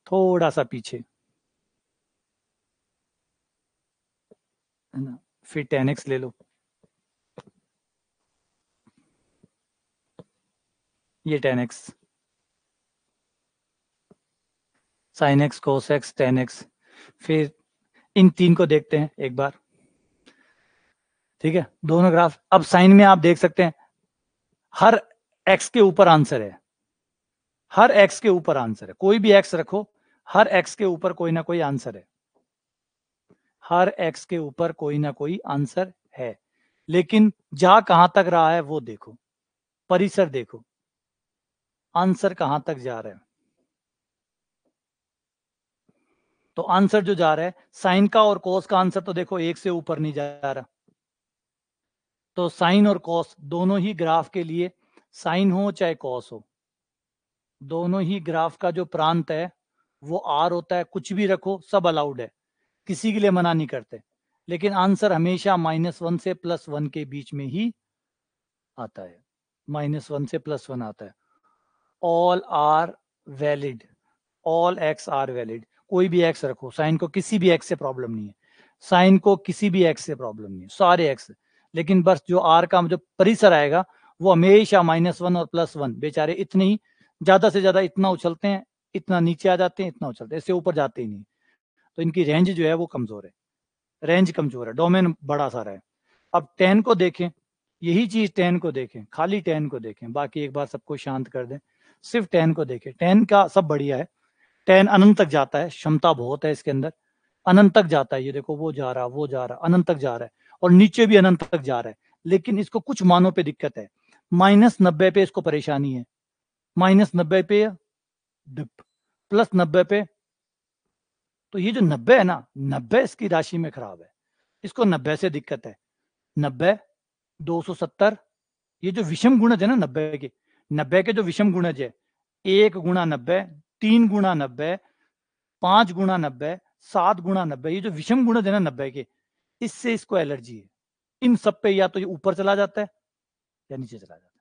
थोड़ा सा पीछे, है ना। फिर टेन एक्स ले लो, ये ten x, sine x, cos x, ten x. फिर इन तीन को देखते हैं एक बार। ठीक है, दोनों ग्राफ। अब साइन में आप देख सकते हैं हर एक्स के ऊपर आंसर है, हर एक्स के ऊपर आंसर है। कोई भी एक्स रखो, हर एक्स के ऊपर कोई ना कोई आंसर है, हर एक्स के ऊपर कोई ना कोई आंसर है। लेकिन जा कहां तक रहा है वो देखो, परिसर देखो, आंसर कहां तक जा रहा है। तो आंसर जो जा रहा है, साइन का और कोस का आंसर तो देखो एक से ऊपर नहीं जा रहा। तो साइन और कॉस दोनों ही ग्राफ के लिए, साइन हो चाहे कॉस हो, दोनों ही ग्राफ का जो प्रांत है वो आर होता है। कुछ भी रखो, सब अलाउड है, किसी के लिए मना नहीं करते। लेकिन आंसर हमेशा -1 से +1 के बीच में ही आता है, -1 से +1 आता है। All are valid, all X are valid. कोई भी एक्स रखो, साइन को किसी भी एक्स से प्रॉब्लम नहीं है, साइन को किसी भी एक्स से प्रॉब्लम नहीं है, सारे एक्स। लेकिन बस जो आर का जो परिसर आएगा वो हमेशा -1 और +1, बेचारे इतने ही, ज्यादा से ज्यादा इतना उछलते हैं, इतना नीचे आ जाते हैं, इतना उछलते हैं, इससे ऊपर जाते ही नहीं। तो इनकी रेंज जो है वो कमजोर है, रेंज कमजोर है, डोमेन बड़ा सारा है। अब 10 को देखें, यही चीज 10 को देखें, खाली 10 को देखें, बाकी एक बार सबको शांत कर दें, सिर्फ 10 को देखें। 10 का सब बढ़िया है, 10 अनंत तक जाता है, क्षमता बहुत है इसके अंदर, अनंत तक जाता है। ये देखो, वो जा रहा, वो जा रहा, अनंत तक जा रहा है, और नीचे भी अनंत तक जा रहा है। लेकिन इसको कुछ मानों पे दिक्कत है, -90 पे इसको परेशानी है, -90 पे डिप, +90 पे। तो ये जो 90 है ना, 90 इसकी राशि में खराब है, इसको 90 से दिक्कत है। 90, 270, ये जो विषम गुणज है ना 90 के जो विषम गुणज है, 1 × 90, 3 × 90, 5 × 90, 7 × 90, ये जो विषम गुणज है ना 90 के, इससे इसको एलर्जी है। इन सब पे या तो ये ऊपर चला जाता है या नीचे चला जाता है।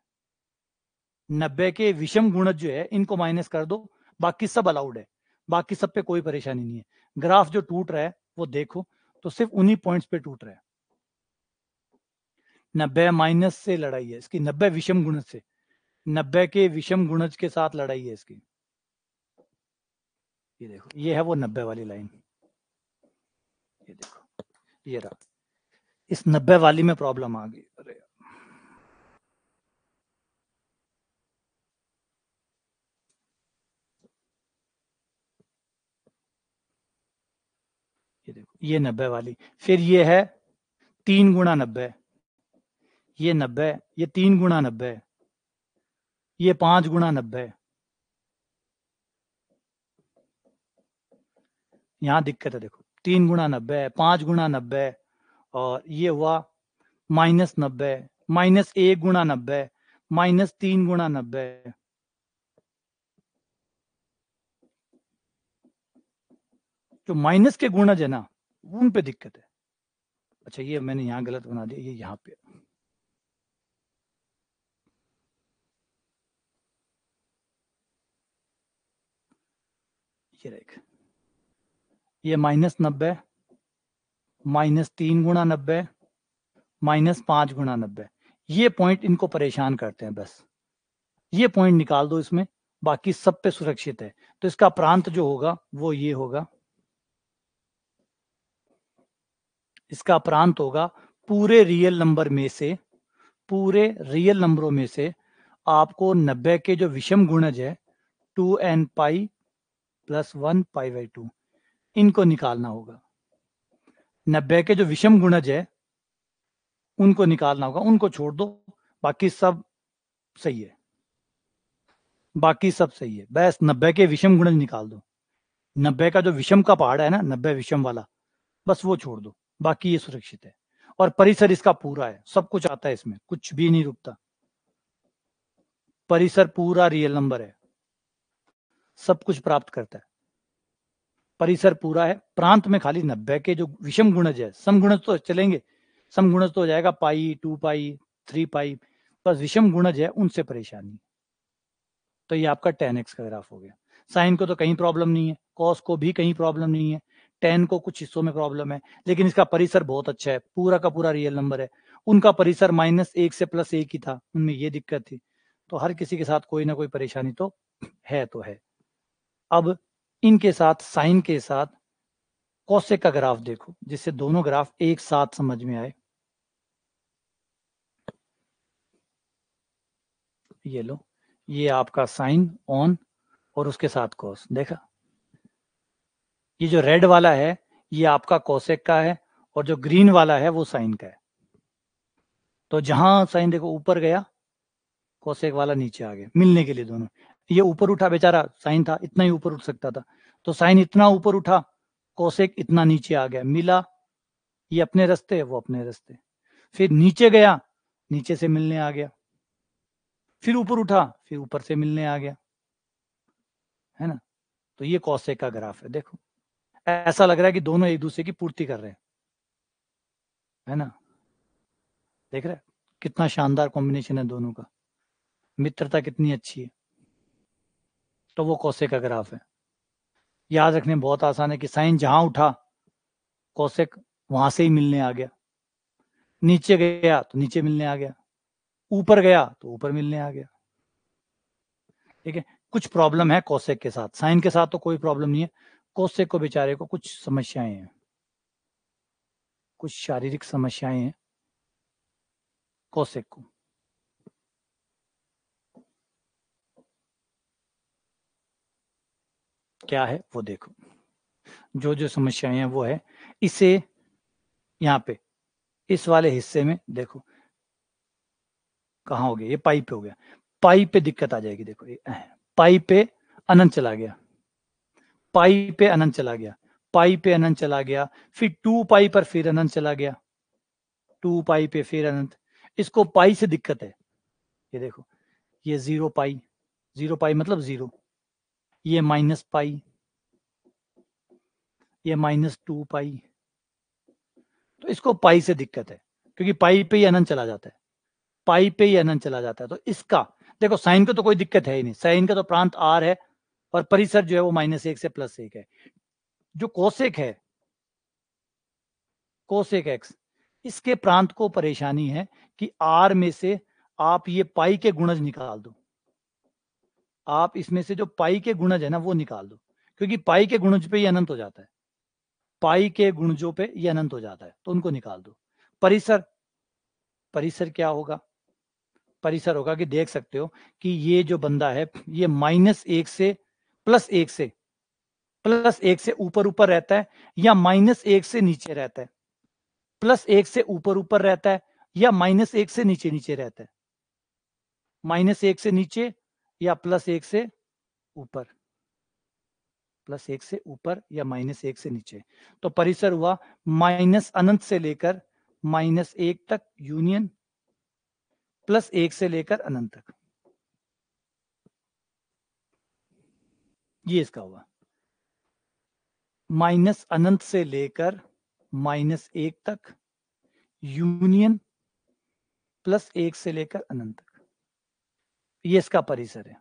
90 के विषम गुणज जो है इनको माइनस कर दो, बाकी सब अलाउड है, बाकी सब पे कोई परेशानी नहीं है। ग्राफ जो टूट रहा है वो देखो, तो सिर्फ उन्हीं पॉइंट्स पे टूट रहा है। 90 माइनस से लड़ाई है इसकी, 90 विषम गुणज से, 90 के विषम गुणज के साथ लड़ाई है इसकी। ये देखो, ये है वो 90 वाली लाइन, ये देखो, ये रहा, इस 90 वाली में प्रॉब्लम आ गई। अरे ये देखो, ये 90 वाली, फिर ये है 3 × 90, ये 90, ये 3 × 90, ये 5 × 90, यहाँ दिक्कत है, देखो 3 गुणा 90 है, 5 गुणा 90 है, और ये हुआ -90, -1 गुणा 90, -3 गुणा 90। जो माइनस के गुणज है ना, उन पे दिक्कत है। अच्छा, ये मैंने यहाँ गलत बना दिया, ये यहाँ पे, ये देख, ये -90, -3 गुणा 90, -5 गुणा 90, ये पॉइंट इनको परेशान करते हैं बस। ये पॉइंट निकाल दो इसमें, बाकी सब पे सुरक्षित है। तो इसका प्रांत जो होगा वो ये होगा, इसका प्रांत होगा पूरे रियल नंबर में से, पूरे रियल नंबरों में से आपको 90 के जो विषम गुणज है 2n pi plus 1 pi by 2, इनको निकालना होगा। 90 के जो विषम गुणज है उनको निकालना होगा, उनको छोड़ दो, बाकी सब सही है, बाकी सब सही है। बस 90 के विषम गुणज निकाल दो, 90 का जो विषम का पहाड़ है ना, 90 विषम वाला, बस वो छोड़ दो, बाकी ये सुरक्षित है। और परिसर इसका पूरा है, सब कुछ आता है इसमें, कुछ भी नहीं रुकता। परिसर पूरा रियल नंबर है, सब कुछ प्राप्त करता है, परिसर पूरा है। प्रांत में खाली 90 के जो विषम गुणज है, सम गुणज तो चलेंगे, सम गुणज तो हो जाएगा पाई, 2 पाई, 3 पाई, बस विषम गुणज है उनसे परेशानी। तो ये आपका 10x का ग्राफ हो गया। साइन को तो कहीं प्रॉब्लम नहीं है, कॉस को भी कहीं प्रॉब्लम नहीं है, टेन को कुछ हिस्सों में प्रॉब्लम है, लेकिन इसका परिसर बहुत अच्छा है, पूरा का पूरा रियल नंबर है। उनका परिसर -1 से +1 ही था, उनमें ये दिक्कत थी। तो हर किसी के साथ कोई ना कोई परेशानी तो है, तो है। अब इनके साथ साइन के साथ कॉसेक का ग्राफ देखो, जिससे दोनों ग्राफ एक साथ समझ में आए। ये लो, ये आपका साइन ऑन और उसके साथ कॉस, देखा। ये जो रेड वाला है ये आपका कोसेक का है, और जो ग्रीन वाला है वो साइन का है। तो जहां साइन देखो ऊपर गया, कोसेक वाला नीचे आ गया, मिलने के लिए दोनों। ये ऊपर उठा बेचारा, साइन था इतना ही ऊपर उठ सकता था, तो साइन इतना ऊपर उठा, कोसेक इतना नीचे आ गया, मिला। ये अपने रास्ते, वो अपने रास्ते। फिर नीचे गया, नीचे से मिलने आ गया, फिर ऊपर उठा, फिर ऊपर से मिलने आ गया, है ना। तो ये कोसेक का ग्राफ है, देखो ऐसा लग रहा है कि दोनों एक दूसरे की पूर्ति कर रहे हैं, है ना। देख रहे, कितना शानदार कॉम्बिनेशन है दोनों का, मित्रता कितनी अच्छी है। तो वो कोसेक का ग्राफ है। याद रखने में बहुत आसान है कि साइन जहां उठा, कोसेक वहां से ही मिलने आ गया, नीचे गया तो नीचे मिलने आ गया, ऊपर गया तो ऊपर मिलने आ गया। ठीक है, कुछ प्रॉब्लम है कोसेक के साथ, साइन के साथ तो कोई प्रॉब्लम नहीं है। कोसेक को बेचारे को कुछ समस्याएं हैं, कुछ शारीरिक समस्याएं हैं कोसेक को। क्या है वो देखो, जो जो समस्याएं हैं वो है, इसे यहाँ पे इस वाले हिस्से में देखो, कहाँ हो गया, ये पाई पे हो गया, पाई पे दिक्कत आ जाएगी। देखो पाई पे अनंत चला गया, पाई पे अनंत चला गया, पाई पे अनंत चला गया, फिर 2 पाई पर फिर अनंत चला गया, 2 पाई पे फिर अनंत। इसको पाई से दिक्कत है, ये देखो, ये 0 पाई, 0 पाई मतलब 0, ये -पाई, ये -2 पाई। तो इसको पाई से दिक्कत है, क्योंकि पाई पे ही अनंत चला जाता है, पाई पे ही अनंत चला जाता है। तो इसका देखो, साइन को तो कोई दिक्कत है ही नहीं, साइन का तो प्रांत r है, और परिसर जो है वो -1 से +1 है। जो कोसेक है, कोसेक x, इसके प्रांत को परेशानी है कि r में से आप ये पाई के गुणज निकाल दो, आप इसमें से जो पाई के गुणज है ना वो निकाल दो, क्योंकि पाई के गुणज पे ही अनंत हो जाता है, पाई के गुणजों पे ये अनंत हो जाता है, तो उनको निकाल दो। परिसर, परिसर क्या होगा, परिसर होगा कि देख सकते हो कि ये जो बंदा है ये -1 से +1 से, +1 से ऊपर ऊपर रहता है, या -1 से नीचे रहता है, +1 से ऊपर ऊपर रहता है, या -1 से नीचे नीचे रहता है, -1 से नीचे या +1 से ऊपर। प्लस 1 से ऊपर या माइनस 1 से नीचे। तो परिसर हुआ माइनस अनंत से लेकर माइनस 1 तक यूनियन प्लस 1 से लेकर अनंत तक। ये इसका हुआ माइनस अनंत से लेकर माइनस 1 तक यूनियन प्लस 1 से लेकर अनंत तक। ये इसका परिसर है।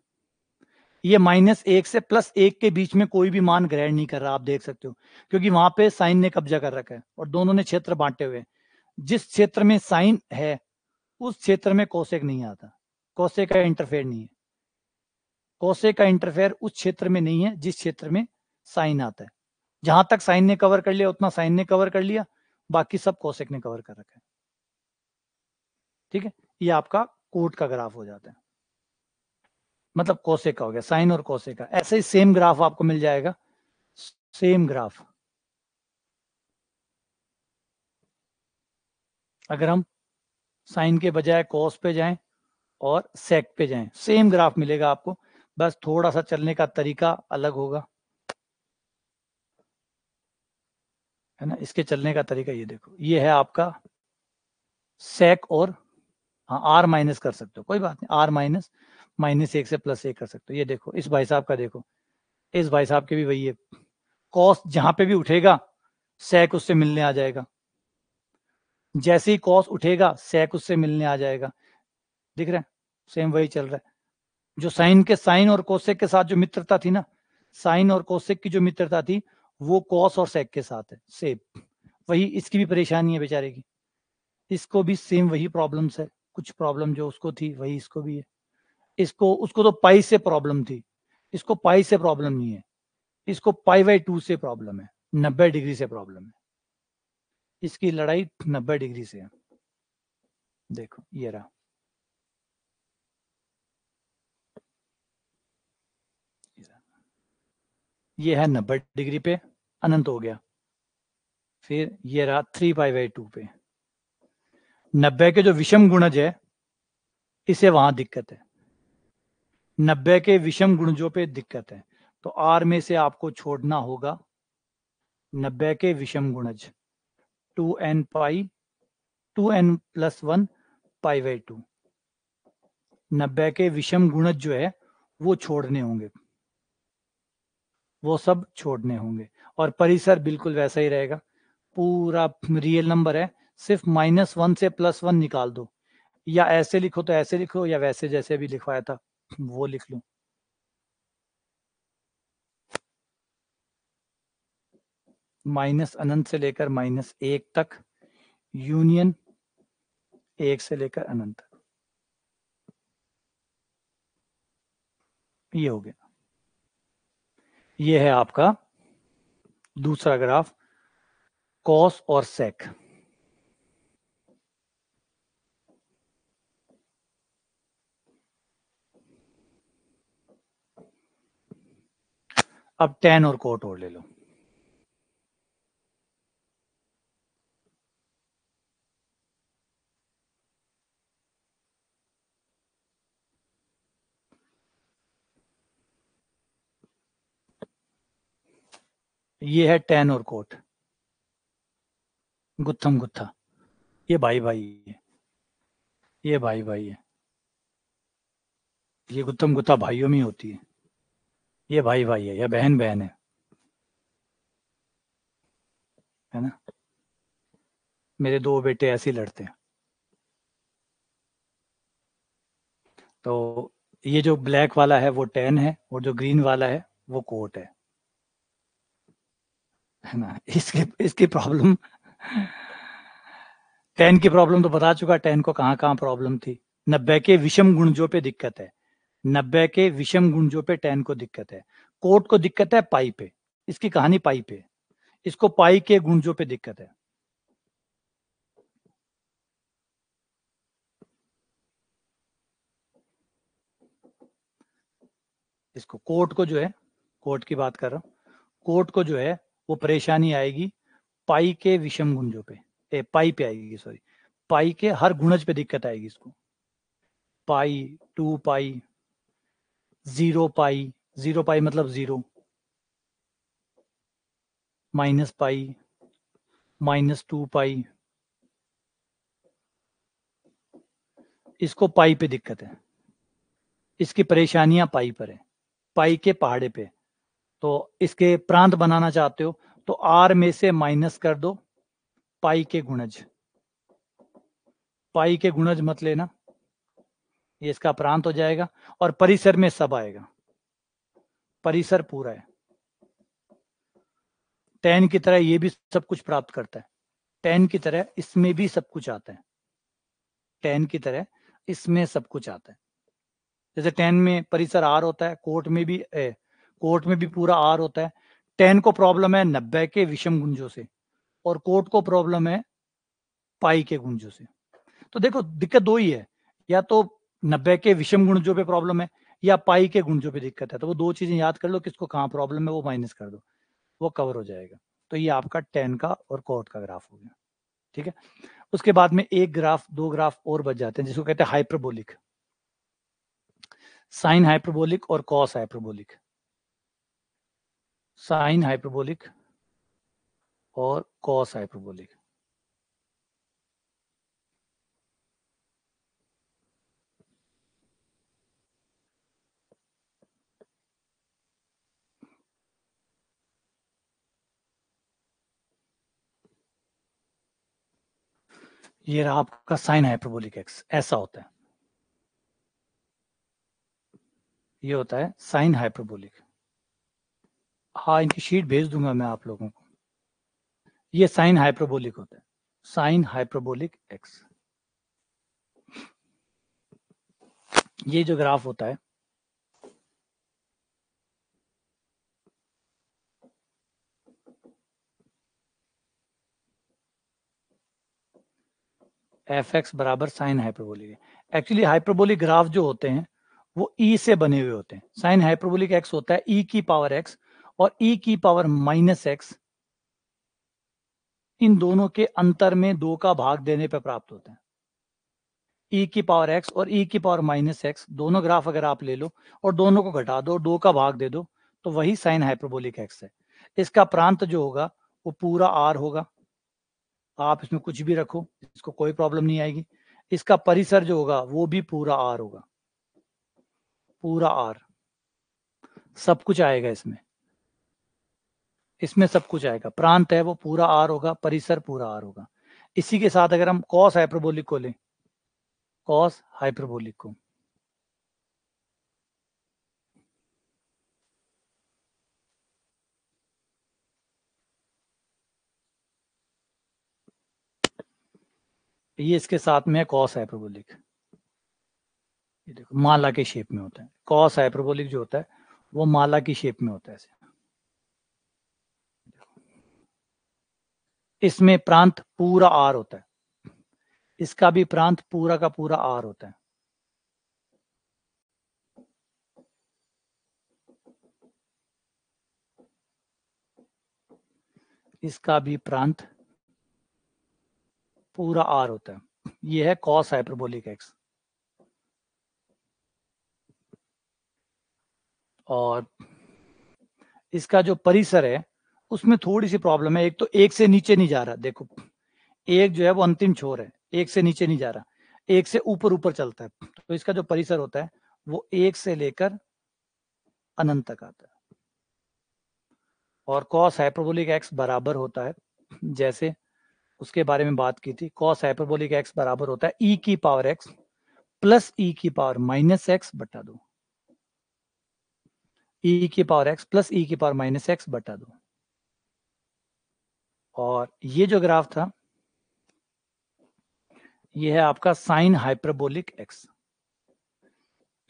ये माइनस 1 से प्लस 1 के बीच में कोई भी मान ग्रहण नहीं कर रहा, आप देख सकते हो, क्योंकि वहां पे साइन ने कब्जा कर रखा है और दोनों ने क्षेत्र बांटे हुए। जिस क्षेत्र में साइन है उस क्षेत्र में कोसेक नहीं आता, कोसेक का इंटरफेयर नहीं है। कोसेक का इंटरफेयर उस क्षेत्र में नहीं है जिस क्षेत्र में साइन आता है। जहां तक साइन ने कवर कर लिया उतना साइन ने कवर कर लिया, बाकी सब कोसेक ने कवर कर रखा है। ठीक है, ये आपका कोट का ग्राफ हो जाता है, मतलब कोसेक का हो गया, साइन और कोसेक का। ऐसे ही सेम ग्राफ आपको मिल जाएगा, सेम ग्राफ। अगर हम साइन के बजाय कोस पे जाएं और सेक पे जाएं, सेम ग्राफ मिलेगा आपको, बस थोड़ा सा चलने का तरीका अलग होगा, है ना। इसके चलने का तरीका ये देखो, ये है आपका सेक और हाँ आर माइनस कर सकते हो, कोई बात नहीं, आर माइनस माइनस 1 से प्लस 1 कर सकते हो। ये देखो इस भाई साहब का, देखो इस भाई साहब के भी वही है, कॉस जहां पे भी उठेगा सेक उससे मिलने आ जाएगा, जैसे ही कॉस उठेगा सेक उससे मिलने आ जाएगा। दिख रहा है, सेम वही चल रहा है। जो साइन और कोसेक के साथ जो मित्रता थी ना, साइन और कोसेक की जो मित्रता थी वो कॉस और सेक के साथ है सेम। वही इसकी भी परेशानी है बेचारे की, इसको भी सेम वही प्रॉब्लम्स है, कुछ प्रॉब्लम जो उसको थी वही इसको भी है। इसको उसको तो पाई से प्रॉब्लम थी, इसको पाई से प्रॉब्लम नहीं है, इसको पाई/2 से प्रॉब्लम है, 90 डिग्री से प्रॉब्लम है। इसकी लड़ाई 90 डिग्री से है। देखो ये रहा, ये है 90 डिग्री पे अनंत हो गया। फिर ये रहा 3π/2 पे। 90 के जो विषम गुणज है इसे वहां दिक्कत है, 90 के विषम गुणजों पे दिक्कत है, तो आर में से आपको छोड़ना होगा 90 के विषम गुणज 2n+1 π/2। 90 के विषम गुणज जो है वो छोड़ने होंगे, वो सब छोड़ने होंगे, और परिसर बिल्कुल वैसा ही रहेगा, पूरा रियल नंबर है, सिर्फ -1 से +1 निकाल दो, या ऐसे लिखो तो ऐसे लिखो, या वैसे जैसे भी लिखवाया था वो लिख लो। माइनस अनंत से लेकर -1 तक यूनियन 1 से लेकर अनंत तक, ये हो गया। ये है आपका दूसरा ग्राफ, कॉस और सेक। अब tan और कोट और ले लो। ये है tan और कोट, गुत्थम गुत्था, ये भाई भाई है, ये भाई भाई है, ये गुत्थम गुत्था भाइयों में होती है, ये भाई भाई है या बहन बहन है ना। मेरे 2 बेटे ऐसे ही लड़ते हैं। तो ये जो ब्लैक वाला है वो tan है, और जो ग्रीन वाला है वो कोट है ना। इसकी इसकी प्रॉब्लम, tan की प्रॉब्लम तो बता चुका, tan को कहाँ कहाँ प्रॉब्लम थी। 90 के विषम गुणजों पे दिक्कत है, 90 के विषम गुणजों पे tan को दिक्कत है, कोट को दिक्कत है पाई पे, इसकी कहानी पाई पे, इसको पाई के गुणजों पे दिक्कत है। इसको कोट को जो है, कोट की बात कर रहा हूँ, कोट को जो है वो परेशानी आएगी पाई के विषम गुणजों पे, पाई पे आएगी, सॉरी, पाई के हर गुणज पे दिक्कत आएगी इसको, पाई, 2 पाई, 0 पाई, 0 पाई मतलब 0, माइनस पाई, -2 पाई, इसको पाई पे दिक्कत है, इसकी परेशानियां पाई पर है, पाई के पहाड़े पे। तो इसके प्रांत बनाना चाहते हो तो आर में से माइनस कर दो पाई के गुणज, पाई के गुणज मत लेना, ये इसका प्रांत हो जाएगा। और परिसर में सब आएगा, परिसर पूरा है। tan की तरह ये भी सब कुछ प्राप्त करता है, tan की तरह इसमें भी सब कुछ आता है, tan की तरह इसमें सब कुछ आता है। जैसे tan में परिसर r होता है, कोट में भी पूरा r होता है। tan को प्रॉब्लम है 90 के विषम गुंजों से, और कोट को प्रॉब्लम है पाई के गुंजों से। तो देखो दिक्कत दो ही है, या तो 90 के विषम गुणजों पे प्रॉब्लम है या पाई के गुणजों पे दिक्कत है। तो वो दो चीजें याद कर लो, किसको कहाँ प्रॉब्लम है वो माइनस कर दो, वो कवर हो जाएगा। तो ये आपका tan का और कोट का ग्राफ हो गया, ठीक है। उसके बाद में एक ग्राफ, दो ग्राफ और बच जाते हैं, जिसको कहते हैं हाइपरबोलिक, साइन हाइपरबोलिक और कॉस हाइपरबोलिक, साइन हाइपरबोलिक और कॉस हाइपरबोलिक। ये रहा आपका साइन हाइपरबोलिक एक्स, ऐसा होता है, ये होता है साइन हाइपरबोलिक। हाँ, इनकी शीट भेज दूंगा मैं आप लोगों को। ये साइन हाइपरबोलिक होता है, साइन हाइपरबोलिक एक्स। ये जो ग्राफ होता है, एफ एक्स बराबर साइन हाइपरबोलिक है। एक्चुअली हाइपरबोलिक ग्राफ जो होते हैं वो ई से बने हुए होते हैं। साइन हाइपरबोलिक एक्स होता है ई की पावर एक्स, और ई की पावर माइनस एक्स, इन दोनों के अंतर में 2 का भाग देने पर प्राप्त होता है। ई की पावर एक्स और ई की पावर माइनस एक्स, दोनों ग्राफ अगर आप ले लो और दोनों को घटा दो, 2 का भाग दे दो, तो वही साइन हाइपरबोलिक एक्स है। इसका प्रांत जो होगा वो पूरा आर होगा, आप इसमें कुछ भी रखो, इसको कोई प्रॉब्लम नहीं आएगी। इसका परिसर जो होगा वो भी पूरा आर होगा, पूरा आर, सब कुछ आएगा इसमें, इसमें सब कुछ आएगा। प्रांत है वो पूरा आर होगा, परिसर पूरा आर होगा। इसी के साथ अगर हम कॉस हाइपरबोलिक को लें, कॉस हाइपरबोलिक को, ये इसके साथ में है कॉस हाइपरबोलिक। ये देखो माला के शेप में होता है, कॉस हाइपरबोलिक जो होता है वो माला की शेप में होता है ऐसे। इसमें प्रांत पूरा आर होता है, इसका भी प्रांत पूरा का पूरा आर होता है। इसका भी प्रांत पूरा आर होता है। ये है कॉस हाइपरबोलिक एक्स। और इसका जो परिसर है उसमें थोड़ी सी प्रॉब्लम है, एक तो एक से नीचे नहीं जा रहा, देखो एक जो है वो अंतिम छोर है, एक से नीचे नहीं जा रहा, एक से ऊपर ऊपर चलता है। तो इसका जो परिसर होता है वो एक से लेकर अनंत तक आता है। और कॉस हाइपरबोलिक एक्स बराबर होता है, जैसे उसके बारे में बात की थी, कॉस हाइपरबोलिक एक्स बराबर होता है ई की पावर एक्स प्लस ई की पावर माइनस एक्स बटा 2, ई की पावर एक्स प्लस ई की पावर माइनस एक्स बटा 2। और ये जो ग्राफ था ये है आपका साइन हाइपरबोलिक एक्स,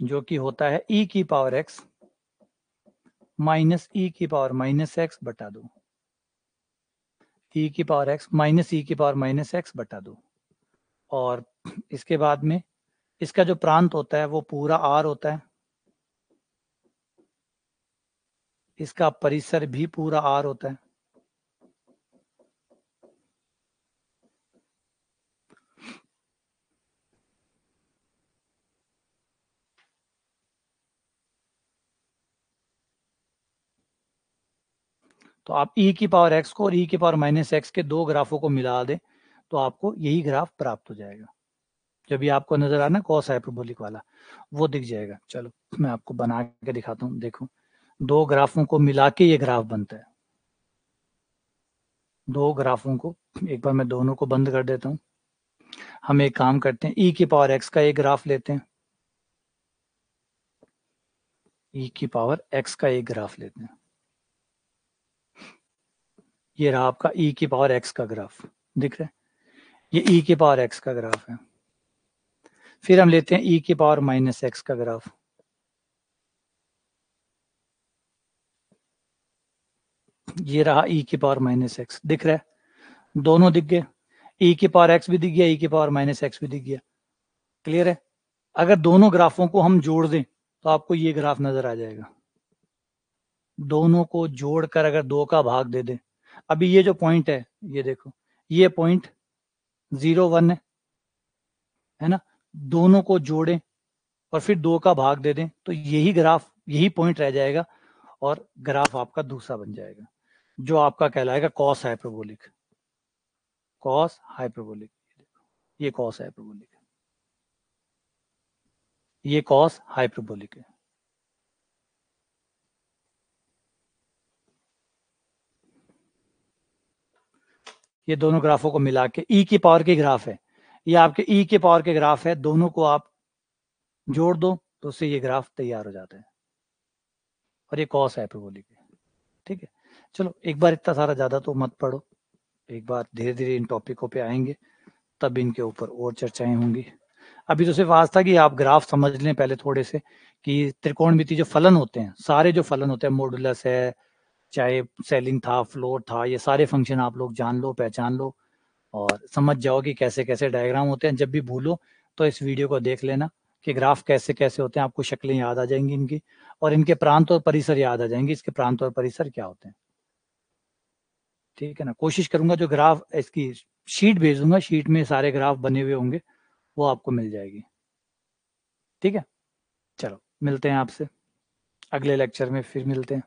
जो कि होता है ई की पावर एक्स माइनस ई की पावर माइनस एक्स बटा 2, ई की पावर एक्स माइनस ई की पावर माइनस एक्स बटा 2। और इसके बाद में इसका जो प्रांत होता है वो पूरा आर होता है, इसका परिसर भी पूरा आर होता है। तो आप e की पावर x को और e की पावर माइनस एक्स के दो ग्राफों को मिला दें तो आपको यही ग्राफ प्राप्त हो जाएगा। जब ये आपको नजर आ ना कॉस हाइपरबोलिक वाला, वो दिख जाएगा। चलो मैं आपको बना के दिखाता हूँ। देखो, दो ग्राफों को मिला के ये ग्राफ बनता है। दो ग्राफों को, एक बार मैं दोनों को बंद कर देता हूँ। हम एक काम करते हैं, e की पावर x का एक ग्राफ लेते हैं, e की पावर x का एक ग्राफ लेते हैं। ये रहा आपका e की पावर x का ग्राफ, दिख रहा है? ये e की पावर x का ग्राफ है। फिर हम लेते हैं e की पावर माइनस एक्स का ग्राफ। ये रहा e की पावर माइनस एक्स, दिख रहा है? दोनों दिख गए, e की पावर x भी दिख गया, e की पावर माइनस एक्स भी दिख गया। क्लियर है? अगर दोनों ग्राफों को हम जोड़ दें तो आपको ये ग्राफ नजर आ जाएगा। दोनों को जोड़कर अगर 2 का भाग दे दें, अभी ये जो पॉइंट है, ये देखो, ये पॉइंट 0 1 है ना? दोनों को जोड़ें और फिर 2 का भाग दे दें तो यही ग्राफ, यही पॉइंट रह जाएगा और ग्राफ आपका दूसरा बन जाएगा, जो आपका कहलाएगा कॉस हाइपरबोलिक। कॉस हाइपरबोलिक, ये कॉस हाइपरबोलिक है, ये कॉस हाइपरबोलिक है। ये दोनों ग्राफों को मिला के ई की पावर के ग्राफ है, ये आपके ई की पावर के ग्राफ है। दोनों को आप जोड़ दो तो उससे ये ग्राफ तैयार हो जाता है और ये कॉस हाइपरबोलिक है। ठीक है, चलो एक बार इतना सारा ज्यादा तो मत पढ़ो, एक बार धीरे धीरे इन टॉपिकों पे आएंगे तब इनके ऊपर और चर्चाएं होंगी। अभी तो सिर्फ आज था कि आप ग्राफ समझ लें पहले थोड़े से, कि त्रिकोणमिति जो फलन होते हैं, सारे जो फलन होते हैं, मॉडुलस है, चाहे सेलिंग था, फ्लोर था, ये सारे फंक्शन आप लोग जान लो, पहचान लो और समझ जाओ कि कैसे कैसे डायग्राम होते हैं। जब भी भूलो तो इस वीडियो को देख लेना कि ग्राफ कैसे कैसे होते हैं, आपको शक्लें याद आ जाएंगी इनकी, और इनके प्रांत और परिसर याद आ जाएंगे, इसके प्रांत और परिसर क्या होते हैं। ठीक है ना? कोशिश करूंगा जो ग्राफ, इसकी शीट भेज दूंगा, शीट में सारे ग्राफ बने हुए होंगे, वो आपको मिल जाएगी। ठीक है, चलो मिलते हैं आपसे अगले लेक्चर में, फिर मिलते हैं।